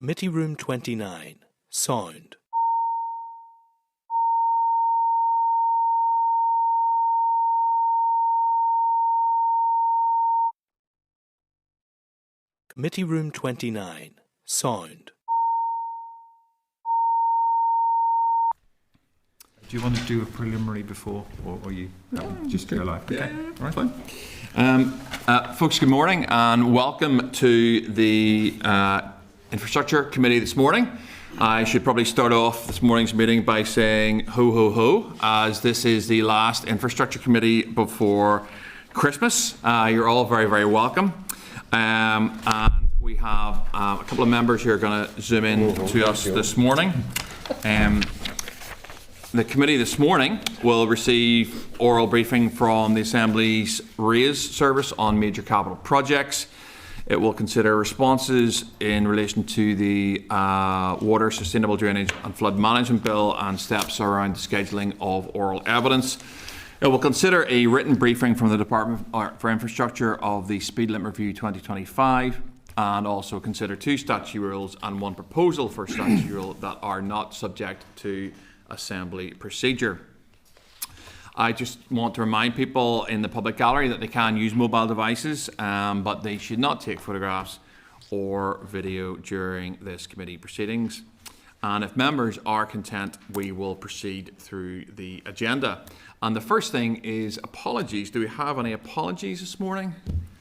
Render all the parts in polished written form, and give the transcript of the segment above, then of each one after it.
Committee Room 29, Sound. Committee Room 29, Sound. Do you want to do a preliminary before, or you just go live? Okay, right. Fine. Folks, good morning and welcome to the Infrastructure Committee this morning. I should probably start off this morning's meeting by saying ho ho ho, as this is the last Infrastructure Committee before Christmas. You're all very, very welcome. And we have a couple of members who are going to zoom in to us this morning. The committee this morning will receive oral briefing from the Assembly's RAISE service on major capital projects. It will consider responses in relation to the Water Sustainable Drainage and Flood Management Bill and steps around the scheduling of oral evidence. It will consider a written briefing from the Department for Infrastructure of the Speed Limit Review 2025 and also consider 2 statute rules and 1 proposal for statute rule that are not subject to Assembly procedure. I just want to remind people in the public gallery that they can use mobile devices, but they should not take photographs or video during this committee proceedings. And if members are content, we will proceed through the agenda. And the first thing is apologies. Do we have any apologies this morning?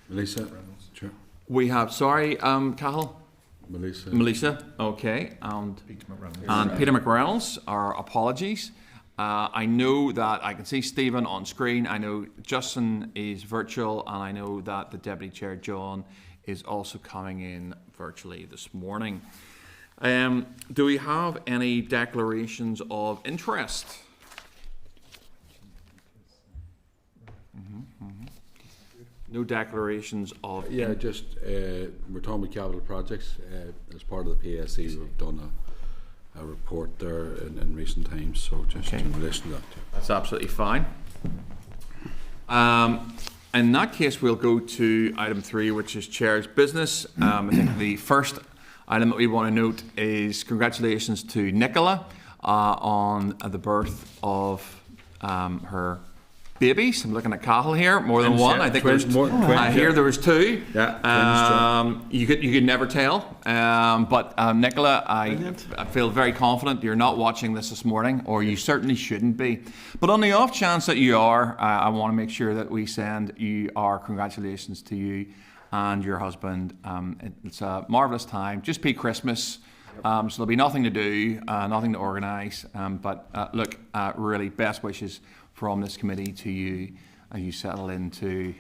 Melissa, sure. We have, sorry, Cahill? Melissa, okay, and Peter McReynolds, our apologies. I know that I can see Stephen on screen. I know Justin is virtual, and I know that the Deputy Chair, John, is also coming in virtually this morning. Do we have any declarations of interest? No declarations of just we're talking about capital projects. As part of the PSC, we've done a report there in recent times, so just in relation to that. That's absolutely fine. In that case, we'll go to item 3, which is Chair's business. I think the first item that we want to note is congratulations to Nicola on the birth of her babies. I'm looking at Cahill here. More than one. I think there was two. I hear there was 2. Yeah. You could never tell. But Nicola, I feel very confident you're not watching this morning, or you certainly shouldn't be. But on the off chance that you are, I want to make sure that we send you our congratulations to you and your husband. It's a marvellous time. Just pre-Christmas. So there'll be nothing to do, nothing to organise. But look, really best wishes from this committee to you as you settle into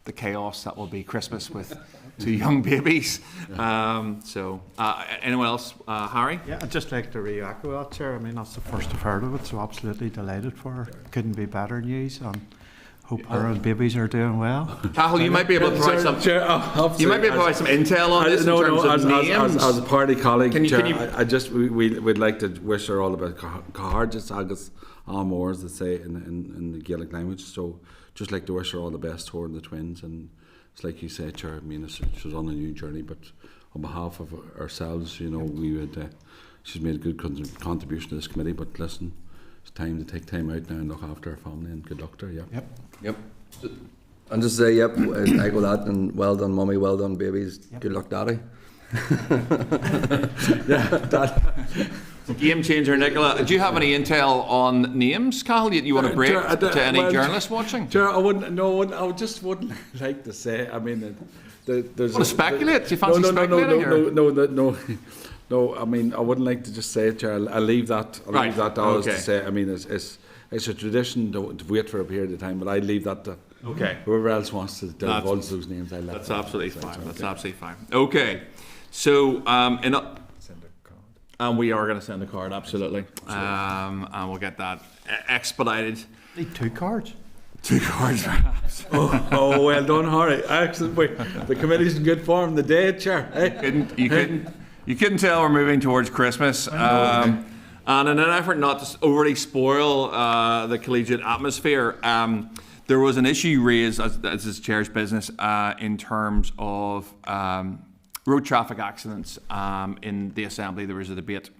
the chaos that will be Christmas with 2 young babies. Anyone else? Harry? Yeah, I'd just like to re-echo that, Chair. I mean, that's the first I've heard of it, so absolutely delighted for her. Couldn't be better news, and hope her and babies are doing well. Cahill, you might be able to provide some. You might be able to provide some intel on this in terms of names. As a party colleague, can you we'd like to wish her all the best. Caharges agus Amors, they say in the Gaelic language. So just like to wish her all the best, her and the twins. And it's like you said, Chair. I mean, she's on a new journey, but on behalf of ourselves, we would. She's made a good contribution to this committee. But listen, it's time to take time out now and look after her family, and good luck to her. Yeah. Yep. And just say, yep, I echo that, and well done, mummy, well done, babies. Yep. Good luck, daddy. Game changer, Nicola. Do you have any intel on names, Cahill, you want to break to any journalists watching? Chair, I just wouldn't like to say. I mean, there's. Want to speculate? Do you fancy speculating? No. I mean, I wouldn't like to just say it, Chair. I'll leave that. Leave that to others to say. I mean, it's a tradition to wait for a period of time, but I'd leave that to whoever else wants to divulge those names. That's absolutely fine. That's absolutely fine. Okay, so and we are going to send a card, absolutely. And we'll get that expedited. Need 2 cards. 2 cards, perhaps. oh, well done, Harry. Actually, the committee's in good form. The day, Chair. You couldn't tell we're moving towards Christmas. And in an effort not to overly spoil the collegiate atmosphere, there was an issue raised, as is Chair's business, in terms of road traffic accidents in the Assembly. There was a debate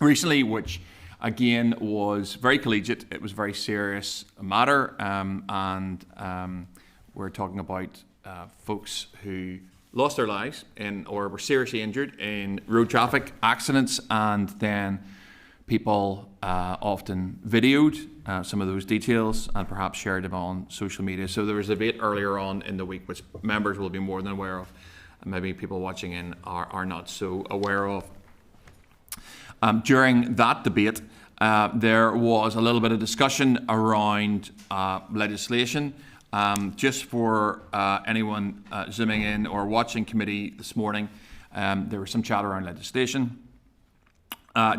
recently which again was very collegiate. It was a very serious matter, and we're talking about folks who lost their lives or were seriously injured in road traffic accidents, and then people often videoed some of those details and perhaps shared them on social media. So there was a debate earlier on in the week which members will be more than aware of, and maybe people watching in are not so aware of. During that debate, there was a little bit of discussion around legislation. Just for anyone zooming in or watching committee this morning, there was some chat around legislation.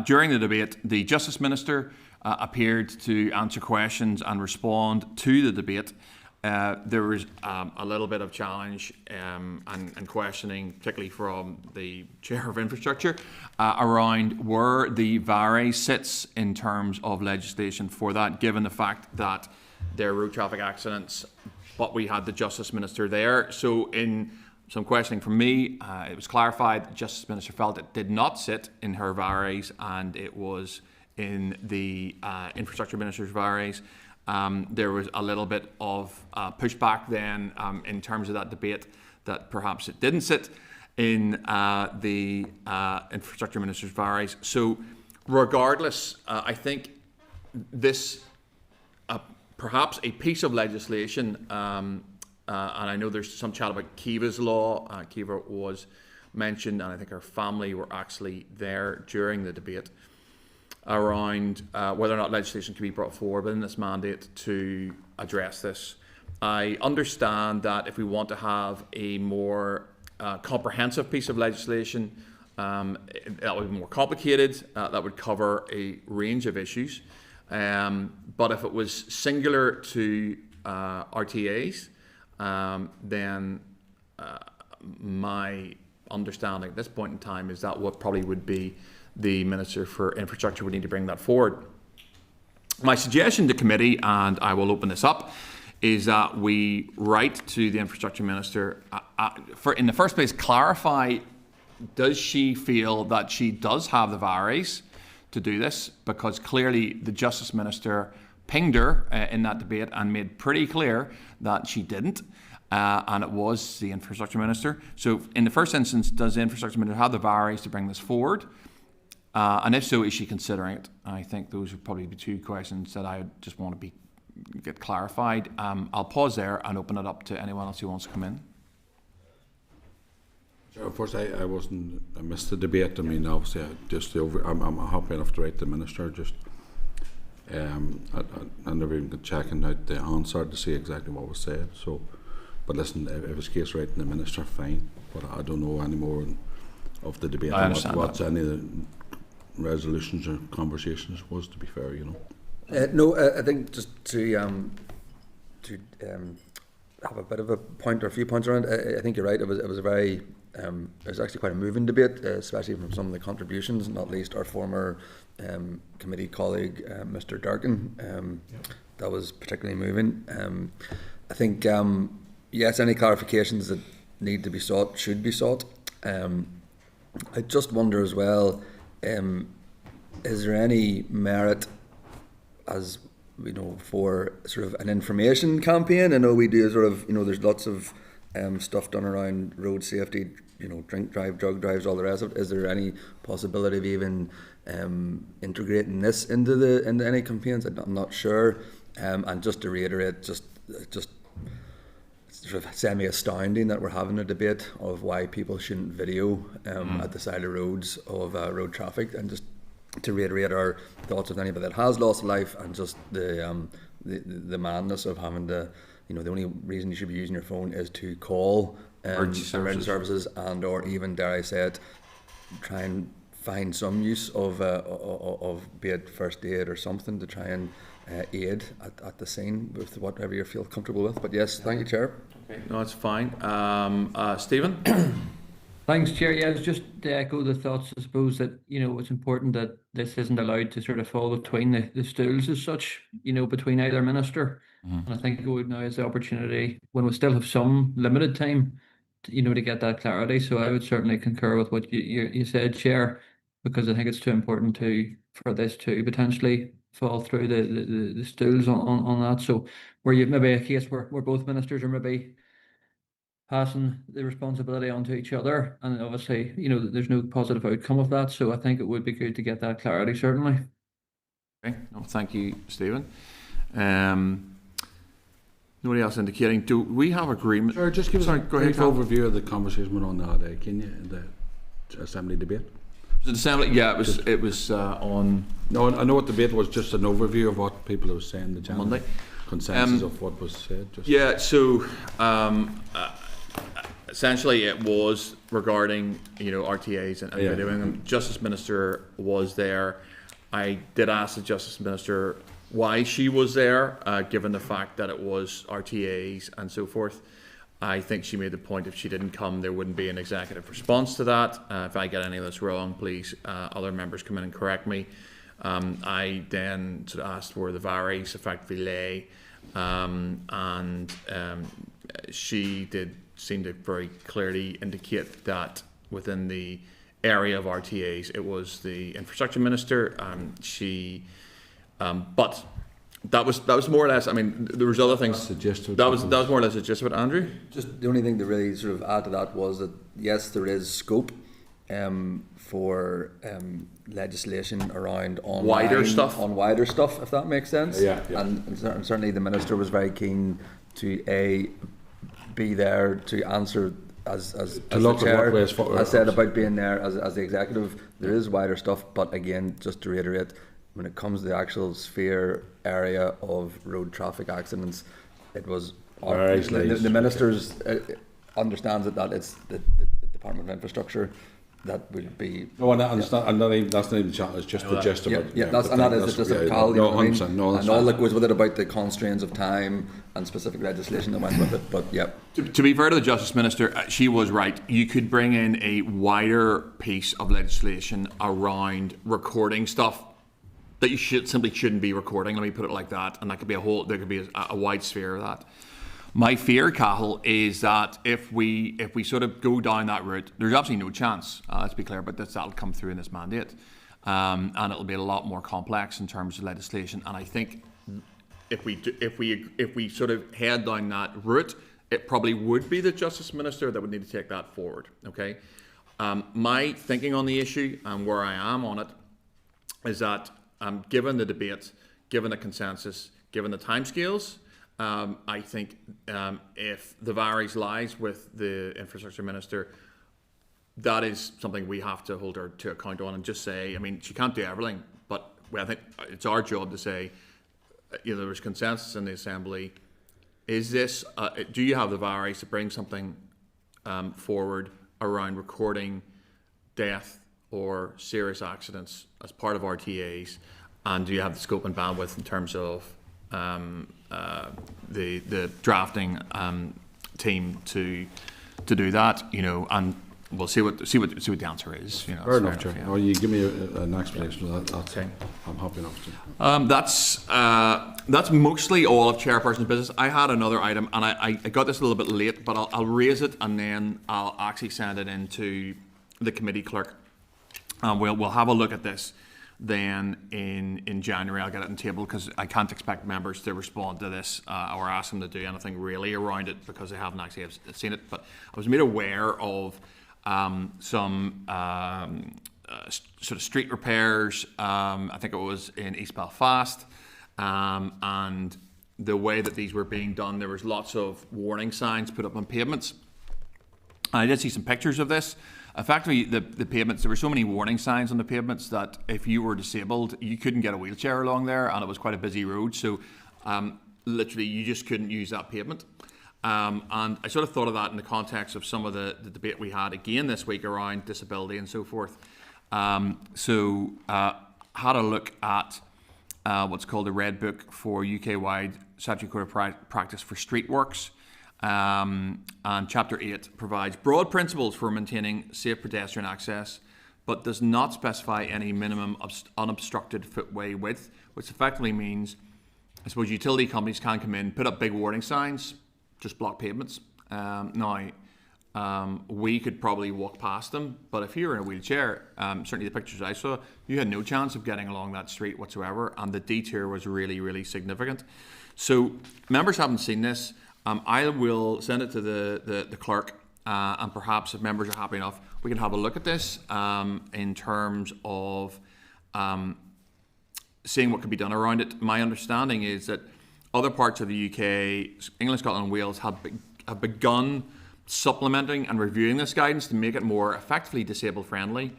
During the debate, the Justice Minister appeared to answer questions and respond to the debate. There was a little bit of challenge and questioning, particularly from the Chair of Infrastructure, around where the VARI sits in terms of legislation for that, given the fact that there are road traffic accidents, but we had the Justice Minister there. So in some questioning from me, it was clarified the Justice Minister felt it did not sit in her VARIs and it was in the Infrastructure Minister's VARIs. There was a little bit of pushback then in terms of that debate that perhaps it didn't sit in the Infrastructure Minister's VARIs. So regardless, I think this perhaps a piece of legislation, and I know there's some chat about Kiva's law. Kiva was mentioned, and I think her family were actually there during the debate around whether or not legislation can be brought forward within this mandate to address this. I understand that if we want to have a more comprehensive piece of legislation, that would be more complicated, that would cover a range of issues. But if it was singular to RTAs, then my understanding at this point in time is that what probably would be the Minister for Infrastructure would need to bring that forward. My suggestion to committee, and I will open this up, is that we write to the Infrastructure Minister, in the first place, clarify, does she feel that she does have the VARIs to do this? Because clearly the Justice Minister pinged her in that debate and made pretty clear that she didn't, and it was the Infrastructure Minister. So in the first instance, does the Infrastructure Minister have the VARIs to bring this forward? And if so, is she considering it? I think those would probably be two questions that I just want to get clarified. I'll pause there and open it up to anyone else who wants to come in. Of course, I missed the debate. I mean, obviously, I'm happy enough to write the Minister. Just I never even got checking out the answer to see exactly what was said. So, but listen, if it's case writing the Minister, fine. But I don't know any more of the debate. I understand what's any of the resolutions or conversations was, to be fair, you know. No, I think just to have a bit of a point or a few points around. I think you're right. It was a very it was actually quite a moving debate, especially from some of the contributions, not least our former committee colleague, Mr. Durkin. That was particularly moving. I think yes, any clarifications that need to be sought should be sought. I just wonder as well, is there any merit, as we know, for sort of an information campaign? I know we do sort of, there's lots of stuff done around road safety, drink drive, drug drives, all the rest of it. Is there any possibility of even integrating this into any campaigns? I'm not sure. And just to reiterate, just sort of semi-astounding that we're having a debate of why people shouldn't video at the side of roads of road traffic, and just to reiterate our thoughts of anybody that has lost a life, and just the madness of having to, the only reason you should be using your phone is to call emergency services, and or even, dare I say it, try and find some use of be it first aid or something to try and aid at the scene with whatever you feel comfortable with. But yes, thank you, Chair. Okay, no, that's fine. Stephen? Thanks, Chair. Yeah, it's just to echo the thoughts, I suppose, that, it's important that this isn't allowed to sort of fall between the stools as such, between either minister. And I think now is the opportunity, when we still have some limited time, to get that clarity. So I would certainly concur with what you said, Chair, because I think it's too important for this to potentially fall through the stools on that. So where you maybe a case where both ministers are maybe passing the responsibility onto each other, and obviously, there's no positive outcome of that. So I think it would be good to get that clarity, certainly. Okay. No, thank you, Stephen. Nobody else indicating. Do we have agreement? Sure, just give us a go ahead, brief Cal. overview of the conversation we were on that day, can you, in the Assembly debate? Was it Assembly? Yeah, it was on No, I know what debate was, just an overview of what people were saying, the general Monday. consensus of what was said. Just. Yeah, so essentially it was regarding RTAs and Yeah. videoing them. Justice Minister was there. I did ask the Justice Minister why she was there, given the fact that it was RTAs and so forth. I think she made the point if she didn't come, there wouldn't be an executive response to that. If I get any of this wrong, please, other members come in and correct me. I then sort of asked where the varies effectively lay, and she did seem to very clearly indicate that within the area of RTAs, it was the Infrastructure Minister. But that was more or less. I mean, there was other things. That was more or less the gist of it, Andrew. Just the only thing to really sort of add to that was that yes, there is scope for legislation around Wider stuff, if that makes sense. Yeah. And certainly the minister was very keen to be there to answer as look the at chair what ways forward. has said about being there as the executive. There is wider stuff, but again, just to reiterate, when it comes to the actual sphere area of road traffic accidents, it was the ministers understands that it's the Department of Infrastructure that would be. No, and that's not even the chat. It's just the gist of it. Yeah, that is just a call. No, 100%. No, that's and all that goes with it about the constraints of time and specific legislation that went with it. But yeah. To be fair to the Justice Minister, she was right. You could bring in a wider piece of legislation around recording stuff that you shouldn't be recording. Let me put it like that, and that could be there could be a wide sphere of that. My fear, Cathal, is that if we sort of go down that route, there's absolutely no chance. Let's be clear about this. That'll come through in this mandate, and it'll be a lot more complex in terms of legislation. And I think if we sort of head down that route, it probably would be the Justice Minister that would need to take that forward. Okay, my thinking on the issue and where I am on it is that given the debate, given the consensus, given the timescales. I think if the varies lies with the Infrastructure Minister, that is something we have to hold her to account on and just say, I mean, she can't do everything, but I think it's our job to say, there was consensus in the Assembly. Is this, do you have the varies to bring something forward around recording death or serious accidents as part of RTAs? And do you have the scope and bandwidth in terms of the drafting team to do that, and we'll see what the answer is. Fair enough, Chair. Or you give me an explanation of that. Okay. I'm happy enough to. That's mostly all of Chairperson's business. I had another item, and I got this a little bit late, but I'll raise it and then I'll actually send it into the committee clerk. We'll have a look at this. Then in January I'll get it on table because I can't expect members to respond to this or ask them to do anything really around it because they haven't actually seen it. But I was made aware of some sort of street repairs. I think it was in East Belfast, and the way that these were being done, there was lots of warning signs put up on pavements. I did see some pictures of this. Effectively, the pavements, there were so many warning signs on the pavements that if you were disabled, you couldn't get a wheelchair along there, and it was quite a busy road. So literally, you just couldn't use that pavement. And I sort of thought of that in the context of some of the debate we had again this week around disability and so forth. So had a look at what's called the Red Book for UK-wide statutory code of practice for street works. And Chapter 8 provides broad principles for maintaining safe pedestrian access, but does not specify any minimum unobstructed footway width, which effectively means, I suppose, utility companies can come in, put up big warning signs, just block pavements. Now, we could probably walk past them. But if you were in a wheelchair, certainly the pictures I saw, you had no chance of getting along that street whatsoever, and the detour was really, really significant. So members haven't seen this. I will send it to the clerk, and perhaps if members are happy enough, we can have a look at this in terms of seeing what could be done around it. My understanding is that other parts of the UK, England, Scotland and Wales have begun supplementing and reviewing this guidance to make it more effectively disabled friendly.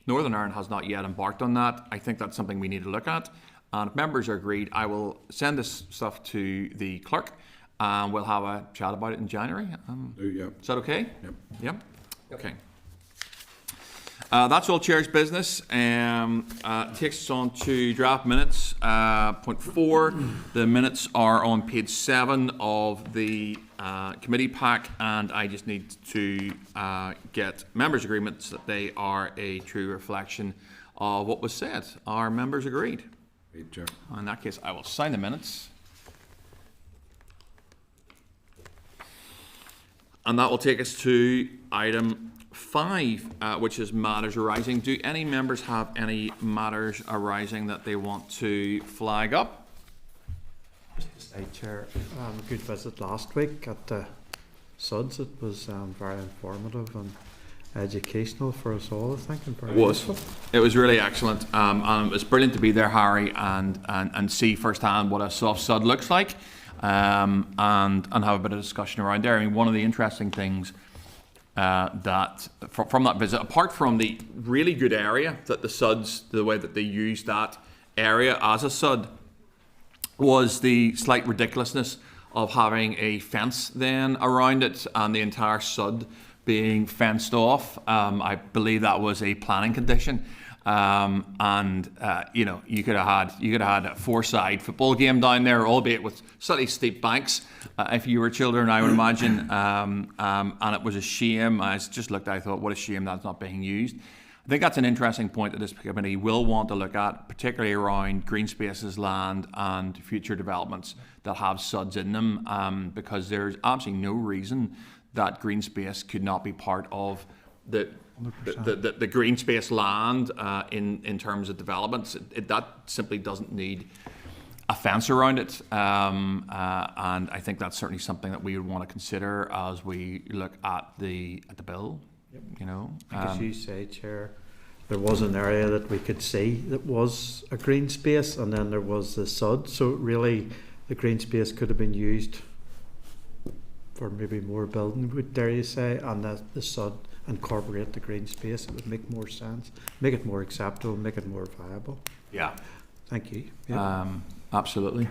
Northern Ireland has not yet embarked on that. I think that's something we need to look at. And if members are agreed, I will send this stuff to the clerk and we'll have a chat about it in January. Yeah. Is that okay? Yep. Yep. Okay. That's all Chair's business. Takes us on to draft minutes. Point 4, the minutes are on page 7 of the committee pack, and I just need to get members' agreements that they are a true reflection of what was said. Are members agreed? Agreed, Chair. In that case, I will sign the minutes. And that will take us to item 5, which is matters arising. Do any members have any matters arising that they want to flag up? Hey, Chair, good visit last week at the Suds. It was very informative and educational for us all, I think. And very useful. It was really excellent. And it was brilliant to be there, Harry, and see firsthand what a soft sud looks like, and have a bit of discussion around there. I mean, one of the interesting things that from that visit, apart from the really good area that the Suds, the way that they used that area as a Sud, was the slight ridiculousness of having a fence then around it and the entire Sud being fenced off. I believe that was a planning condition. You know, you could have had a 4-side football game down there, albeit with slightly steep banks. If you were children, I would imagine, and it was a shame. I just looked, I thought, what a shame that's not being used. I think that's an interesting point that this committee will want to look at, particularly around green spaces, land, and future developments that have Suds in them, because there's absolutely no reason that green space could not be part of the green space land in terms of developments. That simply doesn't need a fence around it, and I think that's certainly something that we would want to consider as we look at the bill. Yep. You know, as you say, Chair, there was an area that we could see that was a green space, and then there was the Sud. So really, the green space could have been used for maybe more building, dare you say, and the Sud incorporate the green space. It would make more sense, make it more acceptable, make it more viable. Yeah. Thank you. Yeah. Absolutely.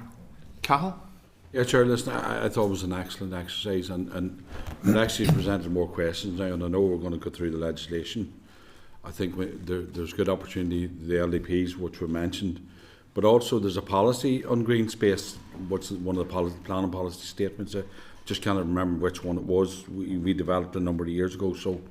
Cahill? Yeah, Chair, listen, I thought it was an excellent exercise, and it actually presented more questions now, and I know we're going to go through the legislation. I think there's good opportunity, the LDPs, which were mentioned, but also there's a policy on green space, what's one of the planning policy statements. I just can't remember which one it was. We developed a number of years ago, so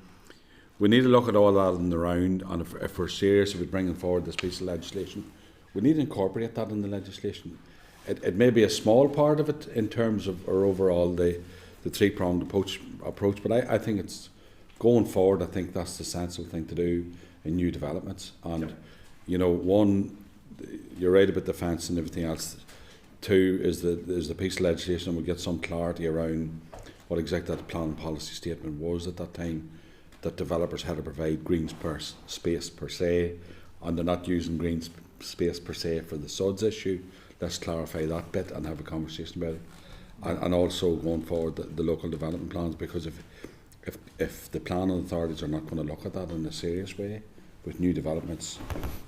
we need to look at all that in the round, and if we're serious about bringing forward this piece of legislation, we need to incorporate that in the legislation. It may be a small part of it in terms of our overall the three-pronged approach, but I think it's going forward. I think that's the sensible thing to do in new developments. And you know, one, you're right about the fence and everything else. 2 is the piece of legislation, and we'll get some clarity around what exactly that planning policy statement was at that time, that developers had to provide green space per se, and they're not using green space per se for the Suds issue. Let's clarify that bit and have a conversation about it, and also going forward the local development plans, because if the planning authorities are not going to look at that in a serious way with new developments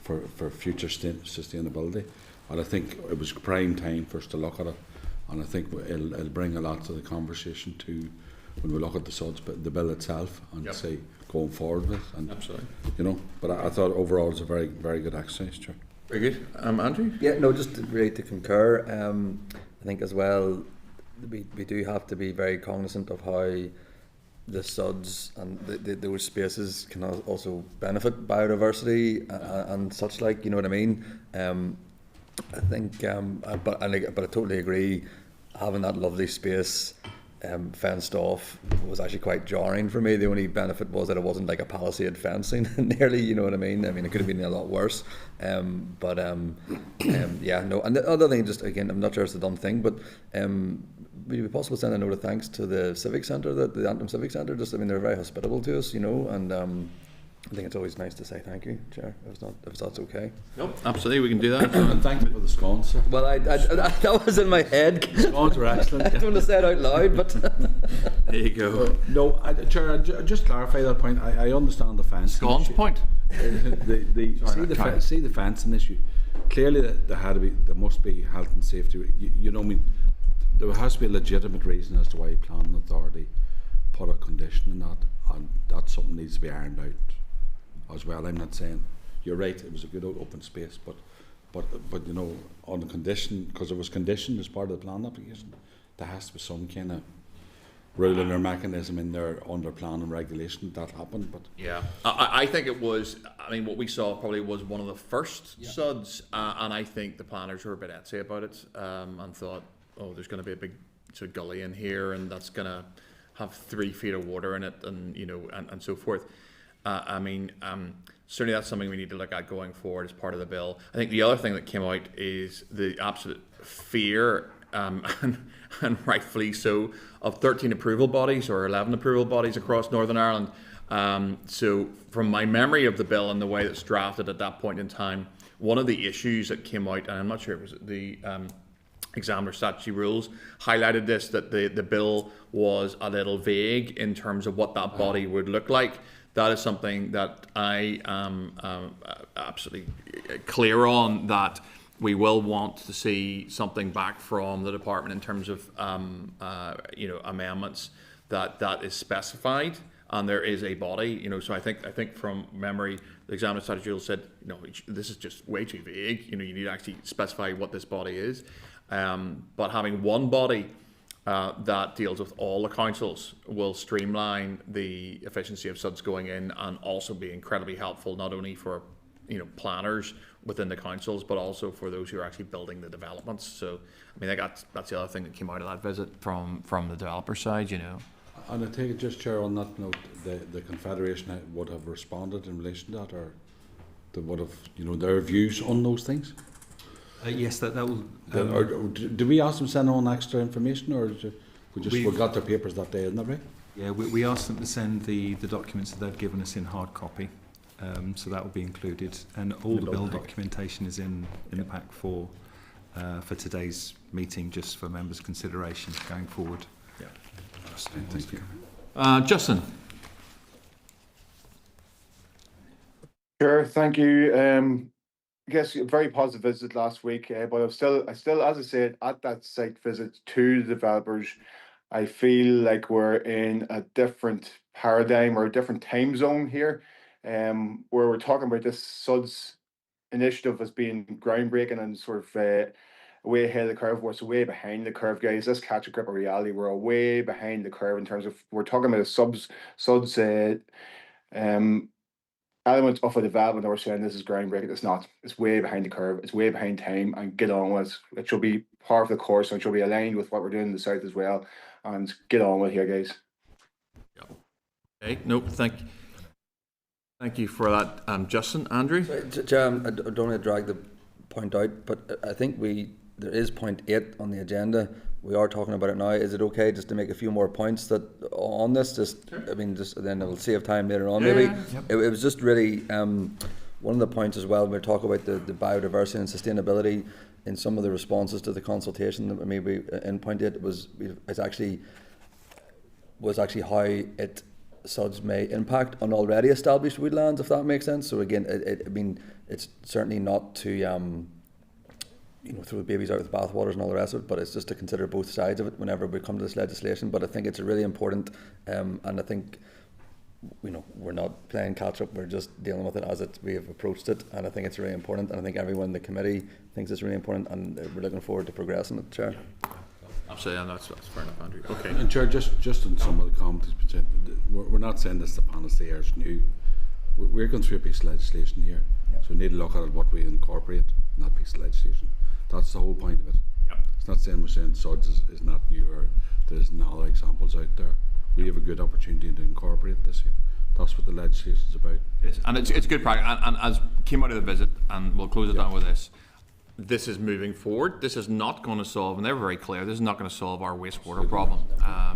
for future sustainability, and I think it was prime time for us to look at it, and I think it'll bring a lot to the conversation too when we look at the Suds, but the bill itself, and say going forward with it. And, absolutely. You know, but I thought overall it was a very, very good exercise, Chair. Very good. Andrew? Yeah, no, just really to concur. I think as well, we do have to be very cognizant of how the Suds and those spaces can also benefit biodiversity and such like. You know what I mean? I think, but I totally agree. Having that lovely space fenced off was actually quite jarring for me. The only benefit was that it wasn't like a palisade fencing nearly, you know what I mean? I mean, it could have been a lot worse. Yeah, no. And the other thing, just again, I'm not sure it's a dumb thing, but would it be possible to send a note of thanks to the Civic Centre, the Antrim Civic Centre? Just, I mean, they're very hospitable to us, you know, and I think it's always nice to say thank you, Chair, if that's okay. Nope, absolutely, we can do that. And thank you for the scones, sir. Well, I that was in my head. Scones were excellent. I don't want to say it out loud, but There you go. No, Chair, just clarify that point. I understand the fence. Scones point. See the fencing issue. Clearly, there must be health and safety. You know, I mean, there has to be a legitimate reason as to why planning authority put a condition in that, and that's something needs to be ironed out as well. I'm not saying you're right. It was a good open space, but you know, on the condition, because it was conditioned as part of the plan application, there has to be some kind of ruling or mechanism in there under plan and regulation that happened. But Yeah, I think it was, I mean, what we saw probably was one of the first suds, and I think the planners were a bit antsy about it, and thought, oh, there's going to be a big sort of gully in here, and that's going to have 3 feet of water in it, and you know, and so forth. I mean, certainly that's something we need to look at going forward as part of the bill. I think the other thing that came out is the absolute fear, and rightfully so, of 13 approval bodies or 11 approval bodies across Northern Ireland. So from my memory of the bill and the way it's drafted at that point in time, one of the issues that came out, and I'm not sure if it was the examiner statutory rules, highlighted this, that the bill was a little vague in terms of what that body would look like. That is something that I am absolutely clear on, that we will want to see something back from the department in terms of you know, amendments that is specified, and there is a body, you know. So I think from memory, the examiner statutory rules said, you know, this is just way too vague. You know, you need to actually specify what this body is. But having one body that deals with all the councils will streamline the efficiency of SUDs going in, and also be incredibly helpful, not only for, you know, planners within the councils, but also for those who are actually building the developments. So I mean, that's the other thing that came out of that visit from the developer side, you know. And I take it, just Chair, on that note, the Confederation would have responded in relation to that, or they would have, you know, their views on those things. Yes, that will. Or do we ask them to send on extra information, or we got their papers that day, isn't that right? Yeah, we asked them to send the documents that they've given us in hard copy, so that will be included, and all the bill documentation is in the pack for today's meeting, just for members' consideration going forward. Yeah. Thank you. Justin. Sure, thank you. I guess a very positive visit last week, but I still, as I said, at that site visit to the developers, I feel like we're in a different paradigm or a different time zone here, where we're talking about this SUDS initiative as being groundbreaking and sort of way ahead of the curve. We're way behind the curve, guys. Let's catch a grip of reality. We're way behind the curve in terms of, we're talking about a SUDS element of a development that we're saying this is groundbreaking. It's not. It's way behind the curve. It's way behind time, and get on with it. It should be part of the course, and it should be aligned with what we're doing in the south as well. And get on with it here, guys. Okay, nope, thank you for that, Justin. Andrew? Chair, I don't want to drag the point out, but I think there is point 8 on the agenda. We are talking about it now. Is it okay just to make a few more points that on this? Sure. I mean, just then it'll save time later on. Maybe yep. It was just really one of the points as well. When we talk about the biodiversity and sustainability in some of the responses to the consultation that maybe in point 8 was actually how SUDS may impact on already established woodlands, if that makes sense. So again, I mean, it's certainly not to throw the babies out with bathwaters and all the rest of it, but it's just to consider both sides of it whenever we come to this legislation. But I think it's really important, and I think we're not playing catch up. We're just dealing with it as we have approached it, and I think it's really important. And I think everyone in the committee thinks it's really important, and we're looking forward to progressing it, Chair. Absolutely, and that's fair enough, Andrew. Okay. And Chair, just on some of the comments, we're not saying this the panacea is new. We're going through a piece of legislation here, so we need to look at what we incorporate in that piece of legislation. That's the whole point of it. Yep. It's not saying we're saying SUDS is not new, or there's no other examples out there. We have a good opportunity to incorporate this here. That's what the legislation is about. Yes, and it's good practice. And as came out of the visit, and we'll close it down with this. This is moving forward. This is not going to solve, and they're very clear, this is not going to solve our wastewater problem.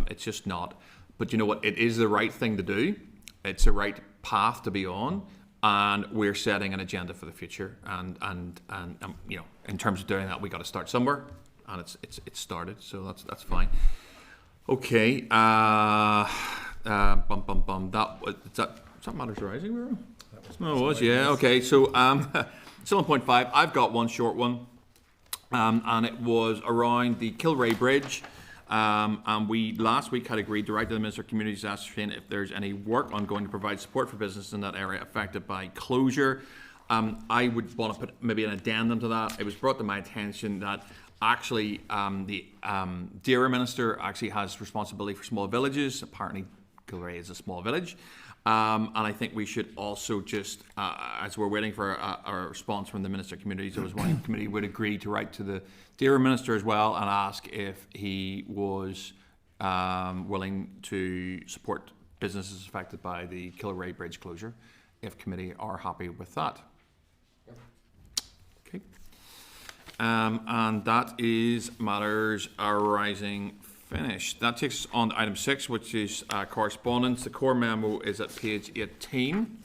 It's just not. But you know what? It is the right thing to do. It's the right path to be on, and we're setting an agenda for the future. And you know, in terms of doing that, we got to start somewhere, and it's started. So that's fine. Okay. That matters rising, Vero? No, it was, yeah. Okay, so 7.5, I've got one short one, and it was around the Kilray Bridge. And we last week had agreed to write to the Minister of Communities to ascertain if there's any work ongoing to provide support for businesses in that area affected by closure. I would want to put maybe an addendum to that. It was brought to my attention that actually the DAERA Minister actually has responsibility for small villages. Apparently Kilray is a small village. And I think we should also just, as we're waiting for a response from the Minister of Communities, I was wondering if the committee would agree to write to the DAERA Minister as well and ask if he was willing to support businesses affected by the Kilray Bridge closure, if committee are happy with that. Okay. And that is matters arising finished. That takes us on to item 6, which is correspondence. The core memo is at page 18.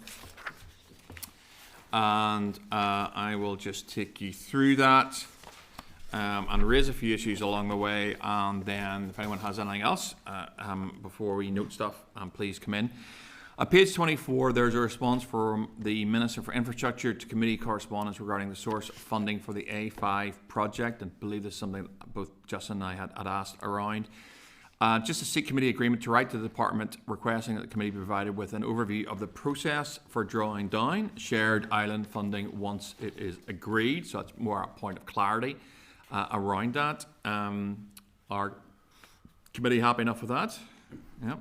And I will just take you through that and raise a few issues along the way. And then if anyone has anything else before we note stuff, please come in. At page 24, there's a response from the Minister for Infrastructure to committee correspondence regarding the source of funding for the A5 project, and I believe this is something that both Justin and I had asked around. Just to seek committee agreement to write to the department requesting that the committee be provided with an overview of the process for drawing down shared island funding once it is agreed. So that's more a point of clarity around that. Are committee happy enough with that? Yeah.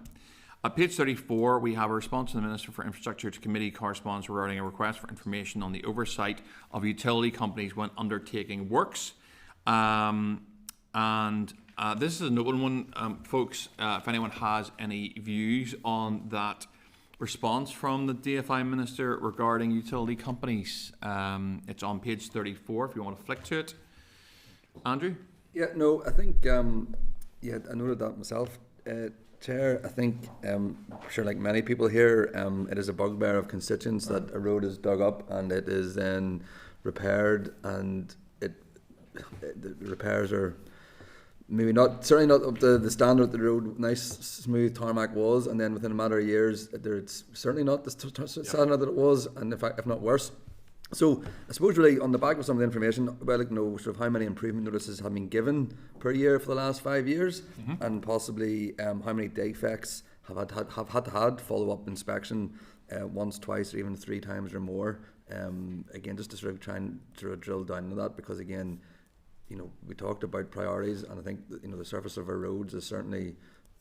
At page 34, we have a response from the Minister for Infrastructure to committee correspondence regarding a request for information on the oversight of utility companies when undertaking works. This is an open one, folks. If anyone has any views on that response from the DFI Minister regarding utility companies, it's on page 34 if you want to flick to it. Andrew? Yeah, no, I think, I noted that myself. Chair, I think, sure, like many people here, it is a bugbear of constituents that a road is dug up and it is then repaired, and the repairs are maybe certainly not up to the standard that the road, nice smooth tarmac was, and then within a matter of years, it's certainly not the standard that it was, and in fact, if not worse. So I suppose really on the back of some of the information, I'd like to know sort of how many improvement notices have been given per year for the last 5 years, and possibly how many defects have had to follow-up inspection once, twice, or even 3 times or more. Again, just to sort of try and sort of drill down into that, because again, you know, we talked about priorities, and I think that, you know, the surface of our roads is certainly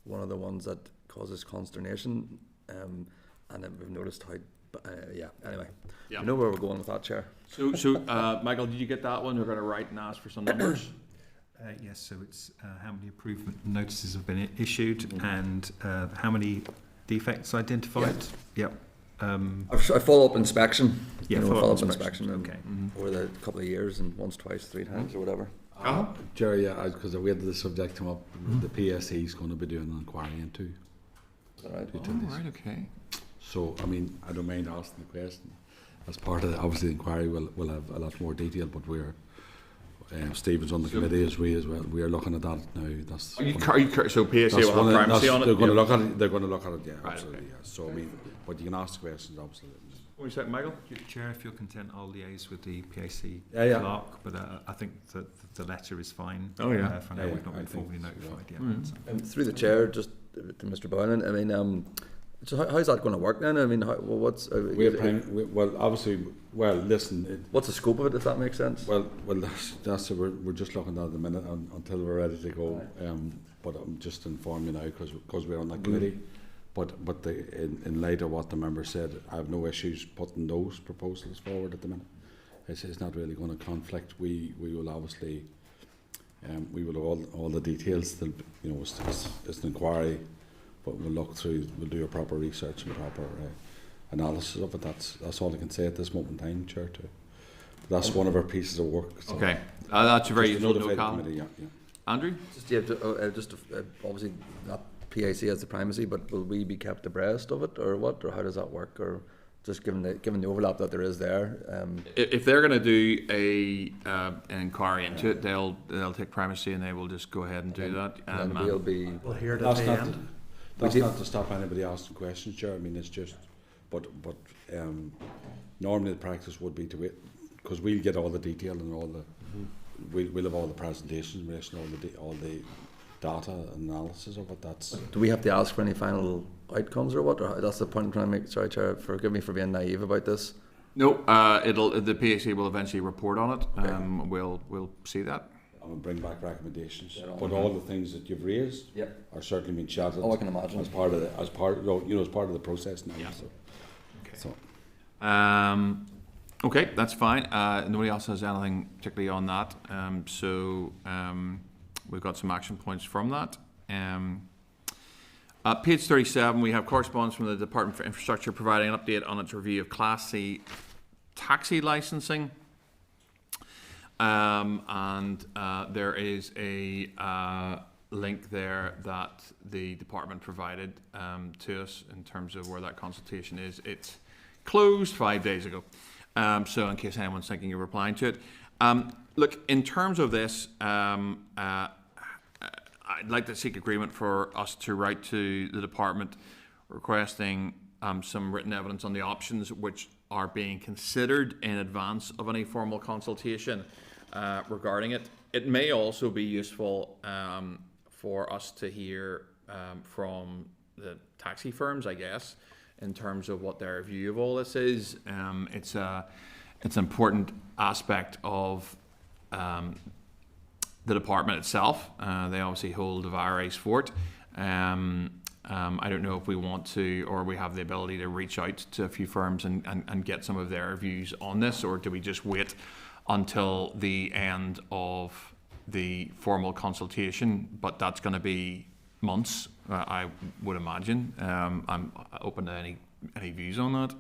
one of the ones that causes consternation, and then we've noticed how. Anyway, you know where we're going with that, Chair. So Michael, did you get that one? We're going to write and ask for some numbers. Yes, so it's how many improvement notices have been issued and how many defects identified. Yep. A follow-up inspection. Yeah, you know, follow-up inspection. Okay. Over the couple of years, and once, twice, 3 times, or whatever. Jerry, because we had the subject come up, the PSE is going to be doing an inquiry into. Is that right? Right, okay. So, I mean, I don't mind asking the question. As part of obviously the inquiry, we'll have a lot more detail, but we're Stephen's on the committee as well. We are looking at that now. That's so PSA will have primacy on it. They're going to look at it. They're going to look at it. Yeah, right, absolutely. Okay. Yeah. So I mean, but you can ask questions, obviously. What do you say, Michael? Chair, if you're content, I'll liaise with the PAC clerk, but I think that the letter is fine. Oh yeah. For now, we've not been formally notified yet. And through the Chair, just to Mr. Boylan, I mean, so how's that going to work then? I mean, listen. What's the scope of it, if that makes sense? Well, that's we're just looking at the minute until we're ready to go. But I'm just informing you now because we're on that committee. But in light of what the member said, I have no issues putting those proposals forward at the minute. It's not really going to conflict. We will obviously We will have all the details. You know, it's an inquiry, but we'll look through. We'll do a proper research and proper analysis of it. That's all I can say at this moment in time, Chair. That's one of our pieces of work. So Okay, that's a very useful notify note, the Colin. committee, yeah. Andrew? Obviously that PAC has the primacy, but will we be kept abreast of it, or what, or how does that work, or just given the overlap that there is there? If they're going to do an inquiry into it, they'll take primacy and they will just go ahead and do that. And we'll be. We'll hear it at That's the not end. that's not to stop anybody asking questions, Chair. I mean, it's just, but normally the practice would be to wait, because we'll get all the detail and all the we'll have all the presentations in relation to all the data and analysis of it. That's. Do we have to ask for any final outcomes or what? Or that's the point I'm trying to make. Sorry, Chair, forgive me for being naive about this. No, the PAC will eventually report on it. Okay. We'll see that. And we'll bring back recommendations. But all the things that you've raised are certainly being chatted. Oh, I can imagine. As part of the process now. Yeah. So. Okay. So. Okay, that's fine. Nobody else has anything particularly on that. We've got some action points from that. Page 37, we have correspondence from the Department for Infrastructure providing an update on its review of Class C taxi licensing. There is a link there that the department provided to us in terms of where that consultation is. It's closed 5 days ago. So in case anyone's thinking of replying to it. Look, in terms of this, I'd like to seek agreement for us to write to the department requesting some written evidence on the options which are being considered in advance of any formal consultation regarding it. It may also be useful for us to hear from the taxi firms, I guess, in terms of what their view of all this is. It's an important aspect of the department itself. They obviously hold the virus for it. I don't know if we want to, or we have the ability to reach out to a few firms and get some of their views on this, or do we just wait until the end of the formal consultation? But that's going to be months, I would imagine. I'm open to any views on that.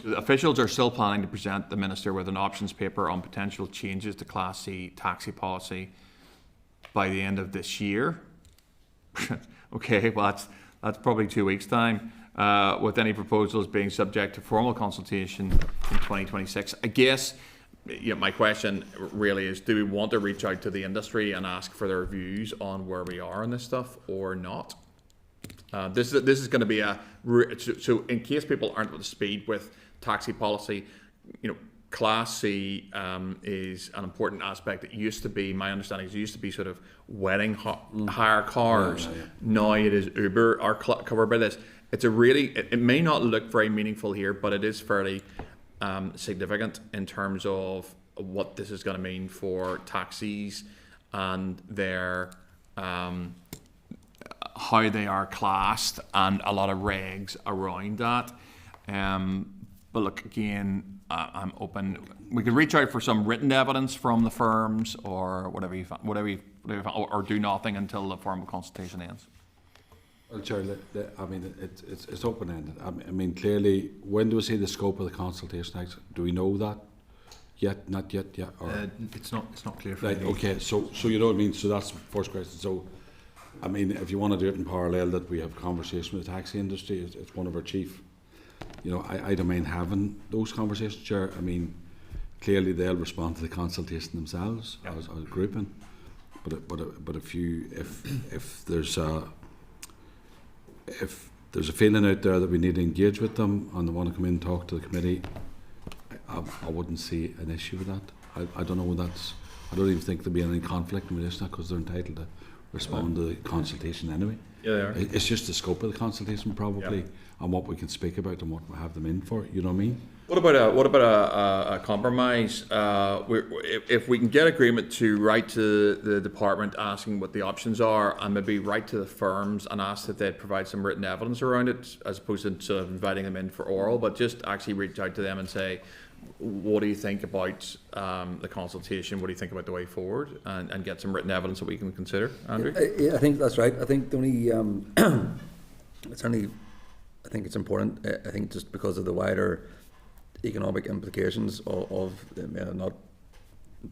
The officials are still planning to present the Minister with an options paper on potential changes to Class C taxi policy by the end of this year. Okay, well that's probably 2 weeks' time, with any proposals being subject to formal consultation in 2026. I guess my question really is, do we want to reach out to the industry and ask for their views on where we are on this stuff or not? This is going to be so in case people aren't up to speed with taxi policy, Class C is an important aspect. It used to be, my understanding is, it used to be sort of wedding hire cars. Yeah. Now it is Uber are covered by this. It's it may not look very meaningful here, but it is fairly significant in terms of what this is going to mean for taxis and their how they are classed, and a lot of regs around that. But look, again, I'm open. We could reach out for some written evidence from the firms, or whatever you find, or do nothing until the formal consultation ends. Well, Chair, I mean, it's open-ended. I mean, clearly, when do we see the scope of the consultation act? Do we know that yet? Not yet. Yeah. Or? It's not clear for Right. me. Okay. So you know what I mean. So that's the first question. So, I mean, if you want to do it in parallel, that we have conversation with the taxi industry, it's one of our chief. I don't mind having those conversations, Chair. I mean, clearly they'll respond to the consultation themselves as a grouping. But if there's a feeling out there that we need to engage with them and they want to come in and talk to the committee, I wouldn't see an issue with that. I don't know I don't even think there'll be any conflict in relation to that, because they're entitled to respond to the consultation anyway. Yeah, they are. It's just the scope of the consultation probably, and what we can speak about and what we have them in for. You know what I mean? What about a compromise? If we can get agreement to write to the department asking what the options are, and maybe write to the firms and ask that they provide some written evidence around it, as opposed to sort of inviting them in for oral, but just actually reach out to them and say, what do you think about the consultation? What do you think about the way forward, and get some written evidence that we can consider, Andrew? Yeah, I think that's right. I think the only certainly, I think it's important. I think just because of the wider economic implications of not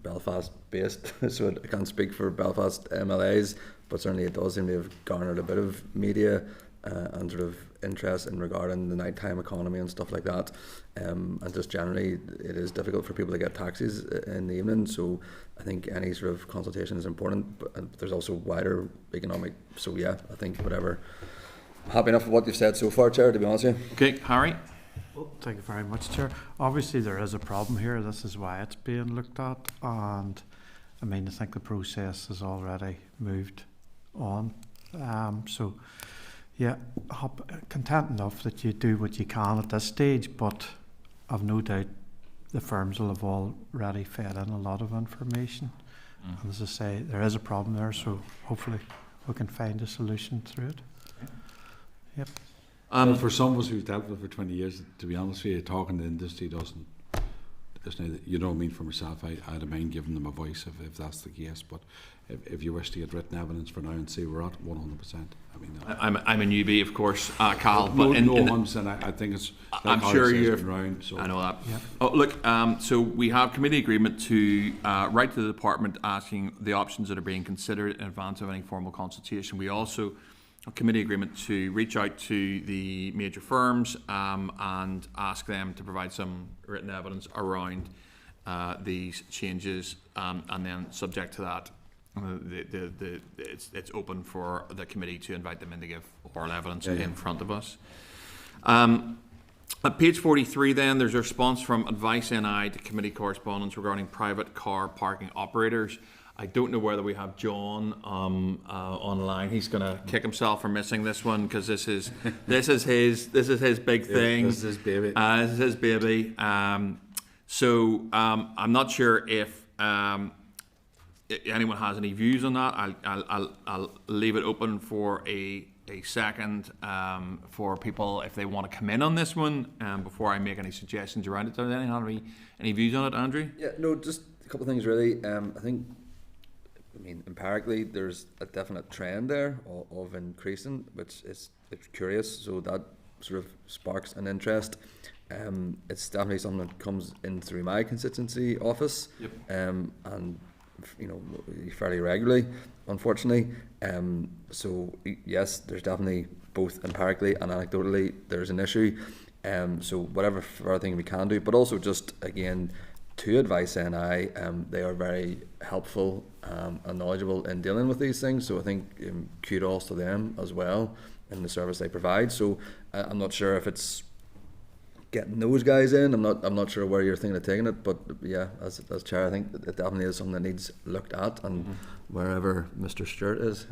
Belfast based, so I can't speak for Belfast MLAs, but certainly it does seem to have garnered a bit of media and sort of interest in regarding the nighttime economy and stuff like that, and just generally it is difficult for people to get taxis in the evening, so I think any sort of consultation is important, but there's also wider economic, so yeah, I think whatever. Happy enough with what you've said so far, Chair, to be honest with you. Okay, Harry? Well, thank you very much, Chair. Obviously there is a problem here, this is why it's being looked at, and I mean I think the process has already moved on, so yeah, content enough that you do what you can at this stage, but I've no doubt the firms will have already fed in a lot of information. And as I say, there is a problem there, so hopefully we can find a solution through it. Yep. Well, for some of us who've dealt with it for 20 years, to be honest with you, talking to the industry doesn't, you know what I mean, for myself, I don't mind giving them a voice if that's the case, but if you wish to get written evidence for now and say we're at 100%, I mean... I'm a newbie, of course, Cal, but... No, 100%, I think it's... I'm sure you're... Around, so. I know that. Yep. Oh, look, so we have committee agreement to write to the department asking the options that are being considered in advance of any formal consultation. We also have committee agreement to reach out to the major firms and ask them to provide some written evidence around these changes, and then subject to that, it's open for the committee to invite them in to give oral evidence in front of us. At page 43 then, there's a response from Advice NI to committee correspondence regarding private car parking operators. I don't know whether we have John online. He's going to kick himself for missing this one, because this is his big thing. This is his baby. This is his baby. So I'm not sure if anyone has any views on that. I'll leave it open for a second for people if they want to come in on this one before I make any suggestions around it. Does anyone have any views on it, Andrew? Yeah, no, just a couple of things really. I think, I mean, empirically, there's a definite trend there of increasing, which is curious. So that sort of sparks an interest. It's definitely something that comes in through my constituency office, yep. And fairly regularly, unfortunately. So yes, there's definitely both empirically and anecdotally there's an issue. So whatever further thing we can do, but also just again to Advice NI, they are very helpful and knowledgeable in dealing with these things. So I think kudos to them as well in the service they provide. So I'm not sure if it's getting those guys in. I'm not sure where you're thinking of taking it, but yeah, as chair, I think it definitely is something that needs looked at, and wherever Mr. Stewart is.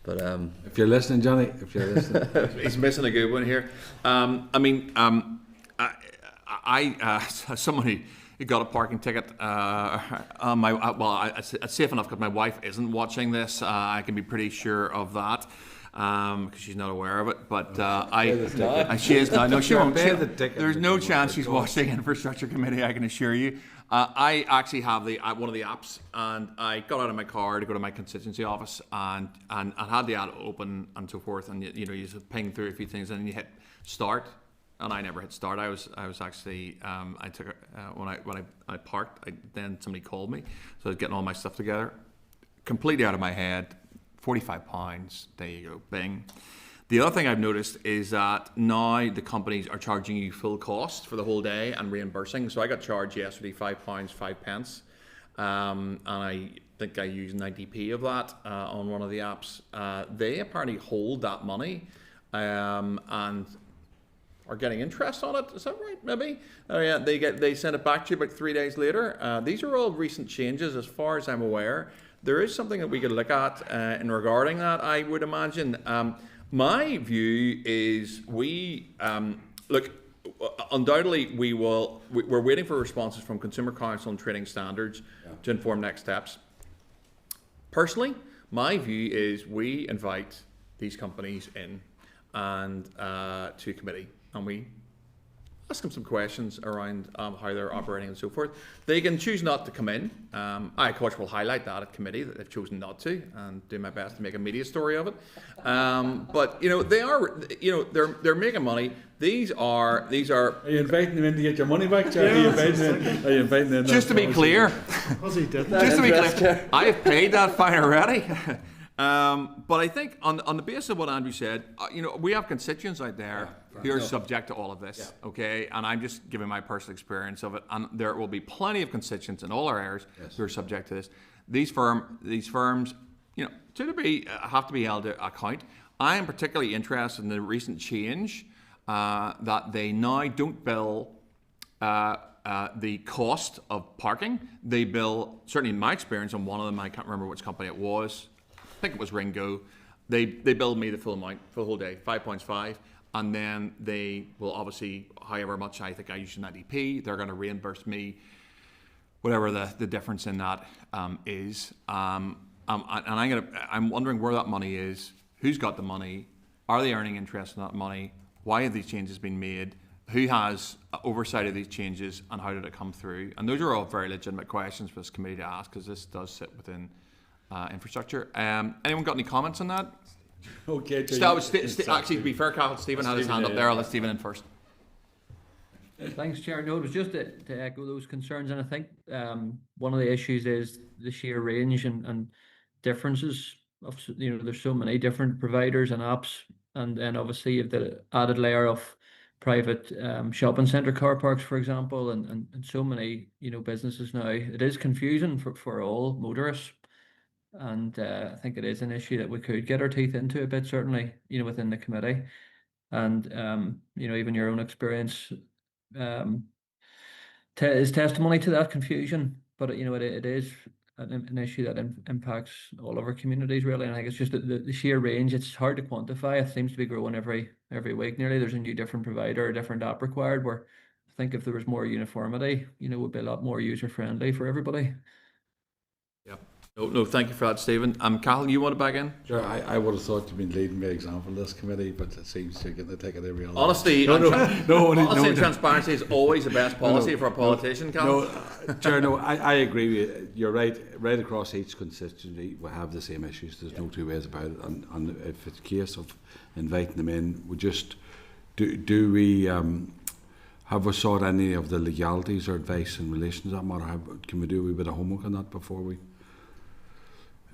But if you're listening, Johnny, if you're listening, he's missing a good one here. I mean, I someone who got a parking ticket on my it's safe enough because my wife isn't watching this. I can be pretty sure of that. Because she's not aware of it, but she is now. No, she won't. There's no chance she's watching Infrastructure Committee. I can assure you. I actually have one of the apps, and I got out of my car to go to my constituency office, and I had the app open and so forth, and you just ping through a few things, and then you hit start, and I never hit start. I was actually I took when I parked. Then somebody called me, so I was getting all my stuff together, completely out of my head. £45, there you go, bing. The other thing I've noticed is that now the companies are charging you full cost for the whole day and reimbursing. So I got charged yesterday £5, 5 pence, and I think I used 90p of that on one of the apps. They apparently hold that money and are getting interest on it. Is that right? Maybe. Oh yeah, they send it back to you about 3 days later. These are all recent changes, as far as I'm aware. There is something that we could look at in regarding that, I would imagine. My view is look, undoubtedly we're waiting for responses from Consumer Council and Trading Standards to inform next steps. Personally, my view is we invite these companies in and to committee, and we ask them some questions around how they're operating and so forth. They can choose not to come in. I, of course, will highlight that at committee that they've chosen not to, and do my best to make a media story of it. But they are, they're making money. These are. Are you inviting them in to get your money back, Chair? Are you inviting them? Just to be clear, Chair. I have paid that fine already. But I think on the basis of what Andrew said, we have constituents out there who are subject to all of this, okay? And I'm just giving my personal experience of it. And there will be plenty of constituents in all our areas who are subject to this. These firms, to a degree, have to be held to account. I am particularly interested in the recent change that they now don't bill the cost of parking. They bill, certainly in my experience, on one of them, I can't remember which company it was. I think it was Ringo. They billed me the full amount for the whole day, £5.5, and then they will obviously, however much I think I use in that EP, they're going to reimburse me whatever the difference in that is. And I'm wondering where that money is, who's got the money, are they earning interest on that money, why have these changes been made, who has oversight of these changes, and how did it come through? And those are all very legitimate questions for this committee to ask, because this does sit within infrastructure. Anyone got any comments on that? Okay. Actually, to be fair, Cathal, Stephen had his hand up there. I'll let Stephen in first. Thanks, Chair. No, it was just to echo those concerns, and I think one of the issues is the sheer range and differences of, there's so many different providers and apps, and then obviously you have the added layer of private shopping centre car parks, for example, and so many businesses now. It is confusing for all motorists. And I think it is an issue that we could get our teeth into a bit, certainly, within the committee. And, even your own experience is testimony to that confusion. But, it is an issue that impacts all of our communities, really. And I think it's just the sheer range. It's hard to quantify. It seems to be growing every week nearly. There's a new different provider, a different app required, where I think if there was more uniformity, it would be a lot more user-friendly for everybody. Yep. No, thank you for that, Stephen. Cathal, you want to back in? Sure, I would have thought you'd been leading by example in this committee, but it seems you're going to take it every other. Honesty and transparency is always the best policy for a politician, Cathal. Chair, I agree with you. You're right. Right across each constituency, we have the same issues. There's no two ways about it. And if it's a case of inviting them in, we just do we have we sought any of the legalities or advice in relation to that matter? Can we do a wee bit of homework on that before we?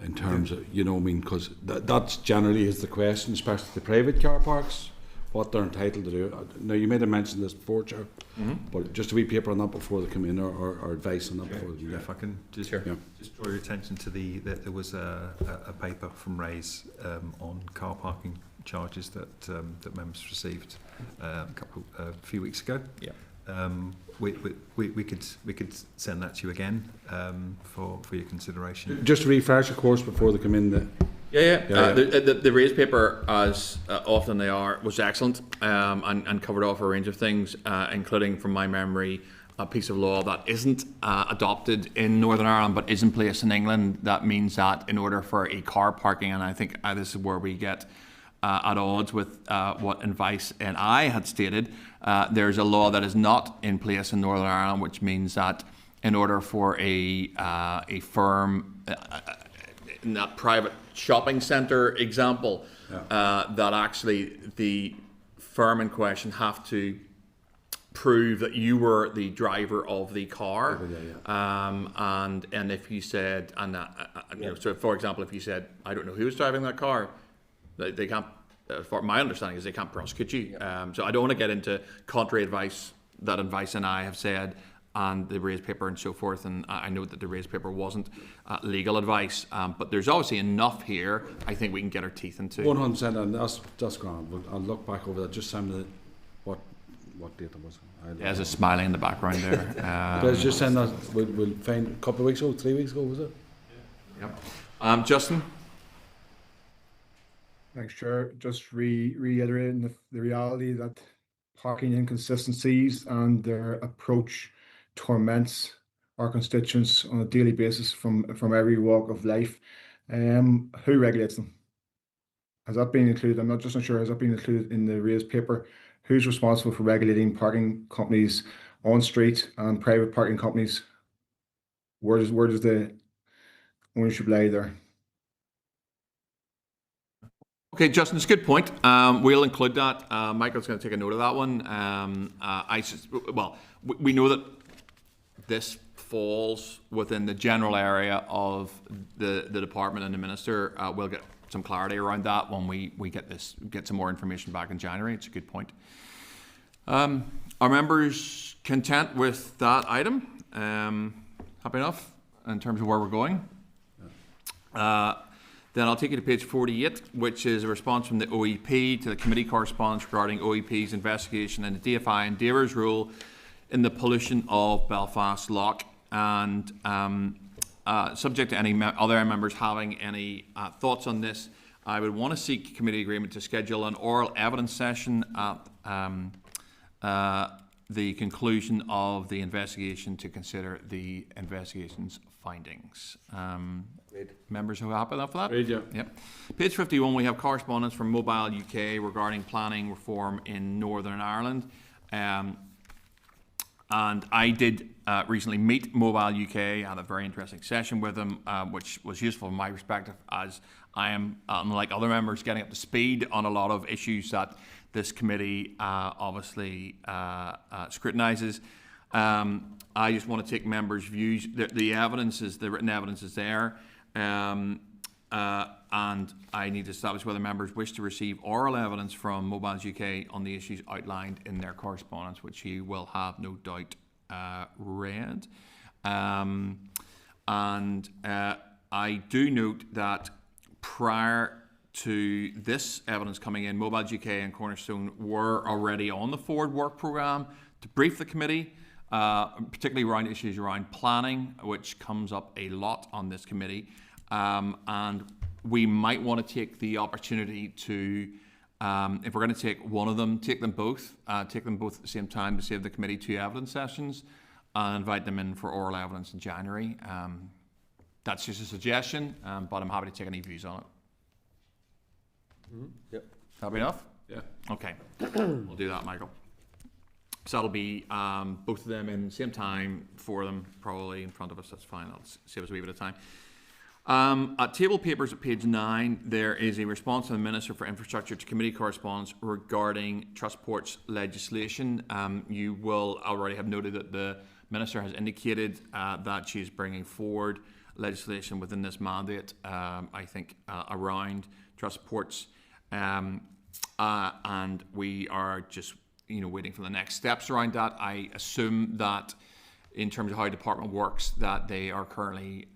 In terms of, because that's generally is the question, especially the private car parks, what they're entitled to do. Now, you may have mentioned this before, Chair, but just a wee paper on that before they come in, or advice on that before they come in. If I can just draw your attention to that there was a paper from Ray's on car parking charges that members received a few weeks ago. Yeah. We could send that to you again for your consideration. Just to refresh, of course, before they come in. The raised paper, as often they are, was excellent and covered off a range of things, including, from my memory, a piece of law that isn't adopted in Northern Ireland but is in place in England. That means that in order for a car parking, and I think this is where we get at odds with what Advice and I had stated, there's a law that is not in place in Northern Ireland, which means that in order for a firm, in that private shopping centre example, that actually the firm in question have to prove that you were the driver of the car, and if you said, so for example, if you said, I don't know who was driving that car, they can't, for my understanding is they can't prosecute you. So I don't want to get into contrary advice that Advice and I have said, and the raised paper and so forth, and I know that the raised paper wasn't legal advice, but there's obviously enough here I think we can get our teeth into. 100%, and that's grand. I'll look back over that, just send me what date it was. There's a smiling in the background there. Let's just send that, we'll find a couple of weeks ago, 3 weeks ago, was it? Yep. Justin? Thanks, Chair. Just reiterating the reality that parking inconsistencies and their approach torments our constituents on a daily basis from every walk of life. Who regulates them? Has that been included? I'm not sure. Has that been included in the raised paper? Who's responsible for regulating parking companies on street and private parking companies? Where does the ownership lie there? Okay, Justin, it's a good point. We'll include that. Michael's going to take a note of that one. We know that this falls within the general area of the department and the minister. We'll get some clarity around that when we get some more information back in January. It's a good point. Are members content with that item? Happy enough in terms of where we're going? Then I'll take you to page 48, which is a response from the OEP to the committee correspondence regarding OEP's investigation and the DFI and DAERA's role in the pollution of Belfast Lough. And subject to any other members having any thoughts on this, I would want to seek committee agreement to schedule an oral evidence session at the conclusion of the investigation to consider the investigation's findings. Members who are happy enough for that? Read, yeah. Yep. Page 51, we have correspondence from Mobile UK regarding planning reform in Northern Ireland. And I did recently meet Mobile UK. I had a very interesting session with them, which was useful from my perspective, as I am, unlike other members, getting up to speed on a lot of issues that this committee obviously scrutinises. I just want to take members' views. The evidence is, the written evidence is there. And I need to establish whether members wish to receive oral evidence from Mobiles UK on the issues outlined in their correspondence, which you will have no doubt read. I do note that prior to this evidence coming in, Mobiles UK and Cornerstone were already on the forward work programme to brief the committee, particularly around issues around planning, which comes up a lot on this committee. And we might want to take the opportunity to, if we're going to take one of them, take them both at the same time to save the committee 2 evidence sessions and invite them in for oral evidence in January. That's just a suggestion, but I'm happy to take any views on it. Yep. Happy enough? Yeah. Okay. We'll do that, Michael. So that'll be both of them in the same time, 4 of them probably in front of us. That's fine. That'll save us a wee bit of time. At table papers at page 9, there is a response from the Minister for Infrastructure to committee correspondence regarding Trustport's legislation. You will already have noted that the Minister has indicated that she is bringing forward legislation within this mandate, I think, around Trustport's. And we are just waiting for the next steps around that. I assume that in terms of how the department works, that they are currently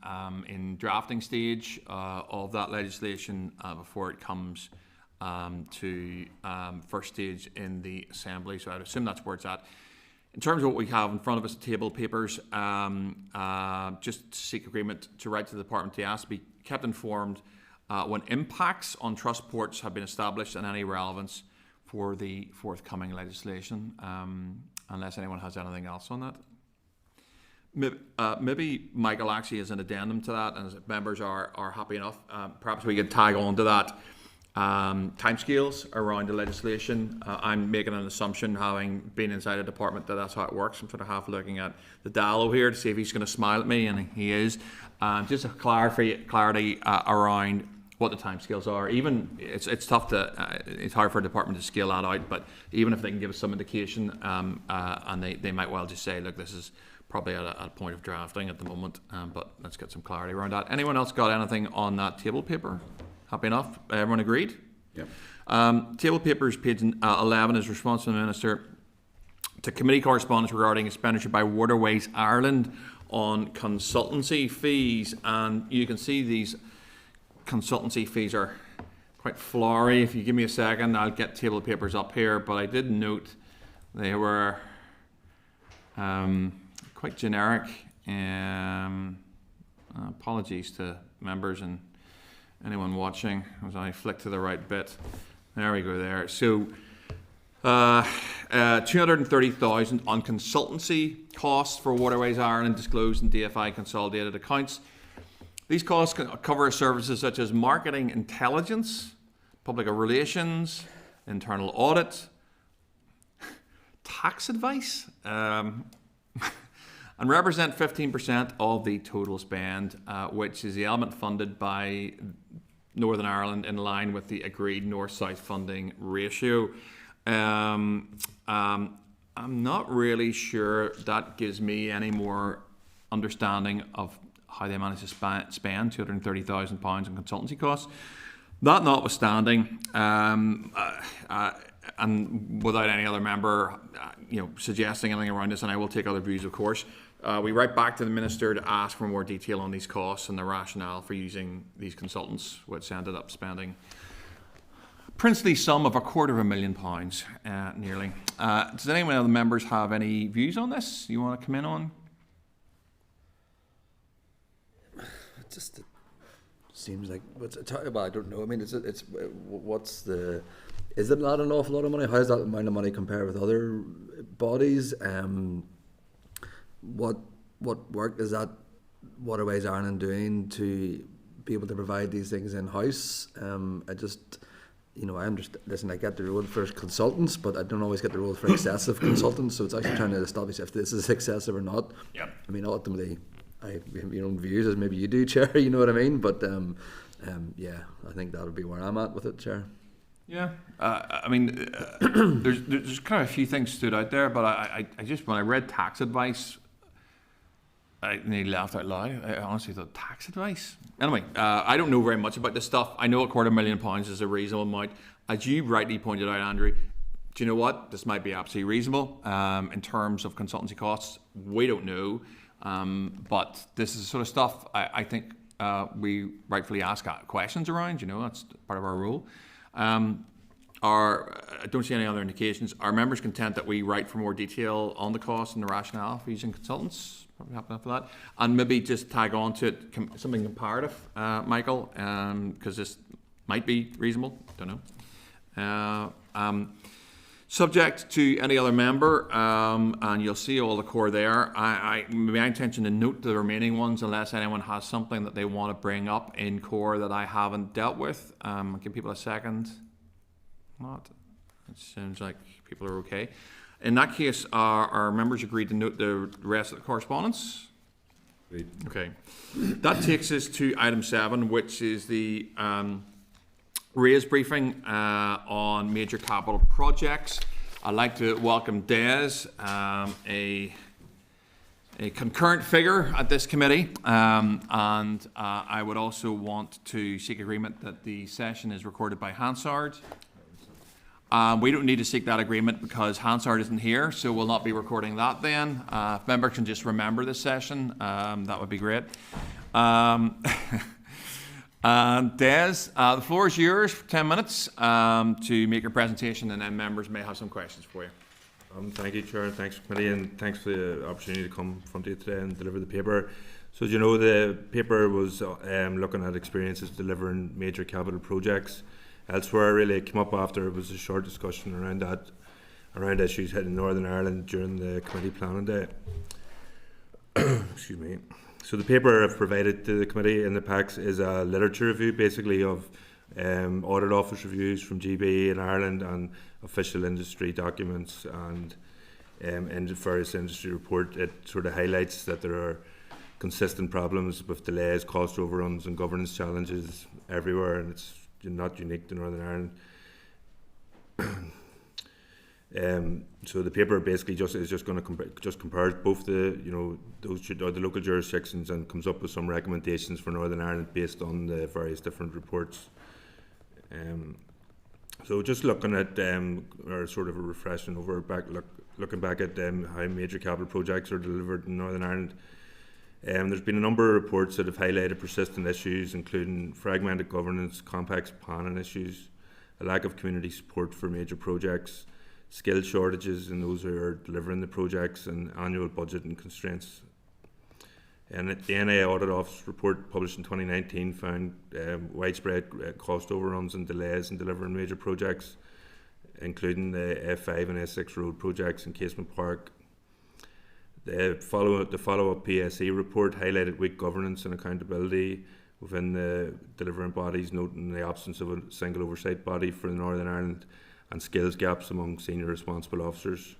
in drafting stage of that legislation before it comes to first stage in the Assembly. So I'd assume that's where it's at. In terms of what we have in front of us, table papers, just to seek agreement to write to the department to ask to be kept informed when impacts on Trustports have been established and any relevance for the forthcoming legislation, unless anyone has anything else on that. Maybe Michael actually has an addendum to that, and if members are happy enough, perhaps we could tag on to that timescales around the legislation. I'm making an assumption, having been inside a department, that that's how it works. I'm sort of half looking at the Dallo here to see if he's going to smile at me, and he is. Just a clarity around what the timescales are. Even it's tough to it's hard for a department to scale that out, but even if they can give us some indication, and they might well just say, look, this is probably at a point of drafting at the moment, but let's get some clarity around that. Anyone else got anything on that table paper? Happy enough? Everyone agreed? Yeah. Table papers, page 11, is response from the Minister to committee correspondence regarding expenditure by Waterways Ireland on consultancy fees. And you can see these consultancy fees are quite flowery. If you give me a second, I'll get table papers up here, but I did note they were quite generic. Apologies to members and anyone watching as I flick to the right bit. There we go there. So 230,000 on consultancy costs for Waterways Ireland disclosed in DFI consolidated accounts. These costs cover services such as marketing intelligence, public relations, internal audit, tax advice and represent 15% of the total spend, which is the element funded by Northern Ireland in line with the agreed North-South funding ratio. I'm not really sure that gives me any more understanding of how they managed to spend £230,000 on consultancy costs. That notwithstanding, and without any other member, suggesting anything around this, and I will take other views, of course, we write back to the Minister to ask for more detail on these costs and the rationale for using these consultants, which ended up spending a princely sum of £250,000, nearly. Does anyone of the members have any views on this you want to come in on? It just seems like well, I don't know. I mean, is it not an awful lot of money? How does that amount of money compare with other bodies? What work is that Waterways Ireland doing to be able to provide these things in house? I just, I understand. Listen, I get the role for consultants, but I don't always get the role for excessive consultants. So it's actually trying to establish if this is excessive or not. Yeah. I mean, ultimately, I have your own views, as maybe you do, Chair. You know what I mean? But yeah, I think that would be where I'm at with it, Chair. Yeah, I mean, there's kind of a few things stood out there, but I just, when I read tax advice, I nearly laughed out loud. I honestly thought, tax advice? Anyway, I don't know very much about this stuff. I know £250,000 is a reasonable amount. As you rightly pointed out, Andrew, do you know what? This might be absolutely reasonable in terms of consultancy costs. We don't know. But this is the sort of stuff I think we rightfully ask questions around. That's part of our role. I don't see any other indications. Are members content that we write for more detail on the cost and the rationale for using consultants? Probably happy enough for that. And maybe just tag on to it something comparative, Michael, because this might be reasonable. Don't know. Subject to any other member, and you'll see all the core there. My intention to note the remaining ones unless anyone has something that they want to bring up in core that I haven't dealt with. I'll give people a second. Not. It sounds like people are okay. In that case, our members agreed to note the rest of the correspondence? Agreed. Okay. That takes us to item 7, which is the raise briefing on major capital projects. I'd like to welcome Des, a concurrent figure at this committee, and I would also want to seek agreement that the session is recorded by Hansard. We don't need to seek that agreement because Hansard isn't here, so we'll not be recording that then. If members can just remember this session, that would be great. And Des, the floor is yours for 10 minutes to make your presentation, and then members may have some questions for you. Thank you, Chair, and thanks, committee, and thanks for the opportunity to come from you today and deliver the paper. So, as you know, the paper was looking at experiences delivering major capital projects elsewhere. Really, it came up after it was a short discussion around issues hitting Northern Ireland during the committee planning day. Excuse me. So the paper I've provided to the committee in the packs is a literature review, basically, of audit office reviews from GB in Ireland and official industry documents and in the various industry report. It sort of highlights that there are consistent problems with delays, cost overruns and governance challenges everywhere, and it's not unique to Northern Ireland. So the paper basically just going to compare both the the local jurisdictions and comes up with some recommendations for Northern Ireland based on the various different reports. So just looking at or sort of a refreshing looking back at how major capital projects are delivered in Northern Ireland. There's been a number of reports that have highlighted persistent issues, including fragmented governance, complex planning issues, a lack of community support for major projects, skill shortages in those who are delivering the projects, and annual budget and constraints. And the NI Audit Office report published in 2019 found widespread cost overruns and delays in delivering major projects, including the F5 and S6 road projects in Casement Park. The follow-up PSE report highlighted weak governance and accountability within the delivering bodies, noting the absence of a single oversight body for Northern Ireland and skills gaps among senior responsible officers.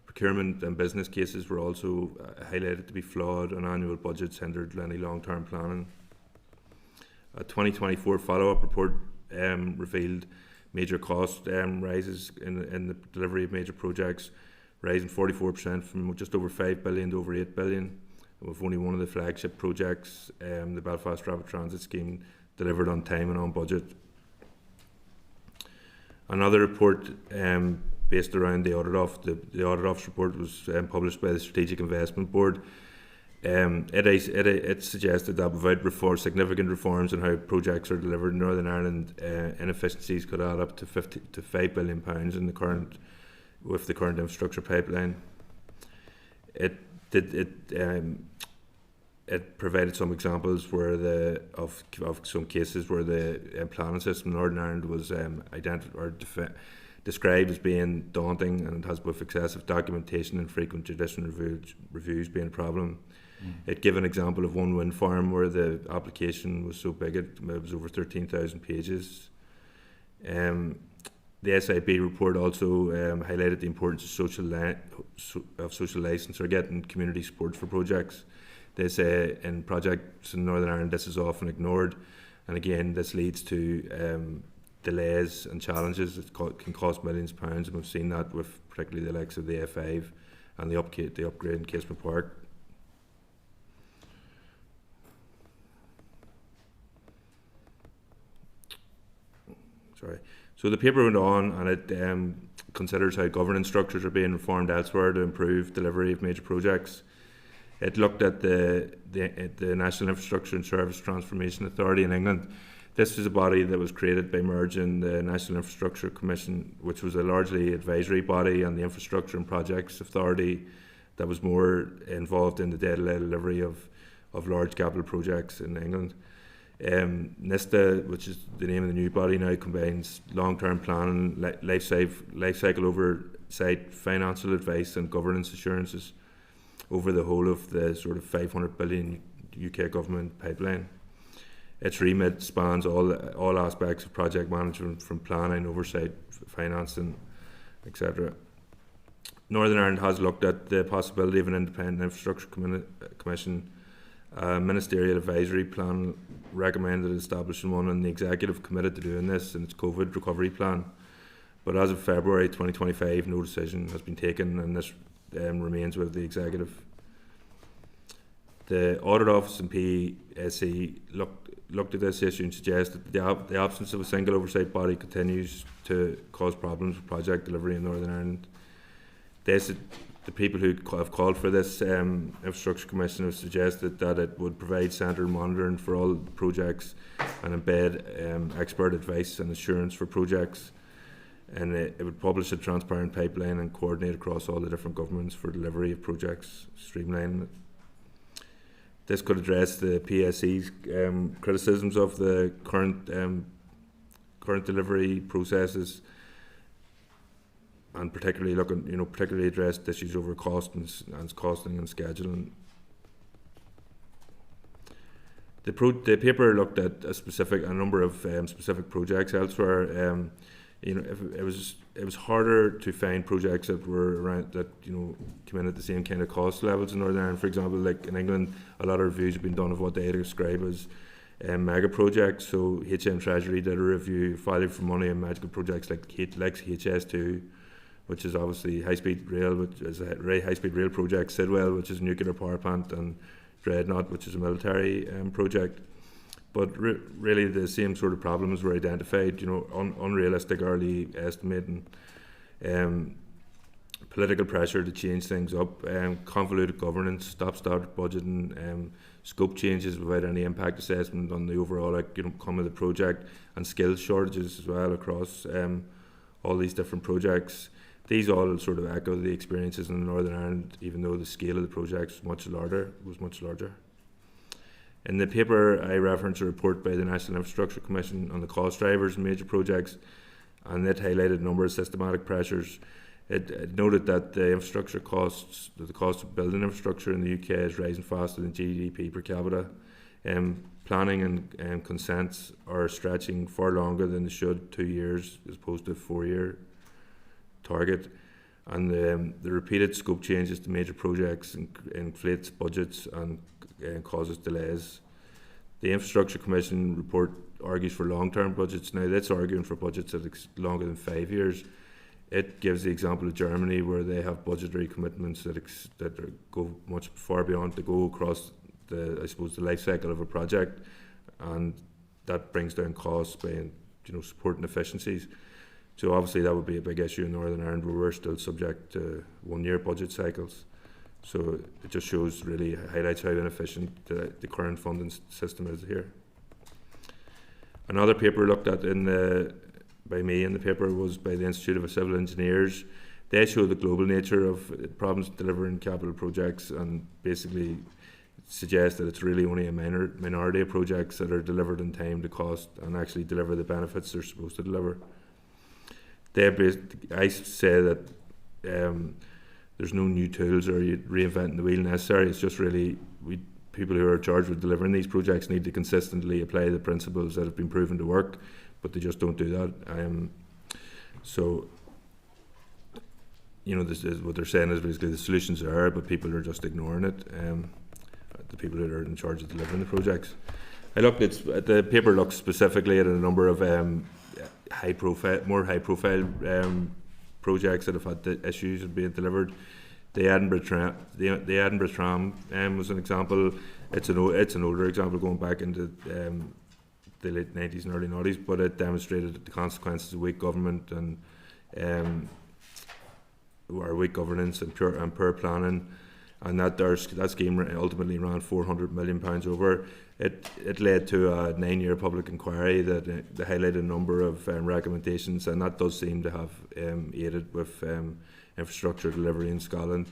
Procurement and business cases were also highlighted to be flawed, and annual budgets hindered any long-term planning. A 2024 follow-up report revealed major cost rises in the delivery of major projects, rising 44% from just over 5 billion to over 8 billion, with only one of the flagship projects, the Belfast Rapid Transit Scheme, delivered on time and on budget. Another report based around the Audit Office, the Audit Office report was published by the Strategic Investment Board. It suggested that without significant reforms in how projects are delivered in Northern Ireland, inefficiencies could add up to £5 billion with the current infrastructure pipeline. It provided some examples of some cases where the planning system in Northern Ireland was described as being daunting, and it has both excessive documentation and frequent judicial reviews being a problem. It gave an example of one wind farm where the application was so big it was over 13,000 pages. The SIB report also highlighted the importance of social licence or getting community support for projects. They say in projects in Northern Ireland this is often ignored, and again this leads to delays and challenges that can cost millions of pounds, and we've seen that with particularly the likes of the A5 and the upgrade in Casement Park. So the paper went on, and it considers how governance structures are being reformed elsewhere to improve delivery of major projects. It looked at the National Infrastructure and Service Transformation Authority in England. This was a body that was created by merging the National Infrastructure Commission, which was a largely advisory body, and the Infrastructure and Projects Authority that was more involved in the day-to-day delivery of large capital projects in England. NISTA, which is the name of the new body now, combines long-term planning, life cycle oversight, financial advice and governance assurances over the whole of the sort of 500 billion UK government pipeline. Its remit spans all aspects of project management, from planning, oversight, financing, etc. Northern Ireland has looked at the possibility of an independent infrastructure commission. Ministerial advisory plan recommended establishing one, and the executive committed to doing this in its COVID recovery plan. But as of February 2025, no decision has been taken, and this remains with the executive. The Audit Office and PSC looked at this issue and suggested that the absence of a single oversight body continues to cause problems with project delivery in Northern Ireland. The people who have called for this infrastructure commission have suggested that it would provide central monitoring for all projects and embed expert advice and assurance for projects, and it would publish a transparent pipeline and coordinate across all the different governments for delivery of projects, streamlining it. This could address the PSC's criticisms of the current delivery processes, and particularly address issues over costing and scheduling. The paper looked at a number of specific projects elsewhere. It was harder to find projects that were around came in at the same kind of cost levels in Northern Ireland. For example, like in England, a lot of reviews have been done of what they describe as mega projects. So HM Treasury did a review, value for money, on magical projects like HS2, which is obviously high-speed rail, which is a very high-speed rail project, Sidwell, which is a nuclear power plant, and Dreadnought, which is a military project. But really the same sort of problems were identified, unrealistic early estimating, political pressure to change things up, convoluted governance, stop-start budgeting, scope changes without any impact assessment on the overall outcome of the project, and skills shortages as well across all these different projects. These all sort of echo the experiences in Northern Ireland, even though the scale of the projects was much larger. In the paper, I reference a report by the National Infrastructure Commission on the cost drivers in major projects, and it highlighted a number of systematic pressures. It noted that the cost of building infrastructure in the UK is rising faster than GDP per capita. Planning and consents are stretching far longer than they should, 2 years as opposed to a 4-year target. And the repeated scope changes to major projects inflates budgets and causes delays. The Infrastructure Commission report argues for long-term budgets. Now that's arguing for budgets that are longer than 5 years. It gives the example of Germany, where they have budgetary commitments that go much far beyond, to go across the life cycle of a project, and that brings down costs by supporting efficiencies. So obviously that would be a big issue in Northern Ireland, where we're still subject to 1-year budget cycles. So it just highlights how inefficient the current funding system is here. Another paper looked at by me in the paper was by the Institute of Civil Engineers. They show the global nature of problems delivering capital projects, and basically suggest that it's really only a minority of projects that are delivered in time to cost and actually deliver the benefits they're supposed to deliver. I say that there's no new tools or reinventing the wheel necessary. It's just really people who are charged with delivering these projects need to consistently apply the principles that have been proven to work, but they just don't do that. So this is what they're saying is basically the solutions are there, but people are just ignoring it. The people that are in charge of delivering the projects. The paper looks specifically at a number of more high profile projects that have had the issues of being delivered. The Edinburgh tram was an example. It's an older example going back into the late 90s and early 90s, but it demonstrated the consequences of weak government and weak governance and poor planning, and that scheme ultimately ran £400 million over. It led to a 9-year public inquiry that highlighted a number of recommendations, and that does seem to have aided with infrastructure delivery in Scotland.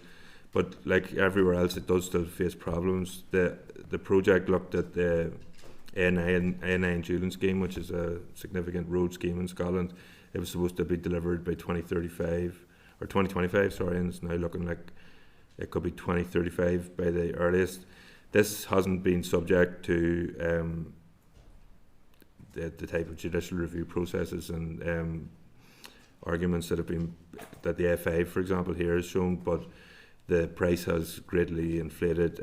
But like everywhere else, it does still face problems. The project looked at the A9 Julian scheme, which is a significant road scheme in Scotland. It was supposed to be delivered by 2025, and it's now looking like it could be 2035 by the earliest. This hasn't been subject to the type of judicial review processes and arguments that the F5, for example, here has shown, but the price has greatly inflated.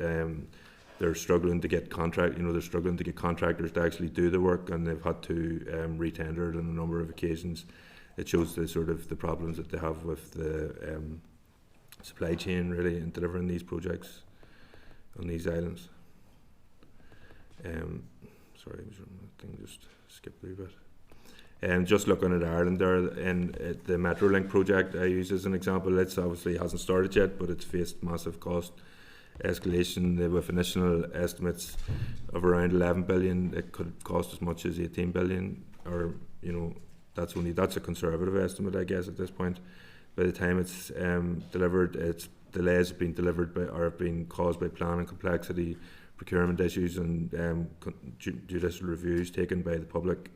They're struggling to get they're struggling to get contractors to actually do the work, and they've had to re-tender it on a number of occasions. It shows the problems that they have with the supply chain really in delivering these projects on these islands. Sorry, I think just skipped a wee bit. Just looking at Ireland there, and the Metrolink project I use as an example, it obviously hasn't started yet, but it's faced massive cost escalation with initial estimates of around 11 billion. It could cost as much as 18 billion, or that's a conservative estimate, I guess, at this point. By the time it's delivered, its delays have been caused by planning complexity, procurement issues, and judicial reviews taken by the public.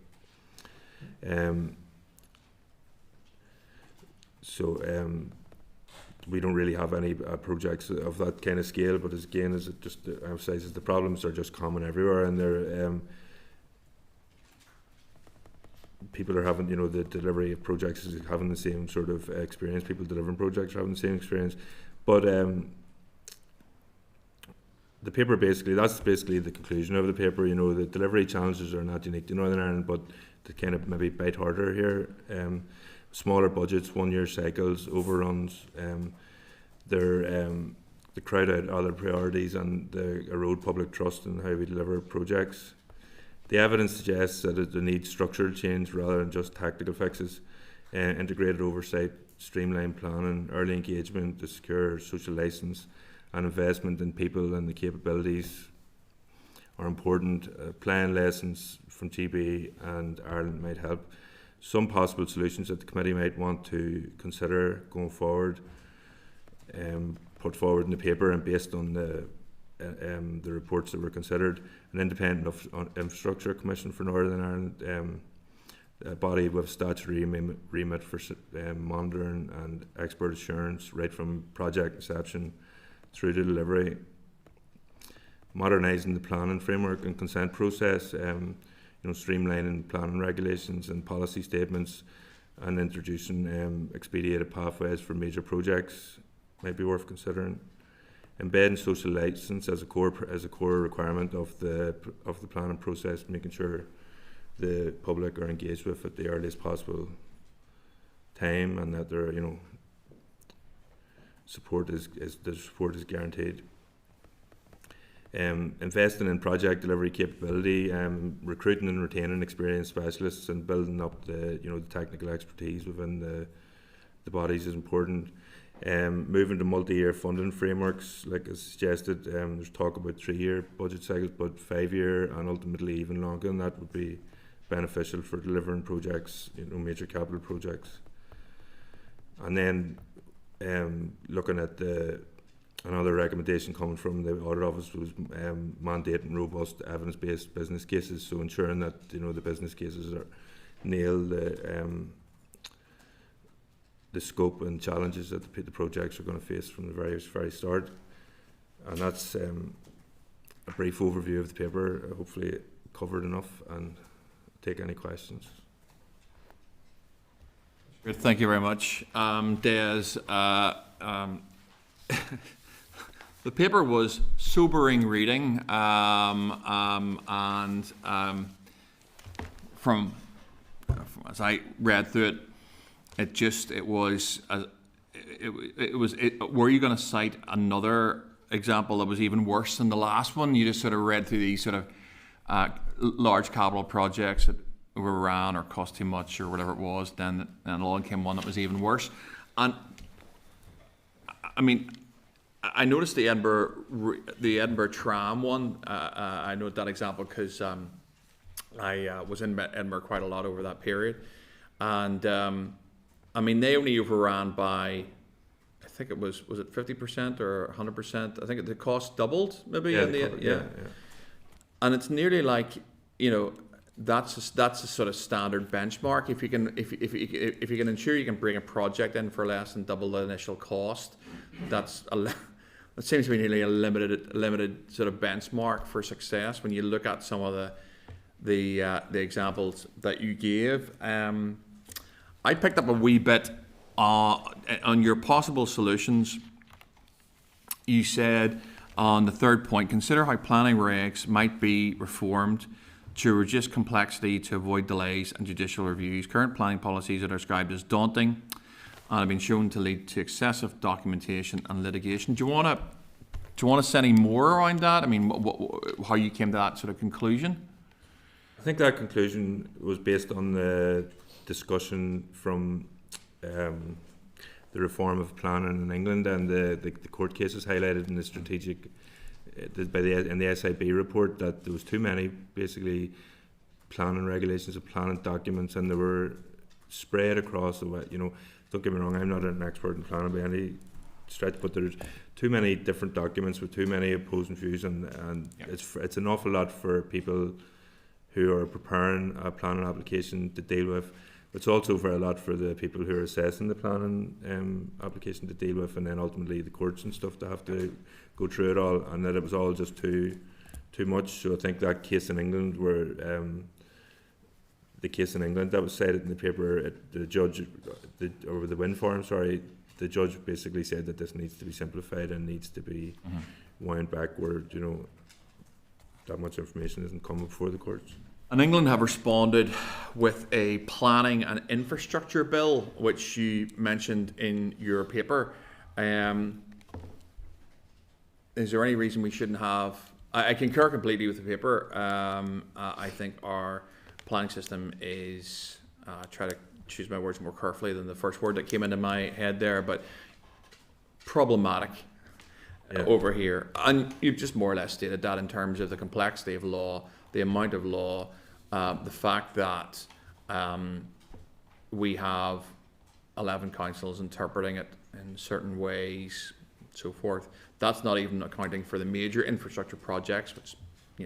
We don't really have any projects of that kind of scale, but as it just emphasises, the problems are just common everywhere, and they're people are having, the delivery of projects is having the same sort of experience. People delivering projects are having the same experience, but the paper that's basically the conclusion of the paper. The delivery challenges are not unique to Northern Ireland, but they kind of maybe bite harder here. Smaller budgets, 1-year cycles, overruns, they crowd out other priorities, and they erode public trust in how we deliver projects. The evidence suggests that they need structural change rather than just tactical fixes. Integrated oversight, streamlined planning, early engagement, to secure social licence, and investment in people and the capabilities are important. Applying lessons from GB and Ireland might help. Some possible solutions that the committee might want to consider going forward, put forward in the paper and based on the reports that were considered. An independent infrastructure commission for Northern Ireland, a body with statutory remit for monitoring and expert assurance right from project inception through to delivery. Modernising the planning framework and consent process, streamlining planning regulations and policy statements, and introducing expedited pathways for major projects might be worth considering. Embedding social license as a core requirement of the planning process, making sure the public are engaged with at the earliest possible time, and that their support is guaranteed. Investing in project delivery capability, recruiting and retaining experienced specialists, and building up the technical expertise within the bodies is important. Moving to multi-year funding frameworks, like as suggested, there's talk about 3-year budget cycles, but 5-year and ultimately even longer, and that would be beneficial for delivering projects, major capital projects. And then looking at another recommendation coming from the Audit Office was mandating robust evidence-based business cases, so ensuring that the business cases nail the scope and challenges that the projects are going to face from the very start. And that's a brief overview of the paper. Hopefully it covered enough, and take any questions. Good, thank you very much. Des, the paper was sobering reading, and from as I read through it, were you going to cite another example that was even worse than the last one? You just sort of read through these sort of large capital projects that overran or cost too much or whatever it was, then along came one that was even worse. And I mean, I noticed the Edinburgh tram one. I know that example because I was in Edinburgh quite a lot over that period, and I mean, they only overran by, I think it was it 50% or 100%? I think the cost doubled maybe. Yeah. And it's nearly like, that's a sort of standard benchmark. If you can ensure you can bring a project in for less than double the initial cost, that seems to be nearly a limited sort of benchmark for success when you look at some of the examples that you gave. I picked up a wee bit on your possible solutions. You said on the third point, consider how planning regs might be reformed to reduce complexity, to avoid delays and judicial reviews. Current planning policies are described as daunting and have been shown to lead to excessive documentation and litigation. Do you want to say any more around that? I mean, how you came to that sort of conclusion? I think that conclusion was based on the discussion from the reform of planning in England and the court cases highlighted in the strategic in the SIB report, that there was too many basically planning regulations and planning documents, and they were spread across the way. Don't get me wrong, I'm not an expert in planning by any stretch, but there's too many different documents with too many opposing views, and it's an awful lot for people who are preparing a planning application to deal with. It's also very a lot for the people who are assessing the planning application to deal with, and then ultimately the courts and stuff to have to go through it all, and that it was all just too much. So I think that case in England, where the case in England that was cited in the paper, the judge, over the wind farm, the judge basically said that this needs to be simplified and needs to be wound back, where that much information isn't coming before the courts. And England have responded with a planning and infrastructure bill, which you mentioned in your paper. Is there any reason we shouldn't have? I concur completely with the paper. I think our planning system is, try to choose my words more carefully than the first word that came into my head there, but problematic over here. And you've just more or less stated that in terms of the complexity of law, the amount of law, the fact that we have 11 councils interpreting it in certain ways, so forth. That's not even accounting for the major infrastructure projects, which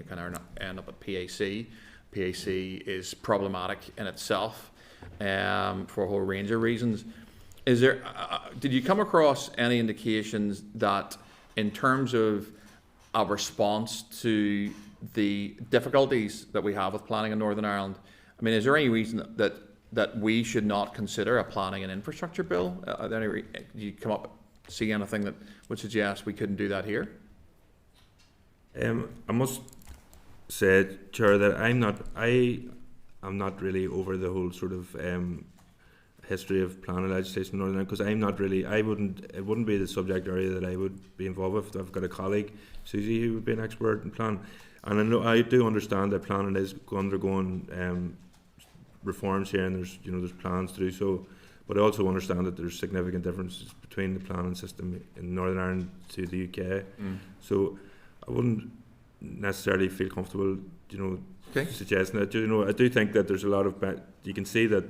kind of end up at PAC. PAC is problematic in itself for a whole range of reasons. Is there? Did you come across any indications that, in terms of a response to the difficulties that we have with planning in Northern Ireland, I mean, is there any reason that that we should not consider a planning and infrastructure bill? Do you come up, see anything that would suggest we couldn't do that here? I must say, Chair, that I am not really over the whole sort of history of planning legislation in Northern Ireland, because I'm not really, it wouldn't be the subject area that I would be involved with. I've got a colleague, Susie, who would be an expert in planning, and I do understand that planning is undergoing reforms here, and there's plans to do so, but I also understand that there's significant differences between the planning system in Northern Ireland to the UK. So I wouldn't necessarily feel comfortable, suggesting that. I do think that there's a lot of, you can see that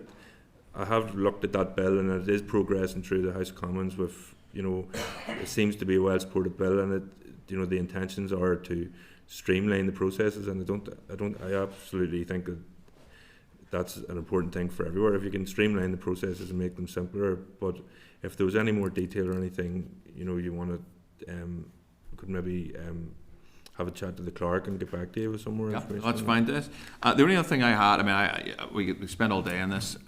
I have looked at that bill, and it is progressing through the House of Commons with, it seems to be a well-supported bill, and it, the intentions are to streamline the processes, and I absolutely think that that's an important thing for everywhere. If you can streamline the processes and make them simpler, but if there was any more detail or anything, you want to, could maybe have a chat to the clerk and get back to you with some more information. Let's find this. The only other thing I had, we spent all day on this.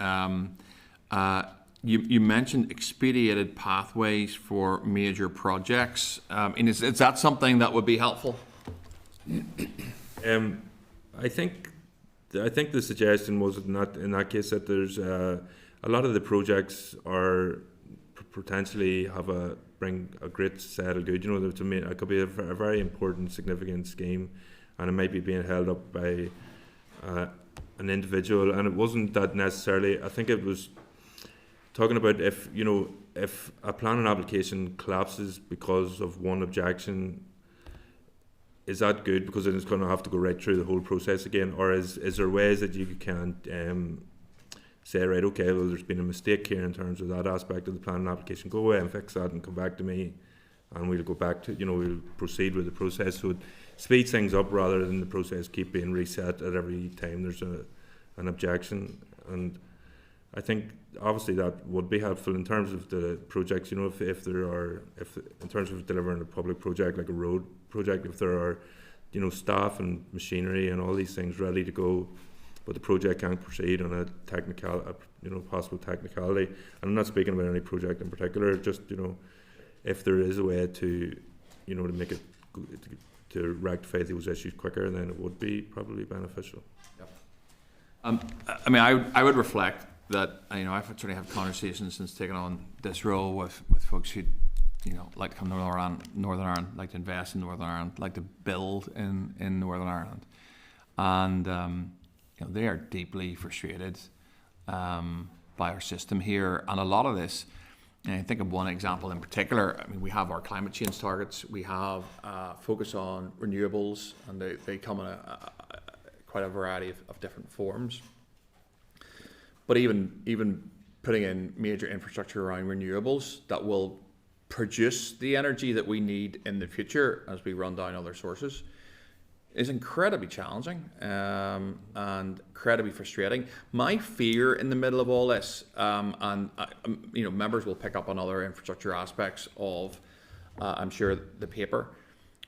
You mentioned expedited pathways for major projects. Is that something that would be helpful? I think the suggestion was in that case that there's a lot of the projects are potentially bring a great societal good. To me, it could be a very important, significant scheme, and it might be being held up by an individual. And it wasn't that necessarily. I think it was talking about if a planning application collapses because of one objection. Is that good because then it's going to have to go right through the whole process again, or is there ways that you can say, right, okay, well, there's been a mistake here in terms of that aspect of the planning application, go away and fix that and come back to me, and we'll go back to, we'll proceed with the process. So it speeds things up rather than the process keep being reset at every time there's an objection. And I think obviously that would be helpful in terms of the projects, if in terms of delivering a public project like a road project, if there are, staff and machinery and all these things ready to go, but the project can't proceed on a possible technicality. And I'm not speaking about any project in particular, just, if there is a way to, to make it, to rectify those issues quicker, then it would be probably beneficial. Yep. I would reflect that, I've certainly had conversations since taking on this role with folks who, like to come to Northern Ireland, like to invest in Northern Ireland, like to build in Northern Ireland. And, they are deeply frustrated by our system here. And a lot of this, and I think of one example in particular, we have our climate change targets, we have focus on renewables, and they come in quite a variety of different forms. But even putting in major infrastructure around renewables that will produce the energy that we need in the future as we run down other sources is incredibly challenging and incredibly frustrating. My fear in the middle of all this, members will pick up on other infrastructure aspects of, I'm sure, the paper.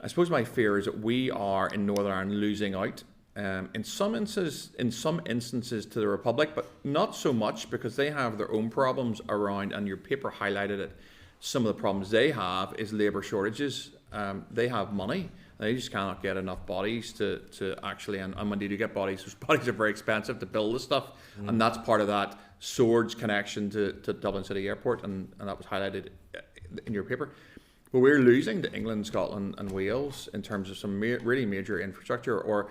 I suppose my fear is that we are in Northern Ireland losing out in some instances to the Republic, but not so much because they have their own problems around, and your paper highlighted it. Some of the problems they have is labour shortages. They have money. They just cannot get enough bodies to actually, and when they do get bodies, those bodies are very expensive to build this stuff. And that's part of that Swords connection to Dublin City Airport, and that was highlighted in your paper. But we're losing to England, Scotland and Wales in terms of some really major infrastructure, or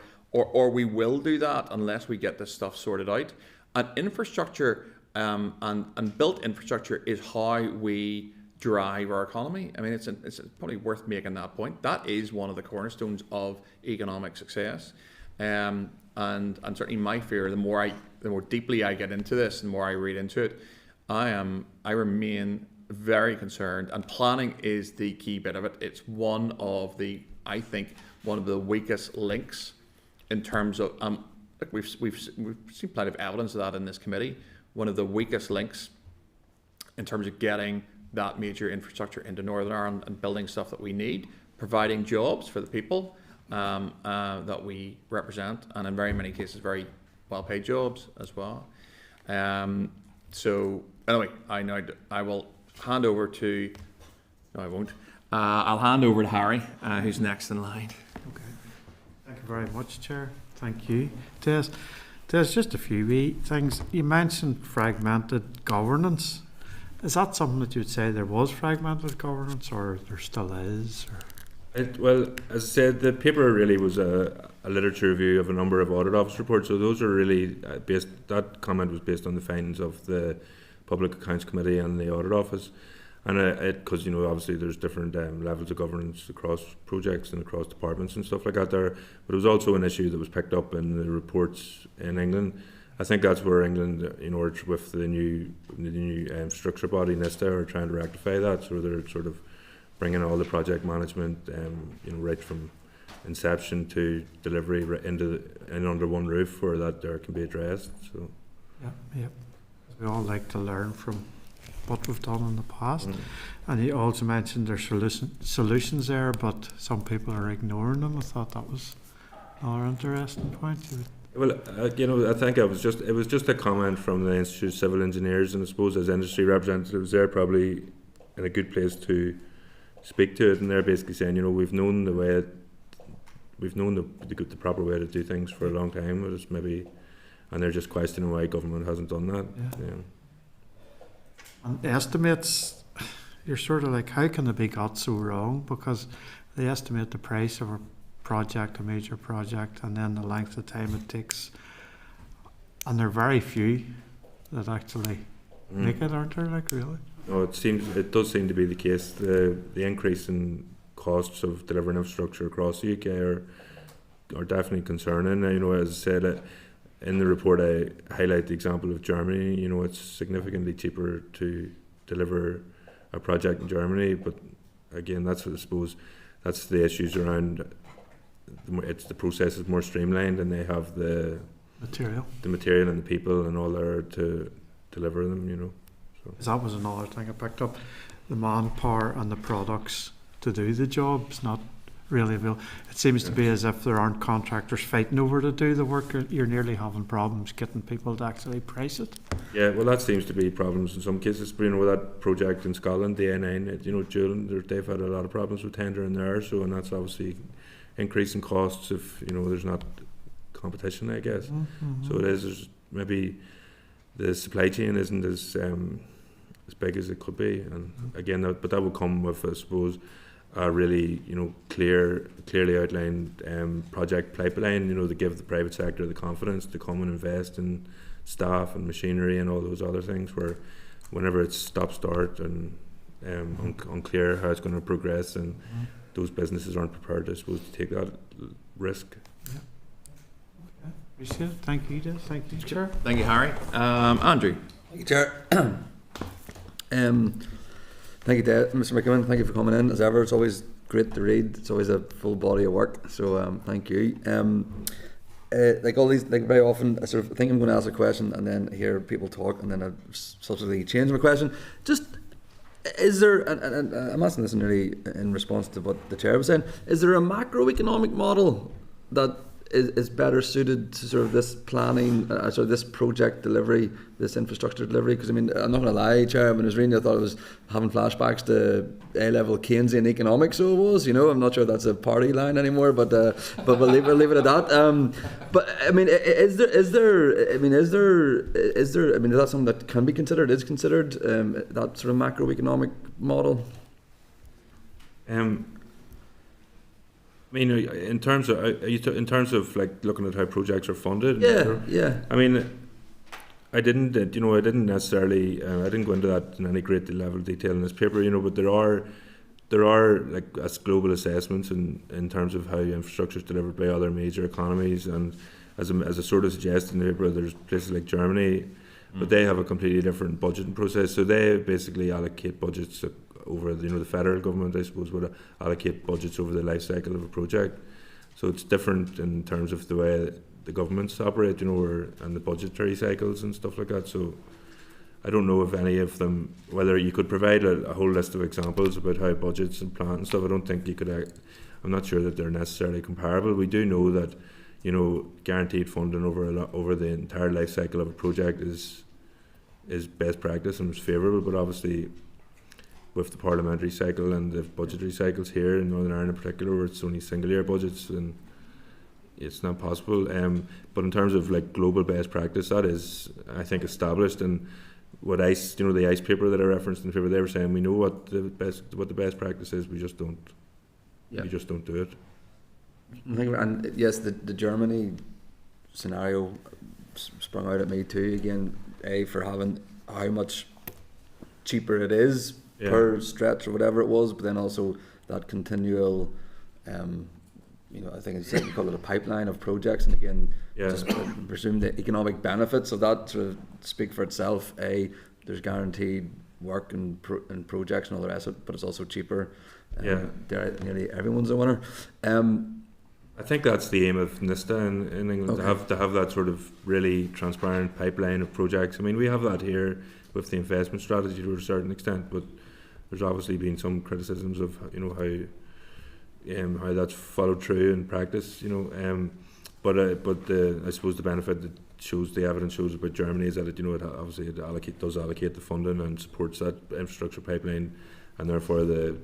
we will do that unless we get this stuff sorted out. And infrastructure and built infrastructure is how we drive our economy. It's probably worth making that point. That is one of the cornerstones of economic success. And certainly my fear, the more deeply I get into this, the more I read into it, I remain very concerned. And planning is the key bit of it. It's one of the weakest links in terms of we've seen plenty of evidence of that in this committee. One of the weakest links in terms of getting that major infrastructure into Northern Ireland and building stuff that we need, providing jobs for the people that we represent, and in very many cases very well-paid jobs as well. So anyway, I will hand over to. No, I won't. I'll hand over to Harry, who's next in line. Okay. Thank you very much, Chair. Thank you. Des, just a few wee things. You mentioned fragmented governance. Is that something that you would say there was fragmented governance, or there still is? Or? Well, as I said, the paper really was a literature review of a number of audit office reports. So those are really based. That comment was based on the findings of the Public Accounts Committee and the Audit Office, and because obviously there's different levels of governance across projects and across departments and stuff like that there. But it was also an issue that was picked up in the reports in England. I think that's where England, with the new infrastructure body NISTA, are trying to rectify that. So they're sort of bringing all the project management, right from inception to delivery under one roof, where that there can be addressed. So, yeah. We all like to learn from what we've done in the past, and you also mentioned there's solutions there, but some people are ignoring them. I thought that was another interesting point. Well, I think it was just a comment from the Institute of Civil Engineers, and I suppose as industry representatives, they're probably in a good place to speak to it, and they're basically saying, we've known the proper way to do things for a long time, but it's maybe, and they're just questioning why government hasn't done that. Yeah. And estimates, you're sort of like, how can they be got so wrong? Because they estimate the price of a major project, and then the length of time it takes, and there are very few that actually make it, aren't there? Like, really? No, it does seem to be the case. The increase in costs of delivering infrastructure across the UK are definitely concerning. As I said, in the report I highlight the example of Germany. It's significantly cheaper to deliver a project in Germany, but again, that's what I suppose that's the issues around. The process is more streamlined, and they have the material and the people and all there to deliver them. So that was another thing I picked up: the manpower and the products to do the jobs not really available. It seems to be as if there aren't contractors fighting over to do the work. You're nearly having problems getting people to actually price it. Yeah, well, that seems to be problems in some cases. But with that project in Scotland, the A9, Julian, they've had a lot of problems with tendering there. So, and that's obviously increasing costs if there's not competition, I guess. So there's maybe the supply chain isn't as big as it could be, and again, but that will come with, I suppose, a really clearly outlined project pipeline. To give the private sector the confidence to come and invest in staff and machinery and all those other things. Where whenever it's stop-start and unclear how it's going to progress, and those businesses aren't prepared, I suppose, to take that risk. Yeah. Okay. Appreciate it. Thank you, Des. Thank you, Chair. Thank you, Harry. Andrew. Thank you, Chair. Thank you, Mr. McKibbin. Thank you for coming in. As ever, it's always great to read. It's always a full body of work. So thank you. Like all these, like very often, I sort of think I'm going to ask a question and then hear people talk, and then I subtly change my question. Just, is there, and I'm asking this nearly in response to what the Chair was saying, is there a macroeconomic model that is better suited to sort of this planning, sort of this project delivery, this infrastructure delivery? Because I mean, I'm not going to lie, Chair, when I was reading, I thought I was having flashbacks to A-level Keynesian economics. So it was, I'm not sure that's a party line anymore, but we'll leave it at that. But I mean, is there? I mean, is that something that can be considered? Is considered that sort of macroeconomic model? I mean, in terms of like looking at how projects are funded. Yeah. I mean, I didn't necessarily. I didn't go into that in any great level of detail in this paper. But there are like as global assessments in terms of how infrastructure is delivered by other major economies, and as I sort of suggested in the paper, there's places like Germany, but they have a completely different budgeting process. So they basically allocate budgets over the federal government, I suppose, would allocate budgets over the life cycle of a project. So it's different in terms of the way the governments operate, and the budgetary cycles and stuff like that. So I don't know if any of them, whether you could provide a whole list of examples about how budgets and plans and stuff. I don't think you could. I'm not sure that they're necessarily comparable. We do know that guaranteed funding over the entire life cycle of a project is is best practice and was favourable, but obviously with the parliamentary cycle and the budgetary cycles here in Northern Ireland in particular, where it's only single year budgets, and it's not possible. But in terms of like global best practice, that is, I think, established. And what ICE, the ICE paper that I referenced in the paper, they were saying we know what the best practice is. We just don't. Yeah. We just don't do it. And yes, the Germany scenario sprung out at me too. Again, for having how much cheaper it is per stretch or whatever it was, but then also that continual, I think it's you call it a pipeline of projects, and again, just presume the economic benefits of that sort of speak for itself. There's guaranteed work and projects and all the rest of it, but it's also cheaper. Nearly everyone's a winner. I think that's the aim of NISTA in England, to have that sort of really transparent pipeline of projects. I mean, we have that here with the investment strategy to a certain extent, but there's obviously been some criticisms of how that's followed through in practice. But I suppose the benefit that the evidence shows about Germany is that it does allocate the funding and supports that infrastructure pipeline, and therefore the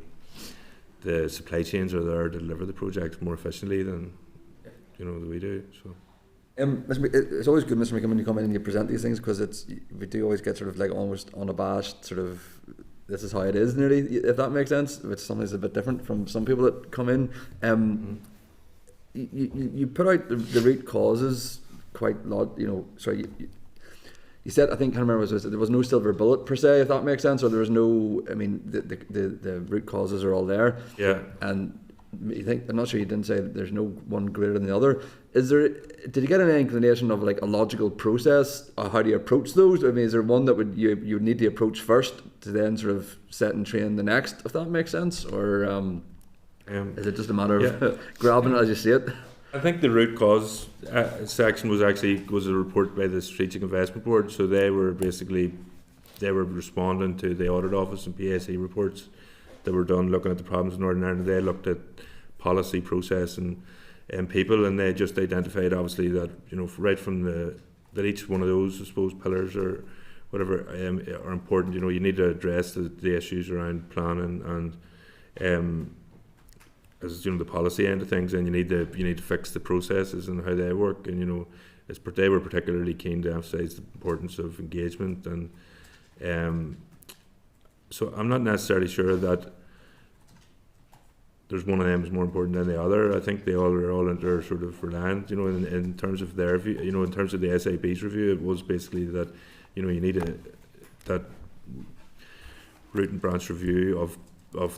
supply chains are there to deliver the projects more efficiently than than we do. So it's always good, Mr. McKibbin, when you come in and you present these things, because we do always get sort of like almost unabashed sort of, this is how it is nearly, if that makes sense, which sometimes is a bit different from some people that come in. You put out the root causes quite a lot. You said, I think, I can't remember, there was no silver bullet per se, if that makes sense, or there was no, I mean, the root causes are all there. Yeah. And you think, I'm not sure, you didn't say that there's no one greater than the other. Did you get any inclination of like a logical process? How do you approach those? I mean, is there one that you would need to approach first to then sort of set and train the next, if that makes sense? Or is it just a matter of grabbing it as you see it? I think the root cause section was a report by the Strategic Investment Board. So they were responding to the Audit Office and PSE reports that were done looking at the problems in Northern Ireland. They looked at policy, process and people, and they just identified obviously that right from that each one of those, I suppose, pillars or whatever are important. You need to address the issues around planning and as the policy end of things, and you need to fix the processes and how they work. And they were particularly keen to emphasise the importance of engagement, and so I'm not necessarily sure that there's one of them is more important than the other. I think they all are inter sort of reliant. In terms of their view, in terms of the SAB's review, it was basically that you need that root and branch review of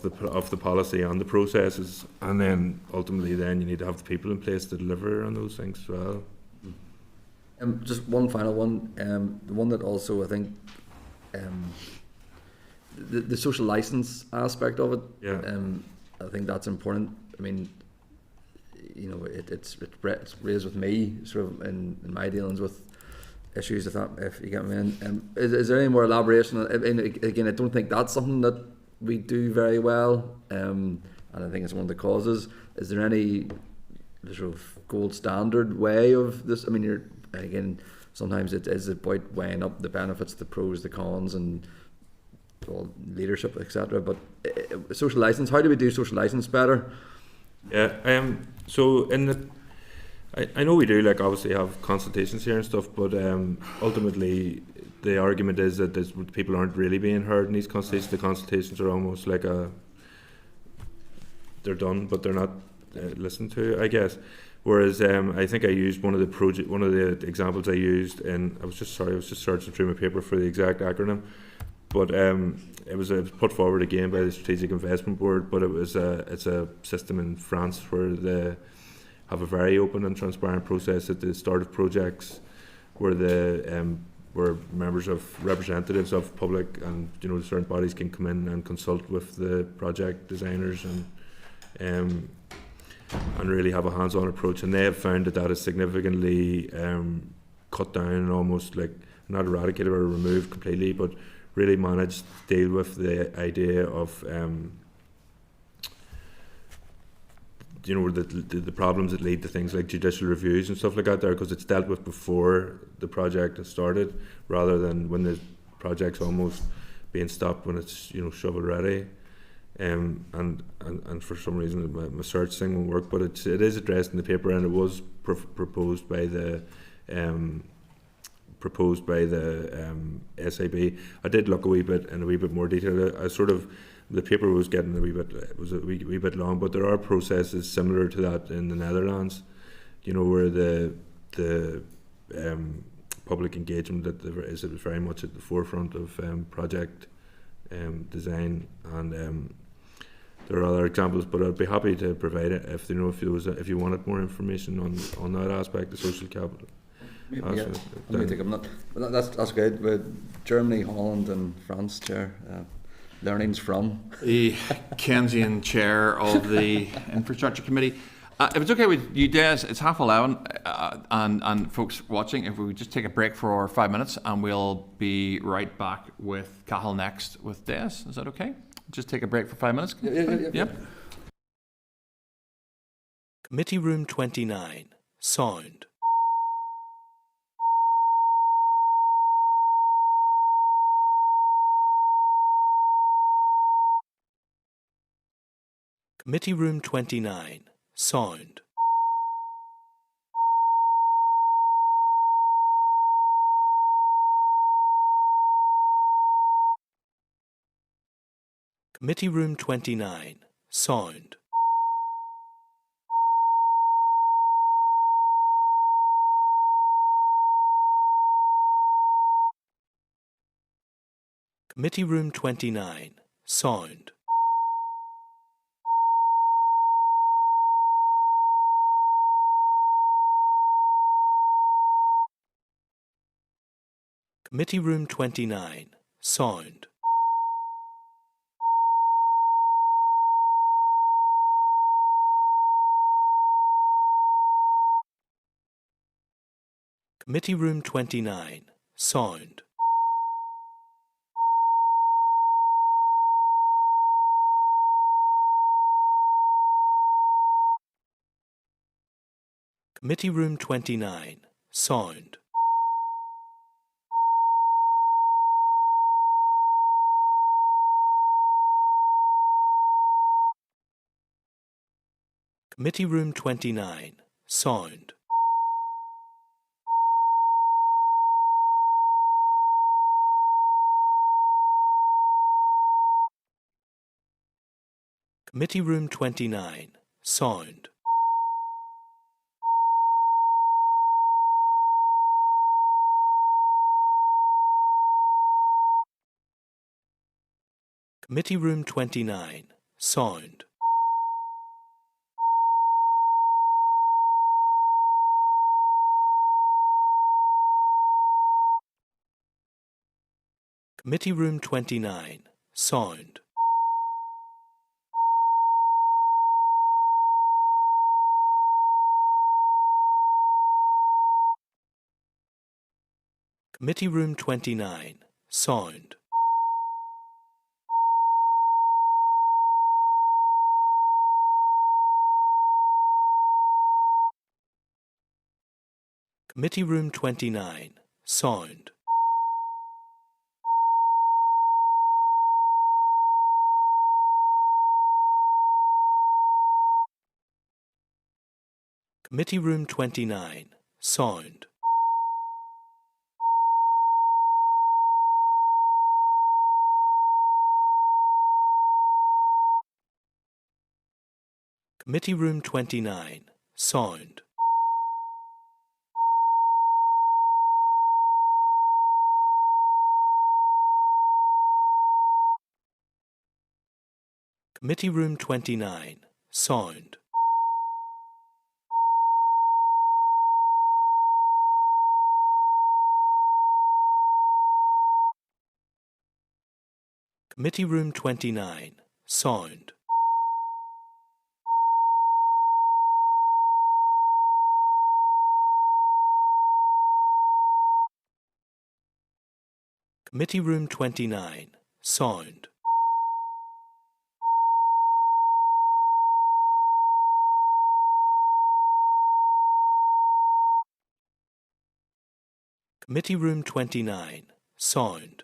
the policy and the processes, and then ultimately you need to have the people in place to deliver on those things as well. Just one final one, the one that also I think the social license aspect of it, I think that's important. I mean, it's raised with me sort of in my dealings with issues, if you get me in. Is there any more elaboration? Again, I don't think that's something that we do very well, and I think it's one of the causes. Is there any sort of gold standard way of this? I mean, again, sometimes it is about weighing up the benefits, the pros, the cons, and leadership, etc. But social license, how do we do social license better? Yeah, so I know we do obviously have consultations here and stuff, but ultimately the argument is that people aren't really being heard in these consultations. The consultations are almost they're done, but they're not listened to, I guess. Whereas I think I used one of the examples I used, and I was just searching through my paper for the exact acronym, but it was put forward again by the Strategic Investment Board. But it's a system in France where they have a very open and transparent process at the start of projects, where where representatives of public and certain bodies can come in and consult with the project designers and really have a hands-on approach. And they have found that is significantly cut down and almost not eradicated or removed completely, but really managed to deal with the idea of the problems that lead to things like judicial reviews and stuff like that there, because it's dealt with before the project has started, rather than when the projects almost being stopped when it's shovel ready. And for some reason my search thing won't work, but it is addressed in the paper, and it was proposed by the SAB. I did look a wee bit more detail. The paper was getting a wee bit long, but there are processes similar to that in the Netherlands, where the public engagement is very much at the forefront of project design, and there are other examples, but I'd be happy to provide it if if you wanted more information on that aspect of social capital. That's good. With Germany, Holland, and France, Chair, learnings from the Keynesian chair of the Infrastructure Committee. If it's okay with you, Des, it's 11:30, and folks watching, if we just take a break for 5 minutes, and we'll be right back with Cathal next with Des. Is that okay? Just take a break for 5 minutes. Yeah. Committee Room 29, sound. Committee Room 29, sound. Committee Room 29, sound. Committee Room 29, sound. Committee Room 29, sound. Committee Room 29, sound. Committee Room 29, sound. Committee Room 29, sound. Committee Room 29, sound. Committee Room 29, sound. Committee Room 29, sound. Committee Room 29, sound. Committee Room 29, sound. Committee Room 29, sound. Committee Room 29, sound. Committee Room 29, sound. Committee Room 29, sound. Committee Room 29, sound. Committee Room 29, sound.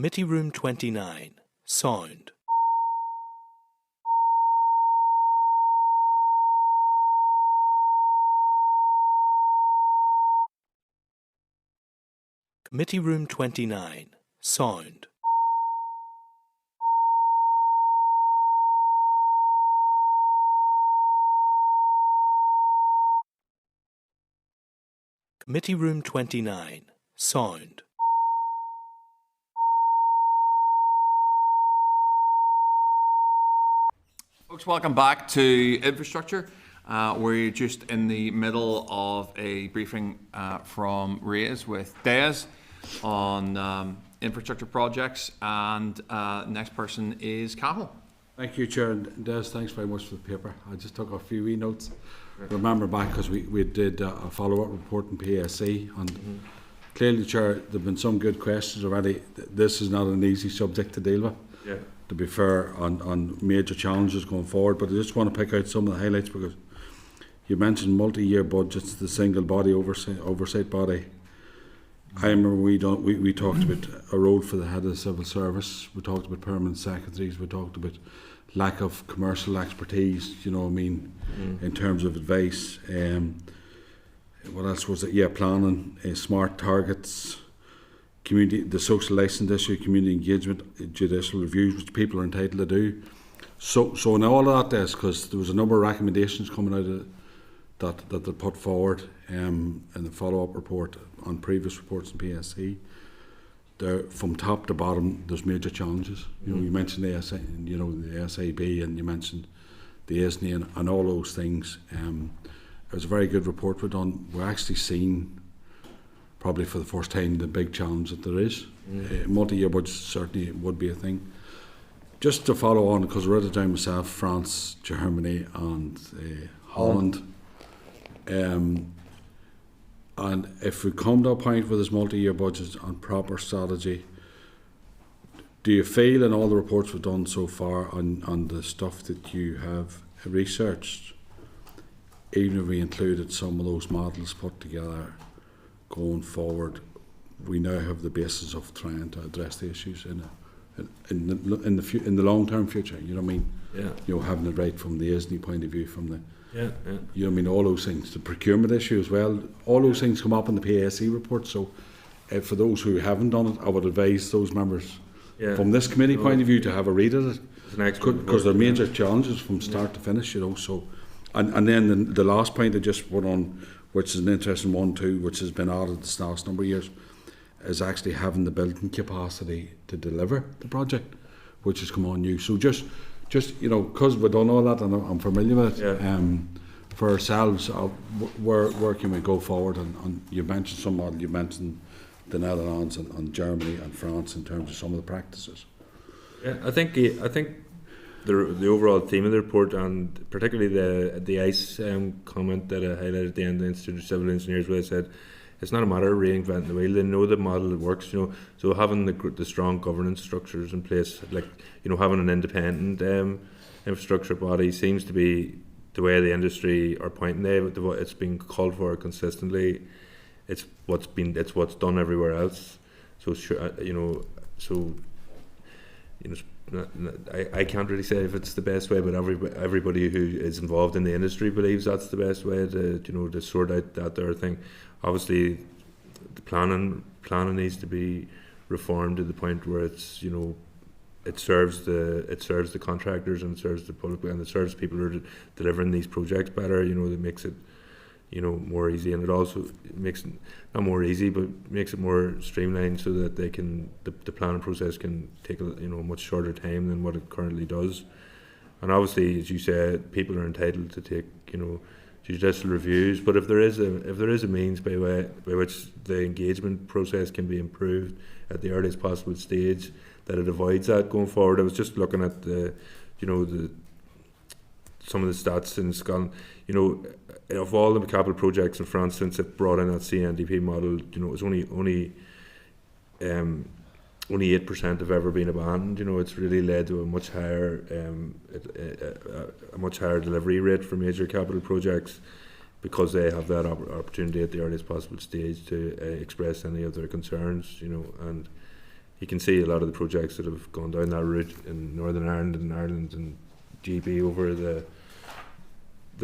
Committee Room 29, Sound. Committee Room 29, Sound. Committee Room 29, Sound. Folks, welcome back to Infrastructure. We're just in the middle of a briefing from RAISE with Des on infrastructure projects, and next person is Cahill. Thank you, Chair. And Des, thanks very much for the paper. I just took a few wee notes. Remember back because we did a follow-up report in PSC, and clearly, Chair, there have been some good questions already. This is not an easy subject to deal with. Yeah. To be fair, on major challenges going forward, but I just want to pick out some of the highlights because you mentioned multi-year budgets, the single body oversight body. I remember we talked about a role for the head of the civil service. We talked about permanent secretaries. We talked about lack of commercial expertise. You know what I mean, in terms of advice. What else was it? Yeah, planning, smart targets, community, the social licence issue, community engagement, judicial reviews, which people are entitled to do. So in all of that, because there was a number of recommendations coming out of that they put forward in the follow-up report on previous reports in PSC. There, from top to bottom, there's major challenges. You know, you mentioned the SAB, and you mentioned the ISNI and all those things. It was a very good report we've done. We're actually seeing, probably for the first time, the big challenge that there is. Multi-year budgets certainly would be a thing. Just to follow on, because I wrote it down myself, France, Germany and Holland. And if we come to a point where there's multi-year budgets and proper strategy, do you feel in all the reports we've done so far on the stuff that you have researched, even if we included some of those models put together going forward, we now have the basis of trying to address the issues in the long-term future? You know what I mean? Yeah. You know, having it right from the ISNI point of view, from the Yeah. you know what I mean, all those things, the procurement issue as well, all those things come up in the PSC report. So for those who haven't done it, I would advise those members from this committee point of view to have a read of it, because there are major challenges from start to finish, you know. So and then the last point I just put on, which is an interesting one too, which has been added this last number of years, is actually having the building capacity to deliver the project, which has come on new. So just you know, because we've done all that and I'm familiar with it, for ourselves, where can we go forward? And you mentioned some model, you mentioned the Netherlands and Germany and France in terms of some of the practices. Yeah, I think the overall theme of the report, and particularly the ICE comment that I highlighted at the end, the Institute of Civil Engineers, where I said it's not a matter of reinventing the wheel. They know the model that works, you know. So having the strong governance structures in place, like, you know, having an independent infrastructure body seems to be the way the industry are pointing there. It's been called for consistently. It's what's done everywhere else. So I can't really say if it's the best way, but everybody who is involved in the industry believes that's the best way to sort out that there thing. Obviously, the planning needs to be reformed to the point where it's, you know, it serves the contractors and it serves the public and it serves people who are delivering these projects better. You know, that makes it, you know, more easy, and it also makes it not more easy, but makes it more streamlined so that the planning process can take a much shorter time than what it currently does. And obviously, as you said, people are entitled to take, you know, judicial reviews, but if there is a means by which the engagement process can be improved at the earliest possible stage, that it avoids that going forward. I was just looking at some of the stats in Scotland. You know, of all the capital projects in France since it brought in that CNDP model, you know, it's only 8% have ever been abandoned. You know, it's really led to a much higher delivery rate for major capital projects, because they have that opportunity at the earliest possible stage to express any of their concerns. You know, and you can see a lot of the projects that have gone down that route in Northern Ireland and GB over the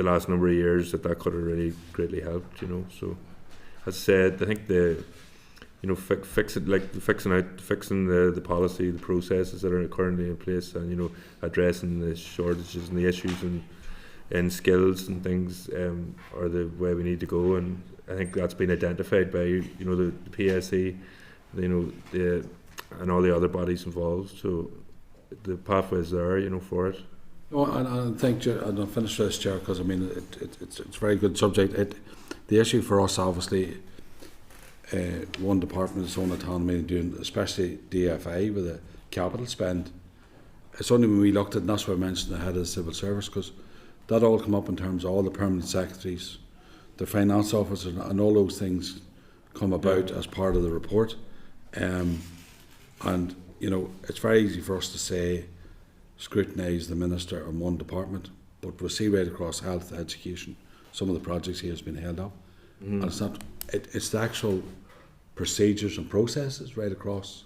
last number of years that could have really greatly helped, you know. So as I said, I think fixing the policy, the processes that are currently in place, and, you know, addressing the shortages and the issues in skills and things are the way we need to go. And I think that's been identified by, you know, the PSE, you know, and all the other bodies involved. So the pathway is there, you know, for it. No, and I think, and I'll finish this, Chair, because I mean it's a very good subject. The issue for us, obviously, one department its own autonomy, doing especially DFI with the capital spend. It's only when we looked at, and that's why I mentioned the head of the civil service, because that all come up in terms of all the permanent secretaries, the finance officers, and all those things come about as part of the report. And you know, it's very easy for us to say scrutinise the minister in one department, but we see right across health, education, some of the projects here has been held up, and it's not. It's the actual procedures and processes right across.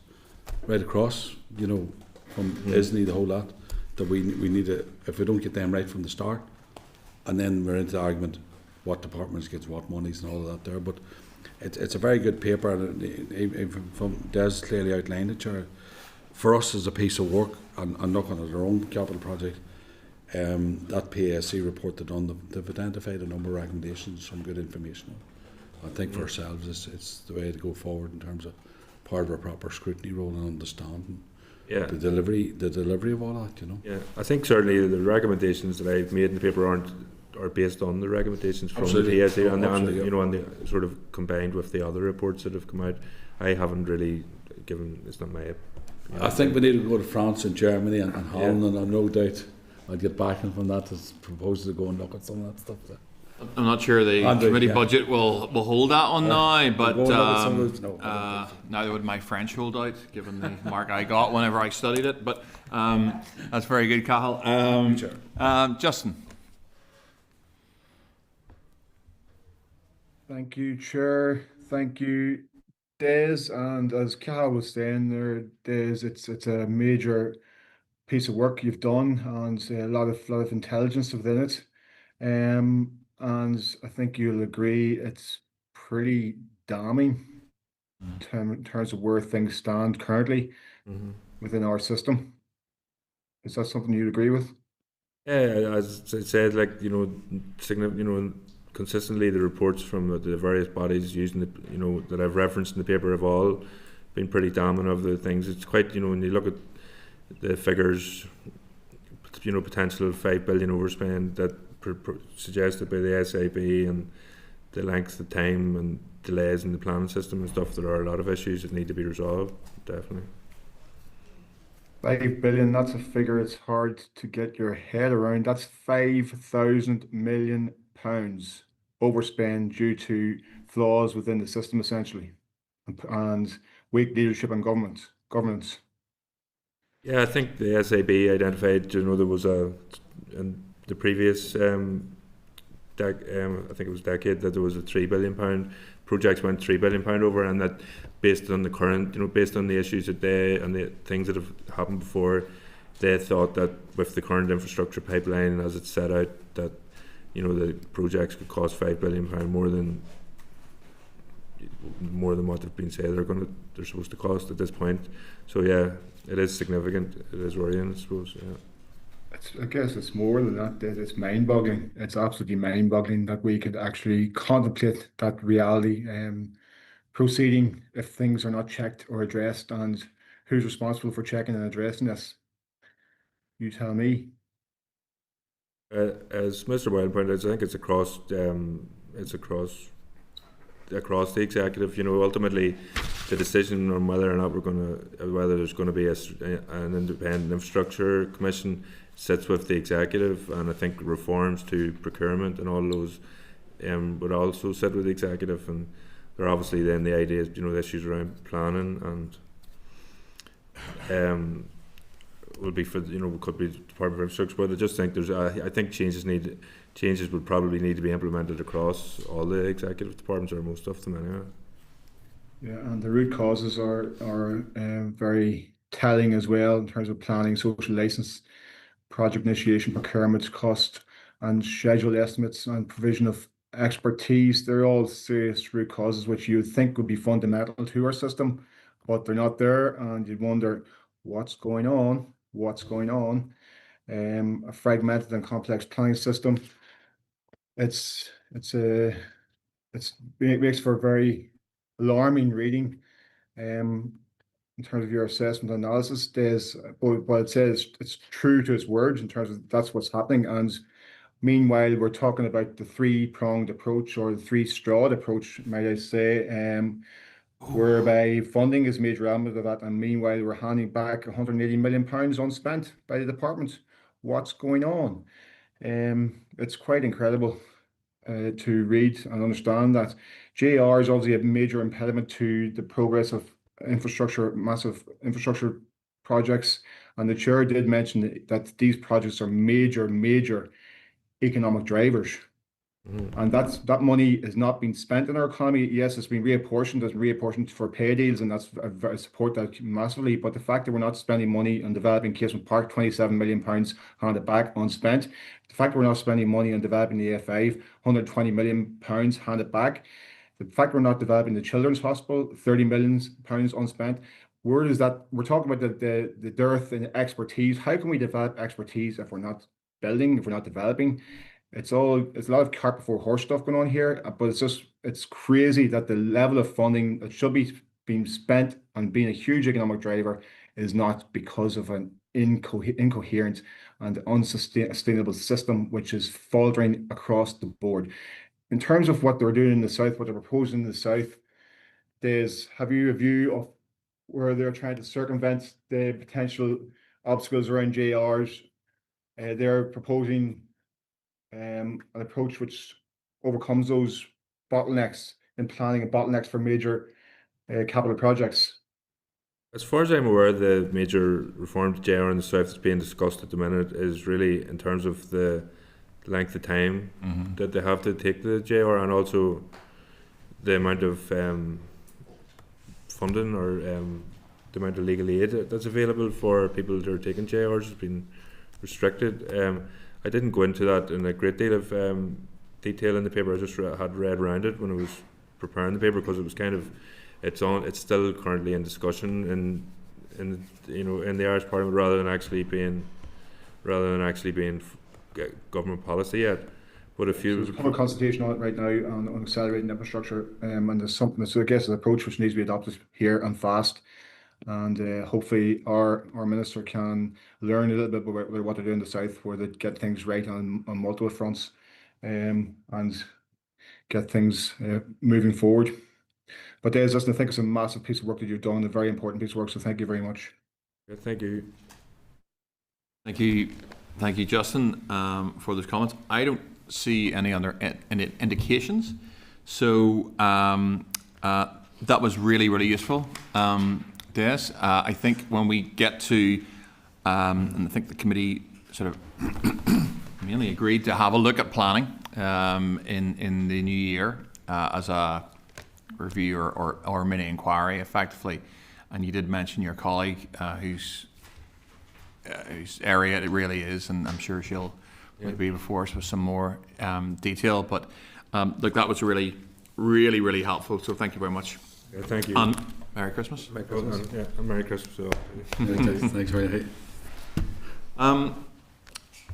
You know, from ISNI, the whole lot, that we need to. If we don't get them right from the start, and then we're into the argument, what departments gets what monies and all of that there. But it's a very good paper, and even from Des clearly outlined it. Sure, for us as a piece of work, and looking at our own capital project, that PSC report they've identified a number of recommendations, some good information. I think for ourselves, it's the way to go forward in terms of part of our proper scrutiny role and understanding the delivery of all that. You know. Yeah, I think certainly the recommendations that I've made in the paper are based on the recommendations from the PSA, and you know, and the sort of combined with the other reports that have come out. I haven't really given. It's not my. I think we need to go to France and Germany and Holland, and I've no doubt I'll get backing from that to propose to go and look at some of that stuff there. I'm not sure the committee budget will hold that on now, but neither would my French hold out, given the mark I got whenever I studied it. But that's very good, Cathal. Justin. Thank you, Chair. Thank you, Des. And as Cathal was saying there, Des, it's a major piece of work you've done, and a lot of intelligence within it. And I think you'll agree it's pretty damning in terms of where things stand currently within our system. Is that something you'd agree with? Yeah, as I said, like, you know, consistently the reports from the various bodies using that I've referenced in the paper have all been pretty damning of the things. It's quite, you know, when you look at the figures, you know, potential 5 billion overspend that suggested by the SAB, and the length of time and delays in the planning system and stuff, there are a lot of issues that need to be resolved, definitely. 5 billion, that's a figure it's hard to get your head around. That's 5,000 million pounds overspend due to flaws within the system, essentially, and weak leadership and governance. Yeah, I think the SAB identified, you know, there was in the previous I think it was decade, that there was a £3 billion projects went £3 billion over, and that based on the current, you know, based on the issues that and the things that have happened before, they thought that with the current infrastructure pipeline as it's set out, that, you know, the projects could cost £5 billion more than what they've been saying they're supposed to cost at this point. So yeah, it is significant. It is worrying, I suppose. Yeah. I guess it's more than that. It's mind-boggling. It's absolutely mind-boggling that we could actually contemplate that reality proceeding if things are not checked or addressed. And who's responsible for checking and addressing this? You tell me. As Mr. Boyle pointed out, I think it's across the executive. You know, ultimately, the decision on whether or not whether there's going to be an independent infrastructure commission sits with the executive, and I think reforms to procurement and all those would also sit with the executive. And there are obviously then the ideas, you know, the issues around planning and will be for, you know, could be Department of Infrastructure. But I just think I think changes would probably need to be implemented across all the executive departments, or most of them anyway. Yeah, and the root causes are very telling as well in terms of planning, social license, project initiation, procurement, cost, and schedule estimates and provision of expertise. They're all serious root causes which you would think would be fundamental to our system, but they're not there, and you'd wonder what's going on, what's going on. A fragmented and complex planning system. It's a it makes for a very alarming reading. Um, in terms of your assessment and analysis, but it says it's true to its words in terms of that's what's happening. And meanwhile, we're talking about the three-pronged approach or the three-strawed approach, might I say, whereby funding is a major element of that. And meanwhile, we're handing back £180 million unspent by the department. What's going on? It's quite incredible to read and understand that JR is obviously a major impediment to the progress of massive infrastructure projects. And the chair did mention that these projects are major economic drivers. And that money is not being spent in our economy. Yes, it's been reapportioned for pay deals, and I support that massively. But the fact that we're not spending money on developing Casement Park, £27 million handed back unspent. The fact that we're not spending money on developing the A5, £120 million handed back. The fact we're not developing the Children's Hospital, £30 million unspent. Where is that? We're talking about the dearth in expertise. How can we develop expertise if we're not building, if we're not developing? It's a lot of cart before horse stuff going on here, but it's crazy that the level of funding that should be being spent on being a huge economic driver is not, because of an incoherent and unsustainable system which is faltering across the board. In terms of what they're doing in the south, what they're proposing in the south, have you a view of where they're trying to circumvent the potential obstacles around JRs? They're proposing an approach which overcomes those bottlenecks in planning and bottlenecks for major capital projects. As far as I'm aware, the major reform to JR in the south that's being discussed at the minute is really in terms of the length of time that they have to take the JR, and also the amount of funding or the amount of legal aid that's available for people that are taking JRs has been restricted. I didn't go into that in a great deal of detail in the paper. I just had read around it when I was preparing the paper, because it was kind of it's still currently in discussion in the Irish Parliament rather than actually being government policy yet. But if you there's a public consultation on it right now on accelerating infrastructure, and there's something. So I guess an approach which needs to be adopted here and fast. And hopefully our minister can learn a little bit about what they're doing in the south, where they get things right on multiple fronts, and get things moving forward. But Des, listen, I think it's a massive piece of work that you've done, a very important piece of work. So thank you very much. Yeah, thank you. Thank you, Justin, for those comments. I don't see any other indications, so that was really useful. Des, I think when we get to, and I think the committee sort of mainly agreed to have a look at planning in the new year as a review or mini inquiry, effectively. And you did mention your colleague whose area it really is, and I'm sure she'll be before us with some more detail. But look, that was really helpful. So thank you very much. Yeah, thank you. And Merry Christmas. Merry Christmas. Yeah, and Merry Christmas. So. Thanks very much.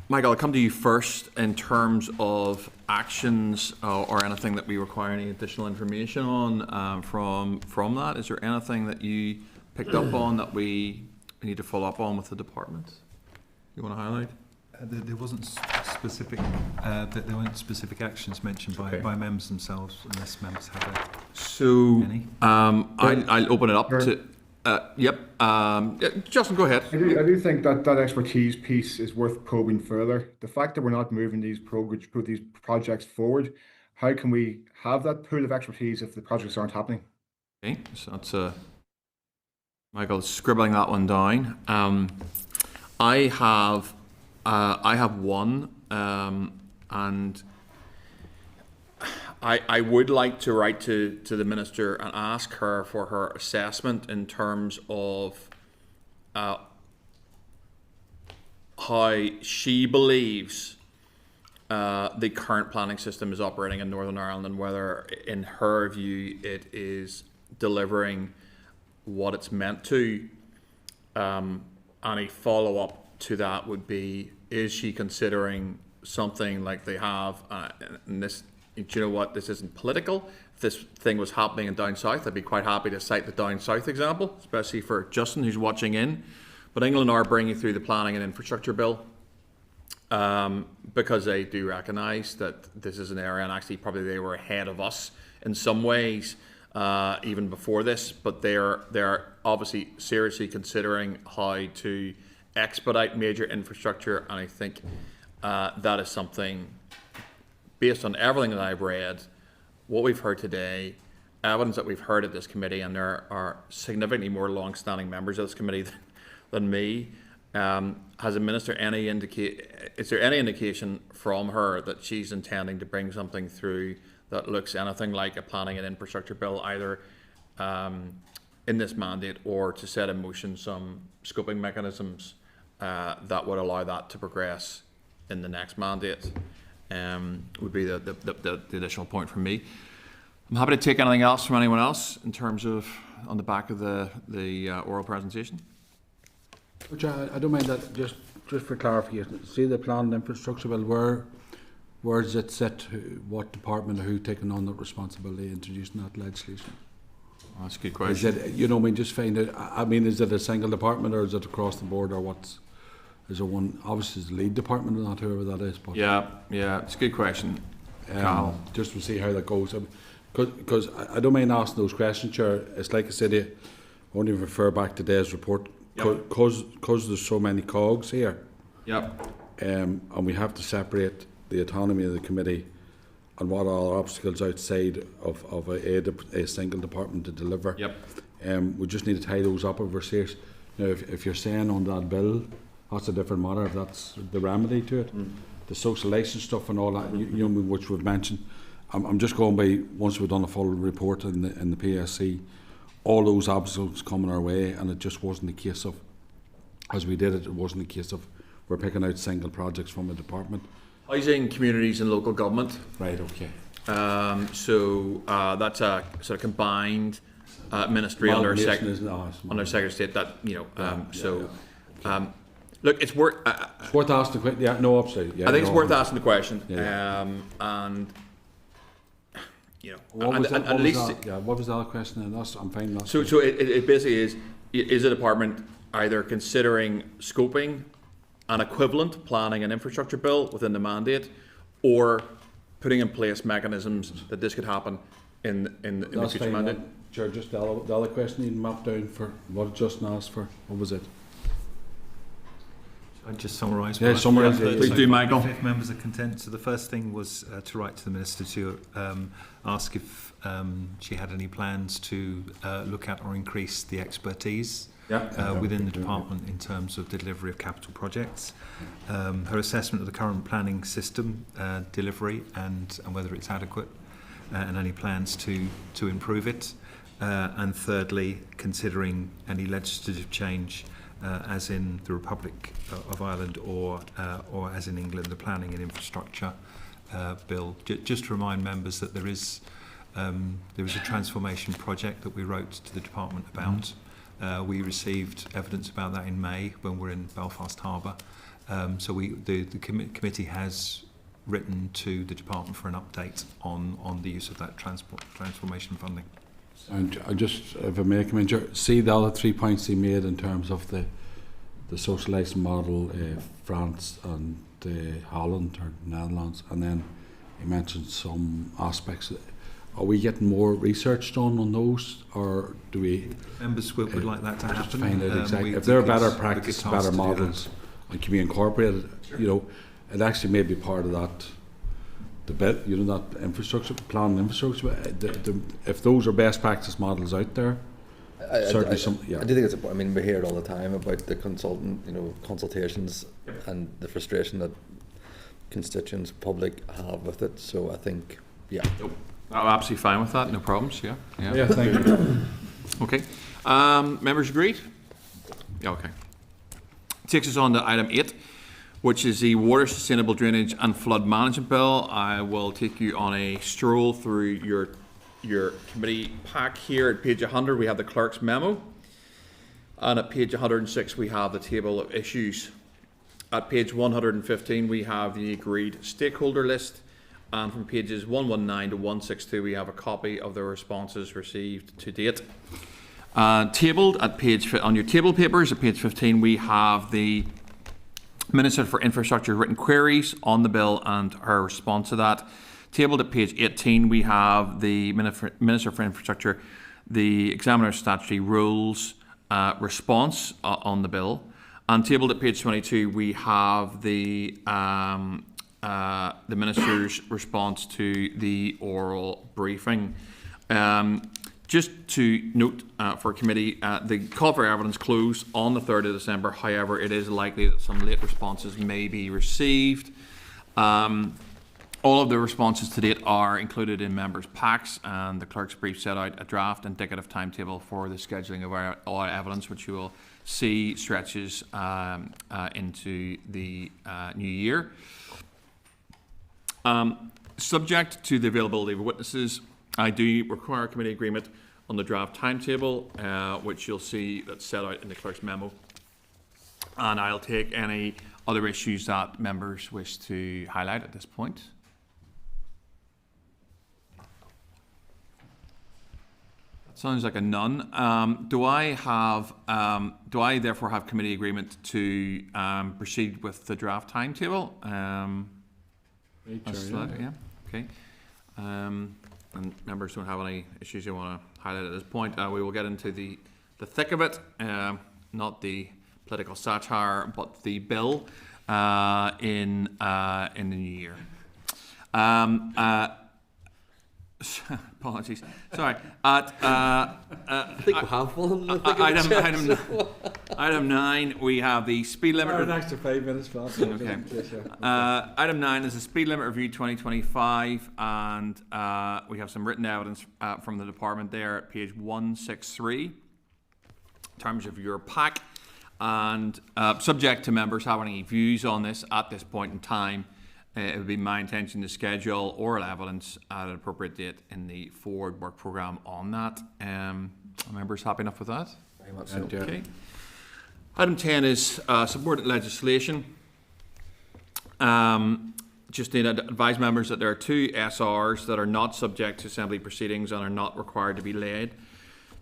Michael, I'll come to you first in terms of actions or anything that we require any additional information on from that. Is there anything that you picked up on that we need to follow up on with the department? You want to highlight? There wasn't specific. There weren't specific actions mentioned by members themselves, unless members have any. I'll open it up to. Justin, go ahead. I do think that expertise piece is worth probing further. The fact that we're not moving these projects forward, how can we have that pool of expertise if the projects aren't happening? Okay, so that's Michael scribbling that one down. I have one, and I would like to write to the Minister and ask her for her assessment in terms of how she believes the current planning system is operating in Northern Ireland, and whether, in her view, it is delivering what it's meant to. And a follow-up to that would be, is she considering something like they have, and this, do you know what, this isn't political. If this thing was happening in down south, I'd be quite happy to cite the down south example, especially for Justin, who's watching in. But England are bringing through the planning and infrastructure bill because they do recognise that this is an area, and actually probably they were ahead of us in some ways even before this. But they're obviously seriously considering how to expedite major infrastructure, and I think that is something, based on everything that I've read, what we've heard today, evidence that we've heard at this committee, and there are significantly more long-standing members of this committee than me. Has the Minister is there any indication from her that she's intending to bring something through that looks anything like a planning and infrastructure bill, either in this mandate, or to set in motion some scoping mechanisms that would allow that to progress in the next mandate? Would be the additional point from me. I'm happy to take anything else from anyone else in terms of on the back of the oral presentation. Which I don't mind that, just for clarification. See the planned infrastructure bill, where does it sit? What department or who taking on that responsibility introducing that legislation? Oh, that's a good question. Is it, you know, I mean, just find out, I mean, is it a single department or is it across the board, or what's, is there one, obviously it's the lead department, not whoever that is. But yeah, it's a good question. Just to see how that goes. Because I don't mind asking those questions, Chair. It's like I said, I only refer back to today's report. Because there's so many cogs here, and we have to separate the autonomy of the committee and what are our obstacles outside of a single department to deliver. We just need to tie those up if we're serious. Now, if you're saying on that bill, that's a different matter. If that's the remedy to it, the social license stuff and all that, you know, which we've mentioned. I'm just going by, once we've done a full report in the PSC, all those obstacles coming our way, and it just wasn't a case of, as we did it, it wasn't a case of we're picking out single projects from a department. Housing, communities and local government. Right, okay. So that's a sort of combined ministry under Secretary of State. That, you know, look, it's worth asking the question. Yeah, no, absolutely. Yeah, I think it's worth asking the question. And you know, what was the other question? And I'm fine. So it basically is a department either considering scoping an equivalent planning and infrastructure bill within the mandate, or putting in place mechanisms that this could happen in the future mandate? Sure, just the other question you mapped down for what Justin asked for. What was it? I just summarise. Yeah, summarise. Please do, Michael. If members are content. So the first thing was to write to the Minister to ask if she had any plans to look at or increase the expertise within the department in terms of the delivery of capital projects. Her assessment of the current planning system delivery and whether it's adequate, and any plans to improve it. And thirdly, considering any legislative change, as in the Republic of Ireland or as in England, the planning and infrastructure bill. Just to remind members that there was a transformation project that we wrote to the department about. We received evidence about that in May when we were in Belfast Harbour. So the committee has written to the department for an update on the use of that transformation funding. And I just, if I may come in, see the other 3 points he made in terms of the socialised model, France and Holland or Netherlands, and then he mentioned some aspects. Are we getting more research done on those, or do we? Members would like that to happen. Just to find out exactly if there are better practice, better models, and can be incorporated. You know, it actually may be part of that. The bit, you know, that infrastructure plan, infrastructure. If those are best practice models out there, certainly some. Yeah, I do think it's important. I mean, we hear it all the time about the consultations, and the frustration that constituents, public have with it. So I think, I'm absolutely fine with that. No problems. Yeah. Yeah, thank you. Okay. Members agreed? Yeah, okay. Takes us on to item 8, which is the Water Sustainable Drainage and Flood Management Bill. I will take you on a stroll through your committee pack. Here at page 100 we have the clerk's memo, and at page 106 we have the table of issues. At page 115 we have the agreed stakeholder list, and from pages 119 to 162 we have a copy of the responses received to date. Tabled at on your table papers at page 15 we have the Minister for Infrastructure written queries on the bill and her response to that. Tabled at page 18 we have the Minister for Infrastructure, the Examiner Statutory Rules response on the bill. And tabled at page 22 we have the Minister's response to the oral briefing. Just to note for committee, the call for evidence closed on the 3rd of December. However, it is likely that some late responses may be received. All of the responses to date are included in members' packs, and the clerk's brief set out a draft indicative timetable for the scheduling of our evidence, which you will see stretches into the new year. Subject to the availability of witnesses, I do require committee agreement on the draft timetable, which you'll see that's set out in the clerk's memo. And I'll take any other issues that members wish to highlight at this point. That sounds like a none. Do I therefore have committee agreement to proceed with the draft timetable? Yeah. Okay. And members don't have any issues they want to highlight at this point. We will get into the thick of it, not the political satire, but the bill in the new year. Apologies. Sorry. I think we have one. Item 9, we have the speed limit. An extra 5 minutes, Bob. Okay. Item 9 is the speed limit review 2025, and we have some written evidence from the department there at page 163 in terms of your pack. And subject to members having any views on this at this point in time, it would be my intention to schedule oral evidence at an appropriate date in the forward work programme on that. Are members happy enough with that? Very much so. Okay. Item 10 is subordinate legislation. Just need to advise members that there are 2 SRs that are not subject to Assembly proceedings and are not required to be laid.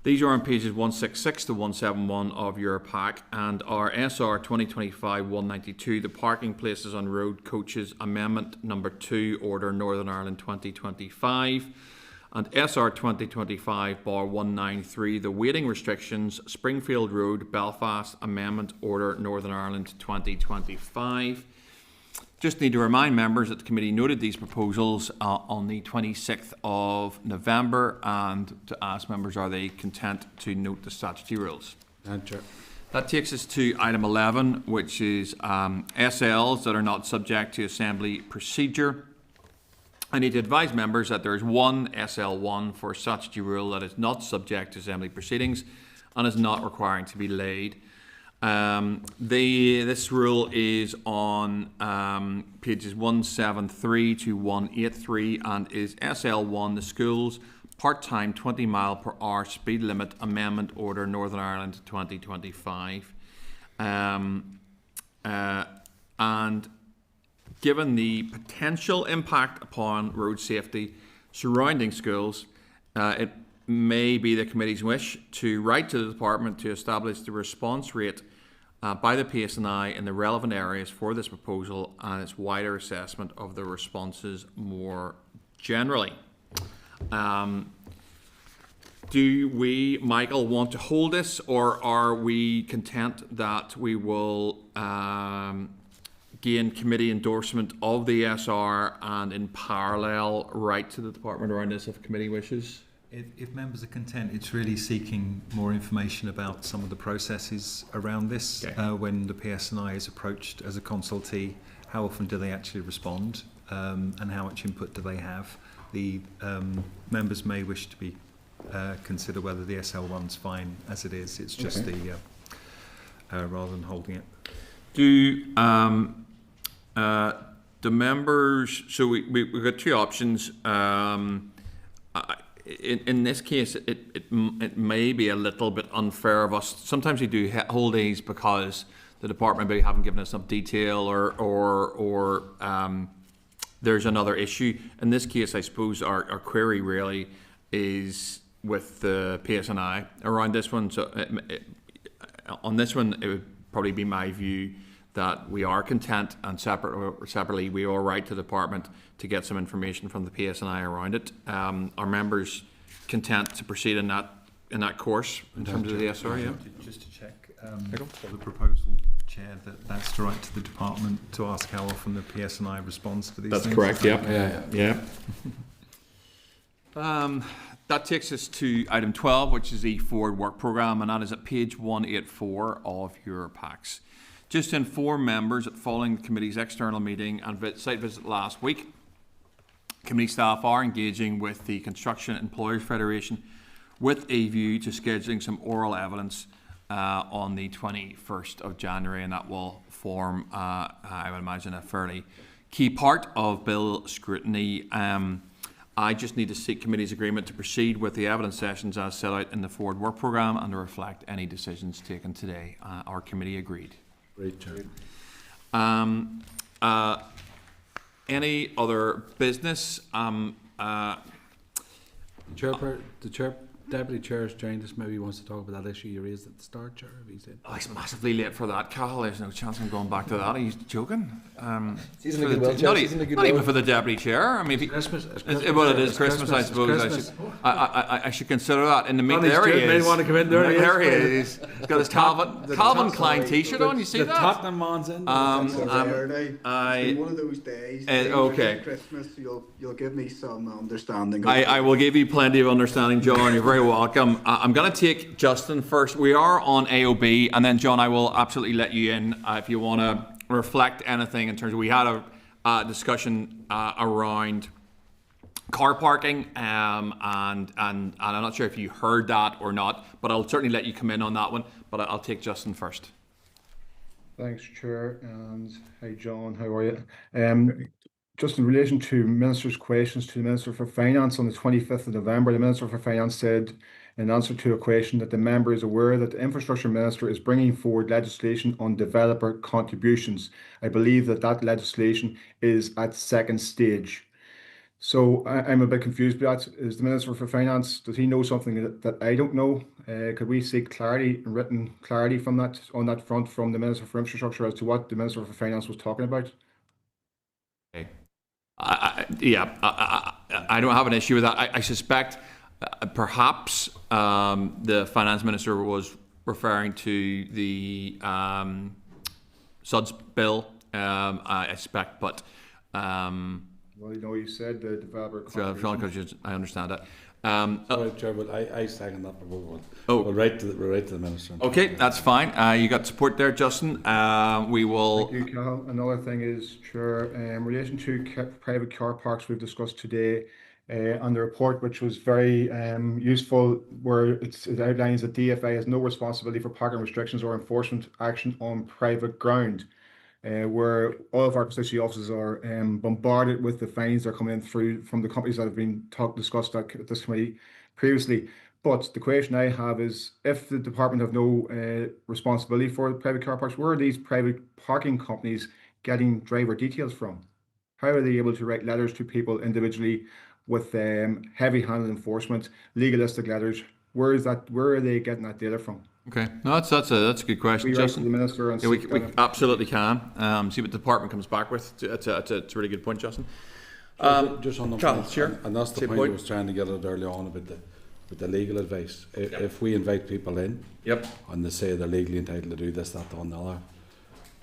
These are on pages 166 to 171 of your pack, and are SR 2025-192, the Parking Places on Road Coaches Amendment Number 2, Order Northern Ireland 2025, and SR 2025-193, the Waiting Restrictions Springfield Road Belfast Amendment Order Northern Ireland 2025. Just need to remind members that the committee noted these proposals on the 26th of November, and to ask members, are they content to note the statutory rules? That takes us to item 11, which is SLs that are not subject to Assembly procedure. I need to advise members that there is one SL1 for statutory rule that is not subject to Assembly proceedings and is not requiring to be laid. This rule is on pages 173 to 183 and is SL1, the schools part-time 20 mile per hour speed limit amendment order Northern Ireland 2025. And given the potential impact upon road safety surrounding schools, it may be the committee's wish to write to the department to establish the response rate by the PSNI in the relevant areas for this proposal and its wider assessment of the responses more generally. Do we, Michael, want to hold this, or are we content that we will gain committee endorsement of the SR and in parallel write to the department around this if committee wishes? If members are content, it's really seeking more information about some of the processes around this. Okay. When the PSNI is approached as a consultee, how often do they actually respond, and how much input do they have? the members may wish to be consider whether the SL1's fine as it is. It's just the rather than holding it. Do the members? So we've got two options. In this case, it may be a little bit unfair of us. Sometimes we do hold these because the department maybe haven't given us enough detail, or there's another issue. In this case, I suppose our query really is with the PSNI around this one. So on this one, it would probably be my view that we are content, and separately we will write to the department to get some information from the PSNI around it. Are members content to proceed in that course in terms of the SR? Yeah. Just to check for the proposal, Chair, that's to write to the department to ask how often the PSNI responds to these things. That's correct. Yeah. That takes us to item 12, which is the forward work programme, and that is at page 184 of your packs. Just to inform members that following the committee's external meeting and site visit last week, committee staff are engaging with the Construction Employers Federation with a view to scheduling some oral evidence on the 21st of January, and that will form, I would imagine, a fairly key part of bill scrutiny. I just need to seek committee's agreement to proceed with the evidence sessions as set out in the forward work programme and to reflect any decisions taken today. Our committee agreed. Great, Chair. Any other business? Deputy Chair has joined us. Maybe he wants to talk about that issue you raised at the start, Chair. Have you said? Oh, he's massively late for that, Cal. There's no chance I'm going back to that. Are you joking? He's in a good will, Chair. Not even for the Deputy Chair. I mean, Christmas. Well, it is Christmas, I suppose. I should consider that. In the meeting, there he is. Want to come in there. There he is. He's got his Calvin Klein T-shirt on. You see that? The Tottenham man's in. It's one of those days. Okay. Christmas, you'll give me some understanding. I will give you plenty of understanding, John. You're very welcome. I'm going to take Justin first. We are on AOB, and then John, I will absolutely let you in if you want to reflect anything in terms of, we had a discussion around car parking, and I'm not sure if you heard that or not, but I'll certainly let you come in on that one. But I'll take Justin first. Thanks, Chair, and hi, John. How are you? Just in relation to Minister's questions to the Minister for Finance on the 25th of November, the Minister for Finance said in answer to a question that the member is aware that the Infrastructure Minister is bringing forward legislation on developer contributions. I believe that legislation is at second stage. So I'm a bit confused by that. Is the Minister for Finance, does he know something that I don't know? Could we seek clarity, written clarity from that, on that front, from the Minister for Infrastructure as to what the Minister for Finance was talking about? Okay. I don't have an issue with that. I suspect perhaps the Finance Minister was referring to the SUDS bill, I suspect, but well, you said the developer contributions. I understand that. Sorry, Chair, but I second that proposal. We'll write to the Minister. Okay, that's fine. You got support there, Justin. We will. Thank you, Cal. Another thing is, Chair, in relation to private car parks we've discussed today, on the report, which was very useful, where it outlines that DFA has no responsibility for parking restrictions or enforcement action on private ground. Where all of our constituency offices are bombarded with the fines that are coming in through from the companies that have been discussed at this committee previously. But the question I have is, if the department have no responsibility for private car parks, where are these private parking companies getting driver details from? How are they able to write letters to people individually with heavy-handed enforcement, legalistic letters? Where are they getting that data from? Okay, no, that's a good question, Justin. The Minister and we absolutely can. See what the department comes back with. It's a really good point, Justin. Just on the point, sure. And that's the point I was trying to get at early on about the legal advice. If we invite people in, and they say they're legally entitled to do this, that, and the other,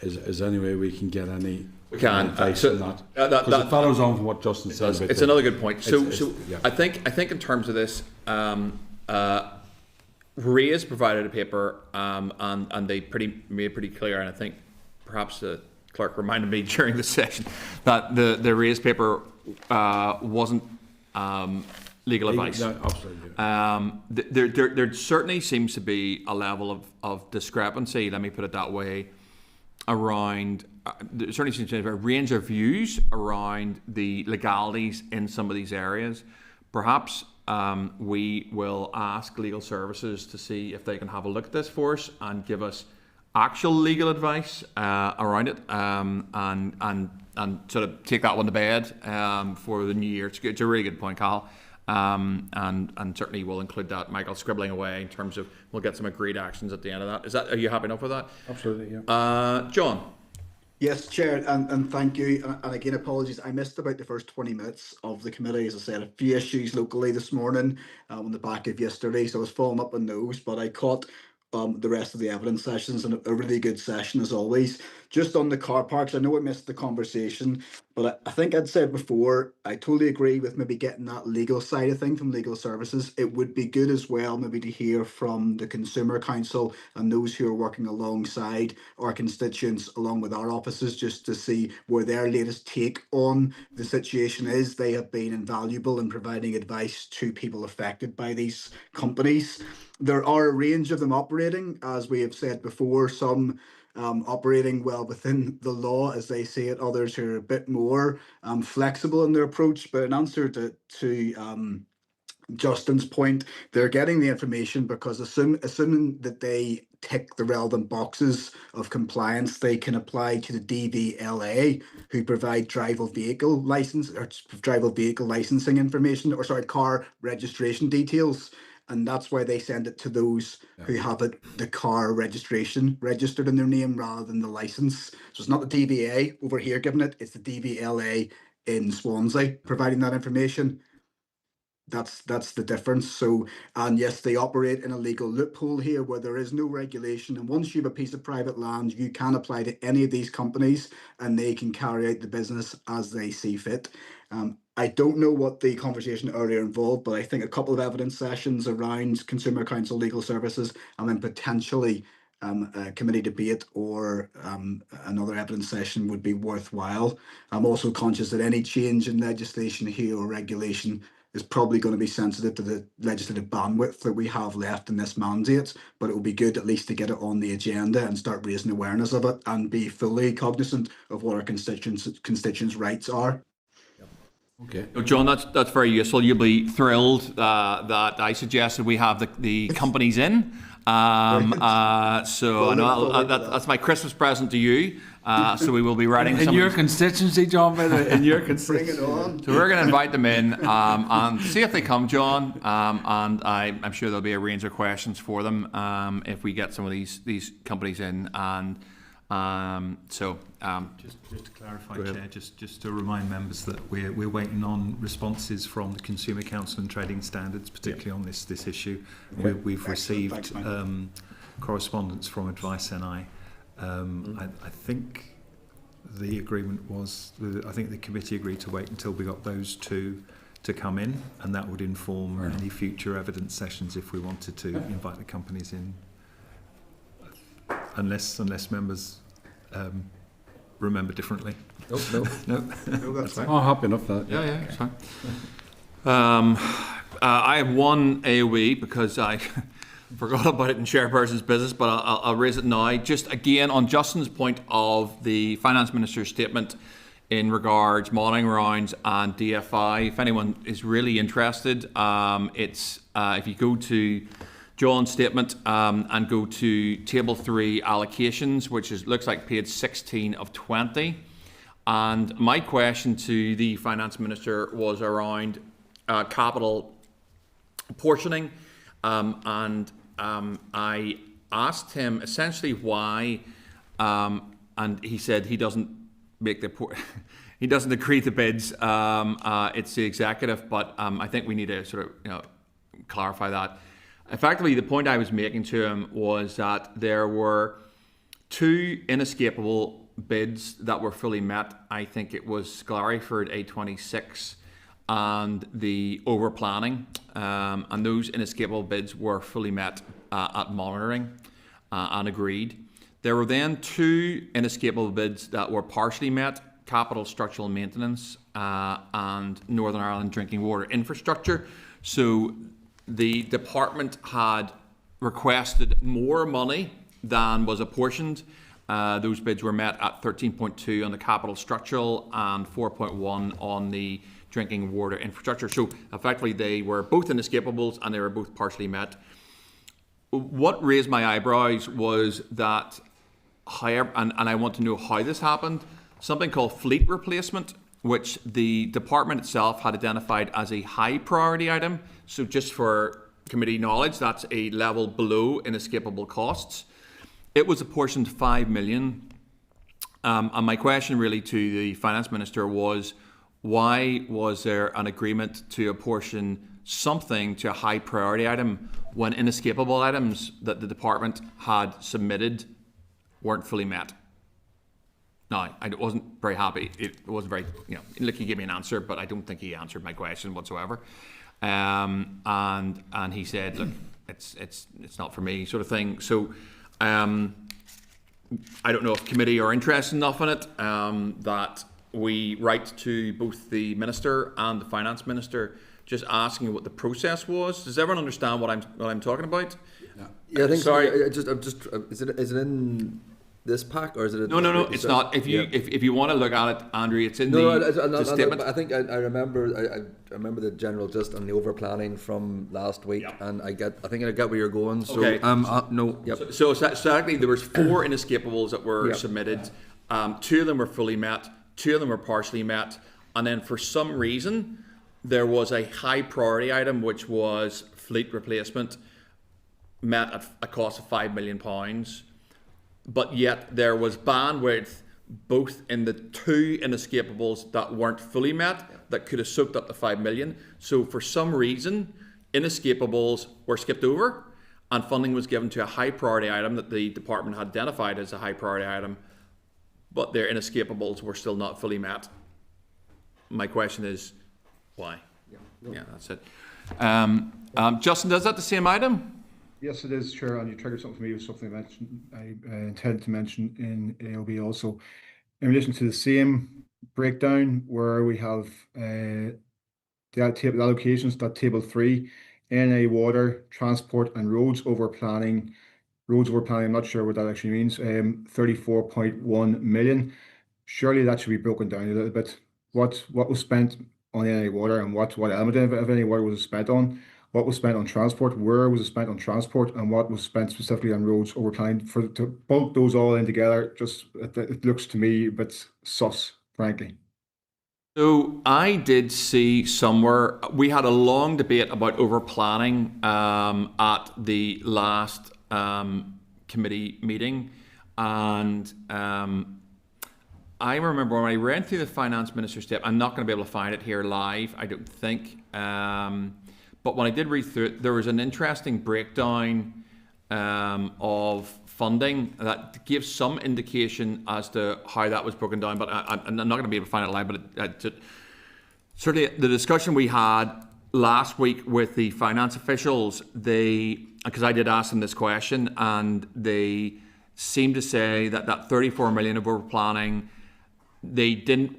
is there any way we can get any? We can. Advice on that. Because it follows on from what Justin said. It's another good point. So I think in terms of this, Ray's provided a paper, and they made it pretty clear, and I think perhaps the clerk reminded me during the session that the Ray's paper wasn't legal advice. No, absolutely. There certainly seems to be a level of discrepancy, let me put it that way, around, there certainly seems to be a range of views around the legalities in some of these areas. Perhaps we will ask legal services to see if they can have a look at this for us and give us actual legal advice around it, and sort of take that one to bed for the new year. It's a really good point, Cal. And certainly we'll include that, Michael, scribbling away in terms of, we'll get some agreed actions at the end of that. Are you happy enough with that? Absolutely, yeah. John? Yes, Chair, and thank you. And again, apologies, I missed about the first 20 minutes of the committee. As I said, a few issues locally this morning on the back of yesterday, so I was following up on those, but I caught the rest of the evidence sessions, and a really good session as always. Just on the car parks, I know I missed the conversation, but I think I'd said before, I totally agree with maybe getting that legal side of things from legal services. It would be good as well maybe to hear from the Consumer Council and those who are working alongside our constituents, along with our offices, just to see where their latest take on the situation is. They have been invaluable in providing advice to people affected by these companies. There are a range of them operating, as we have said before, some operating well within the law as they see it, others who are a bit more flexible in their approach. But in answer to Justin's point, they're getting the information because assuming that they tick the relevant boxes of compliance, they can apply to the DVLA, who provide driver vehicle licensing information, or sorry, car registration details. And that's why they send it to those who have the car registration registered in their name rather than the license. So it's not the DVA over here giving it, it's the DVLA in Swansea providing that information. That's the difference. So, and yes, they operate in a legal loophole here where there is no regulation. And once you have a piece of private land, you can apply to any of these companies and they can carry out the business as they see fit. I don't know what the conversation earlier involved, but I think a couple of evidence sessions around Consumer Council legal services and then potentially a committee debate or another evidence session would be worthwhile. I'm also conscious that any change in legislation here or regulation is probably going to be sensitive to the legislative bandwidth that we have left in this mandate, but it will be good at least to get it on the agenda and start raising awareness of it and be fully cognizant of what our constituents' rights are. Okay. John, that's very useful. You'll be thrilled that I suggested we have the companies in. So I know that's my Christmas present to you. So we will be writing in your constituency, John. By the way, in your constituency. Bring it on. So we're going to invite them in and see if they come, John. And I'm sure there'll be a range of questions for them if we get some of these companies in. And just to clarify, Chair, just to remind members that we're waiting on responses from the Consumer Council and Trading Standards, particularly on this issue. Yeah. We've received Thanks, correspondence from Advice NI. I think the agreement was, I think the committee agreed to wait until we got those two to come in, and that would inform any future evidence sessions if we wanted to invite the companies in. Unless members remember differently. No, that's fine. Oh, happy enough that. Yeah, it's fine. I have one AOE because I forgot about it in chairperson's business, but I'll raise it now. Just again on Justin's point of the Finance Minister's statement in regards monitoring rounds and DFI. If anyone is really interested, it's if you go to John's statement and go to Table 3 allocations, which looks like page 16 of 20. And my question to the Finance Minister was around capital apportioning, and I asked him essentially why, and he said he doesn't make he doesn't agree to bids. It's the executive, but I think we need to sort of clarify that. Effectively, the point I was making to him was that there were two inescapable bids that were fully met. I think it was Sclarryford A26 and the over-planning, and those inescapable bids were fully met at monitoring and agreed. There were then two inescapable bids that were partially met, capital structural maintenance and Northern Ireland drinking water infrastructure. So the department had requested more money than was apportioned. Those bids were met at 13.2 on the capital structural and 4.1 on the drinking water infrastructure. So effectively they were both inescapables and they were both partially met. What raised my eyebrows was that, however, and I want to know how this happened, something called fleet replacement, which the department itself had identified as a high priority item. So just for committee knowledge, that's a level below inescapable costs. It was apportioned 5 million. And my question really to the Finance Minister was, why was there an agreement to apportion something to a high priority item when inescapable items that the department had submitted weren't fully met? Now, I wasn't very happy. It wasn't very, look, he gave me an answer, but I don't think he answered my question whatsoever. And he said, look, it's not for me, sort of thing. So I don't know if committee are interested enough in it that we write to both the Minister and the Finance Minister just asking what the process was. Does everyone understand what I'm talking about? Yeah, I think. Sorry. Is it in this pack or is it? No, it's not. If you want to look at it, Andrew, it's in the statement. I think I remember. I remember the general gist on the over planning from last week, and I think I get where you're going. So okay. So exactly, there was 4 inescapables that were submitted. 2 of them were fully met. 2 of them were partially met, and then for some reason there was a high priority item which was fleet replacement, met at a cost of £5 million. But yet there was bandwidth both in the 2 inescapables that weren't fully met that could have soaked up the 5 million. So for some reason, inescapables were skipped over and funding was given to a high priority item that the department had identified as a high priority item, but their inescapables were still not fully met. My question is, why? Yeah, that's it. Justin, is that the same item? Yes, it is, Chair, and you triggered something for me. It was something I intended to mention in AOB also. In relation to the same breakdown where we have the allocations, that table 3, NA water, transport and roads over planning. Roads over planning, I'm not sure what that actually means. 34.1 million. Surely that should be broken down a little bit. What was spent on NA water and what element of NA water was it spent on? What was spent on transport, where was it spent on transport, and what was spent specifically on roads over planning? To bulk those all in together, just it looks to me a bit sus, frankly. So I did see somewhere, we had a long debate about over planning at the last committee meeting, and I remember when I ran through the Finance Minister's statement, I'm not going to be able to find it here live, I don't think. But when I did read through it, there was an interesting breakdown of funding that gives some indication as to how that was broken down. But I'm not going to be able to find it live. But certainly the discussion we had last week with the finance officials, because I did ask them this question, and they seemed to say that 34 million of over planning, they didn't.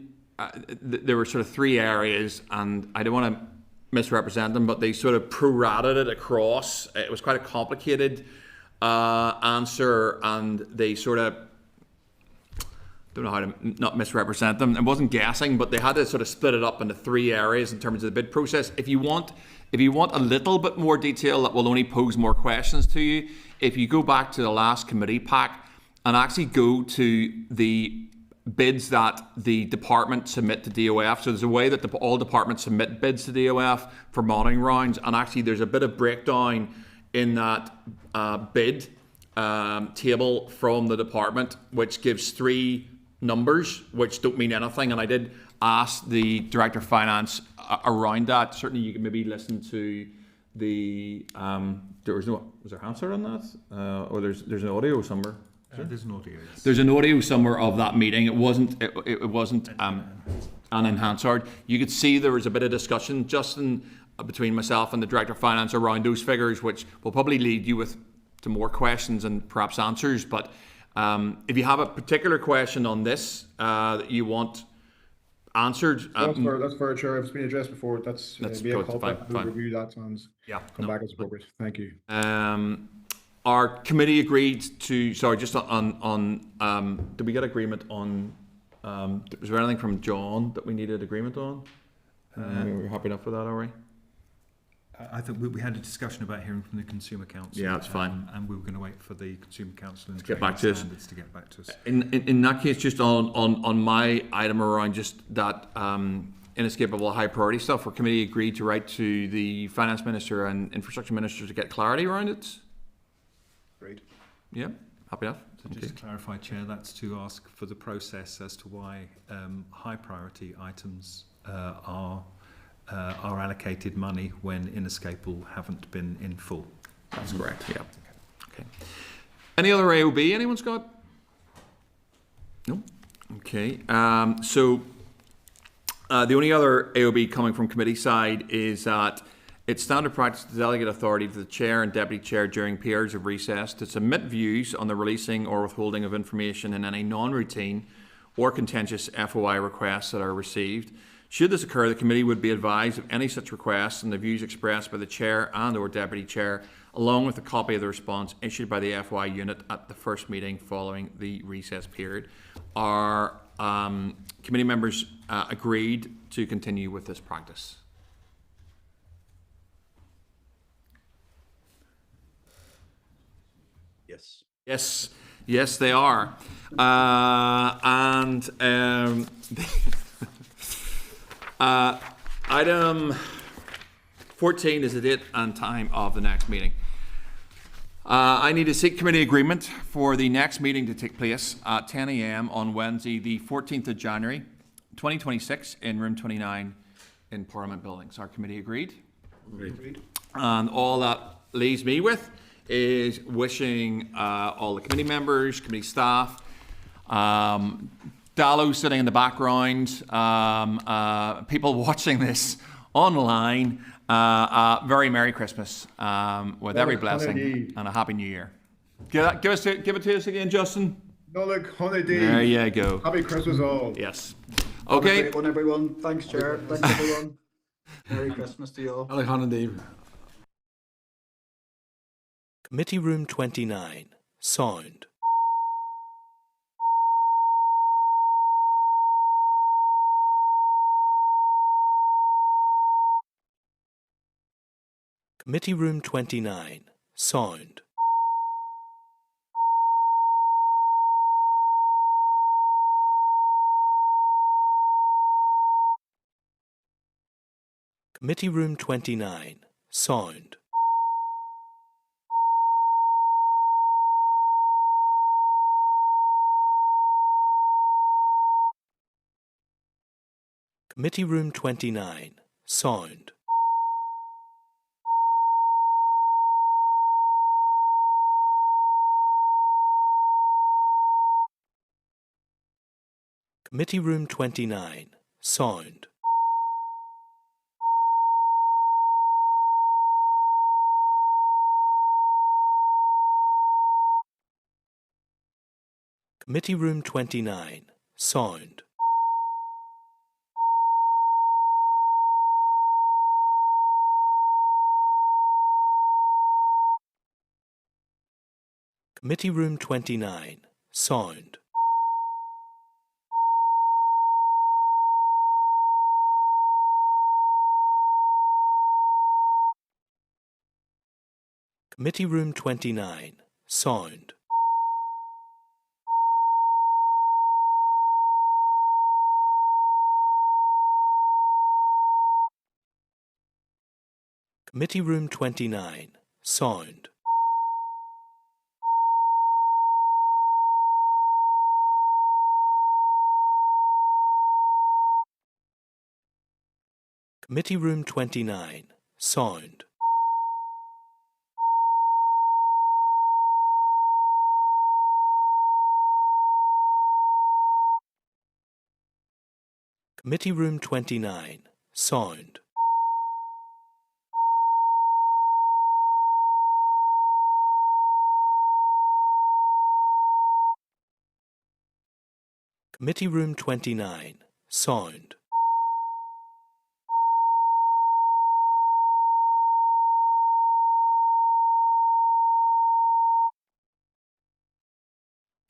There were sort of 3 areas, and I don't want to misrepresent them, but they sort of prorated it across. It was quite a complicated answer, and they sort of, don't know how to not misrepresent them. It wasn't guessing, but they had to sort of split it up into 3 areas in terms of the bid process. If you want a little bit more detail that will only pose more questions to you, if you go back to the last committee pack and actually go to the bids that the department submit to DOF. So there's a way that all departments submit bids to DOF for monitoring rounds, and actually there's a bit of breakdown in that bid table from the department, which gives 3 numbers which don't mean anything. And I did ask the Director of Finance around that. Certainly you can maybe listen to the was there an answer on that, or there's an audio somewhere. There's an audio. Yes. There's an audio somewhere of that meeting. It wasn't an enhanced art. You could see there was a bit of discussion, Justin, between myself and the Director of Finance around those figures, which will probably lead you to more questions and perhaps answers. But if you have a particular question on this that you want answered. That's fair, Chair. If it's been addressed before, that's be a call fine, back. We'll review that and come back as appropriate. Thank you. Our committee agreed to, sorry, just on did we get agreement on, was there anything from John that we needed agreement on? We're happy enough with that, are we? I think we had a discussion about hearing from the Consumer Council. Yeah, that's fine. And we were going to wait for the Consumer Council and to get back to us. To get back to us. In that case, just on my item around just that inescapable high priority stuff, our committee agreed to write to the Finance Minister and Infrastructure Minister to get clarity around it. Great. Yeah, happy enough. So just to clarify, Chair, that's to ask for the process as to why high priority items are allocated money when inescapable haven't been in full. That's correct. Yeah. Okay. Any other AOB anyone's got? No. Okay. So the only other AOB coming from committee side is that it's standard practice to delegate authority to the chair and deputy chair during periods of recess to submit views on the releasing or withholding of information in any non-routine or contentious FOI requests that are received. Should this occur, the committee would be advised of any such requests and the views expressed by the chair and or deputy chair, along with a copy of the response issued by the FOI unit at the first meeting following the recess period. Our committee members agreed to continue with this practice. Yes. Yes, yes, they are. Item 14 is the date and time of the next meeting. I need to seek committee agreement for the next meeting to take place at 10 a.m. on Wednesday, the 14th of January, 2026, in room 29 in Parliament Buildings. Our committee agreed. Agreed. And all that leaves me with is wishing all the committee members, committee staff, Dallo sitting in the background, people watching this online, very Merry Christmas with every blessing and a Happy New Year. Give it to us again, Justin. Nolik Holiday. There you go. Happy Christmas all. Yes. Have a Okay. great one, everyone. Thanks, Chair. Thanks, everyone. Merry Christmas to you all. Alec Holiday. Committee Room 29. Sound. Committee Room 29. Sound. Committee Room 29. Sound. Committee Room 29. Sound. Committee Room 29. Sound. Committee Room 29. Sound. Committee Room 29. Sound. Committee Room 29. Sound. Committee Room 29. Sound. Committee Room 29. Sound. Committee Room 29. Sound. Committee Room 29. Sound.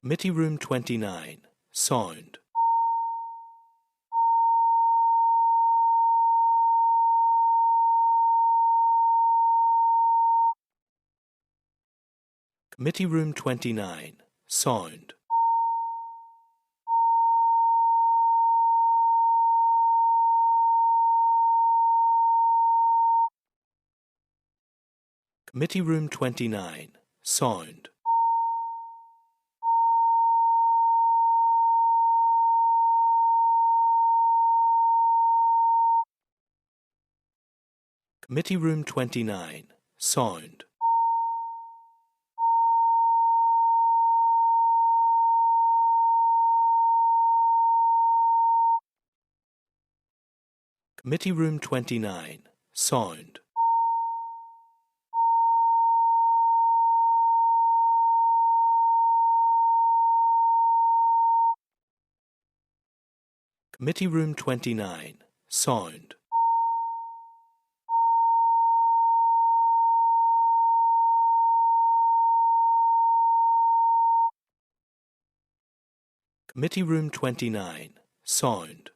Committee Room 29, Sound. Committee Room 29, Sound. Committee Room 29, Sound. Committee Room 29, Sound. Committee Room 29, Sound. Committee Room 29, Sound. Committee Room 29, Sound.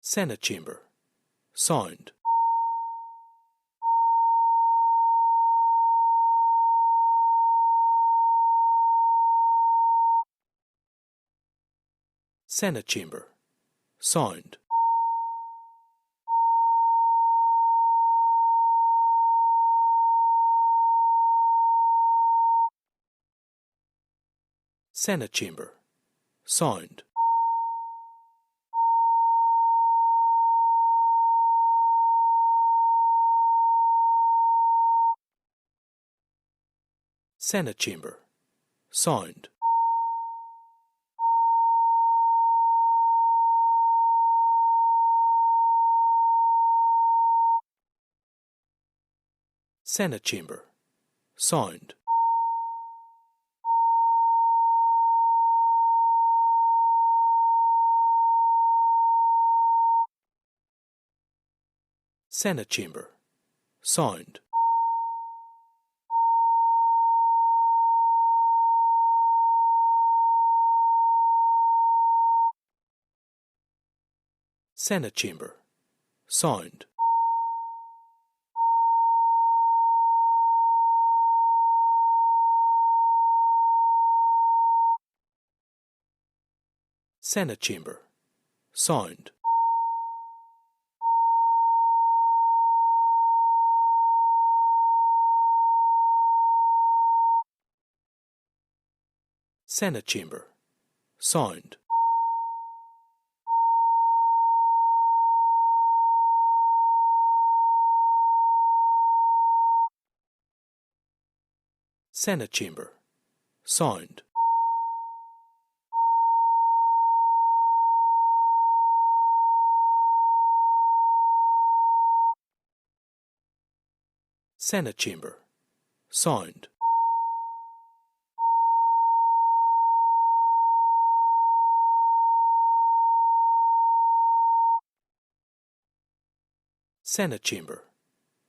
Senate Chamber, Sound. Senate Chamber, Sound. Senate Chamber, Sound. Senate Chamber, Sound. Senate Chamber, Sound. Senate Chamber, Sound. Senate Chamber, Sound. Senate Chamber, Sound. Senate Chamber, Sound. Senate Chamber, Sound. Senate Chamber, Sound. Senate Chamber,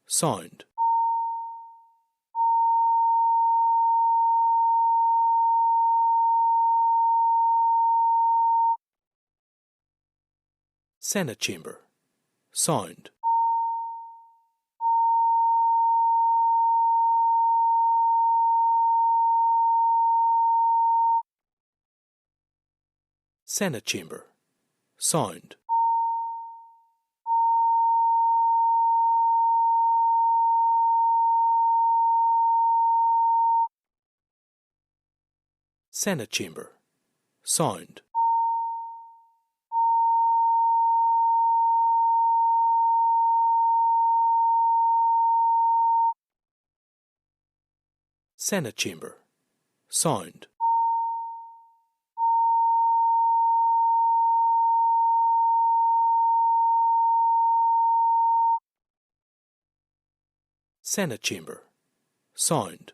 Sound. Senate Chamber, Sound. Senate Chamber, Sound. Senate Chamber, Sound. Senate Chamber, Sound. Senate Chamber, Sound.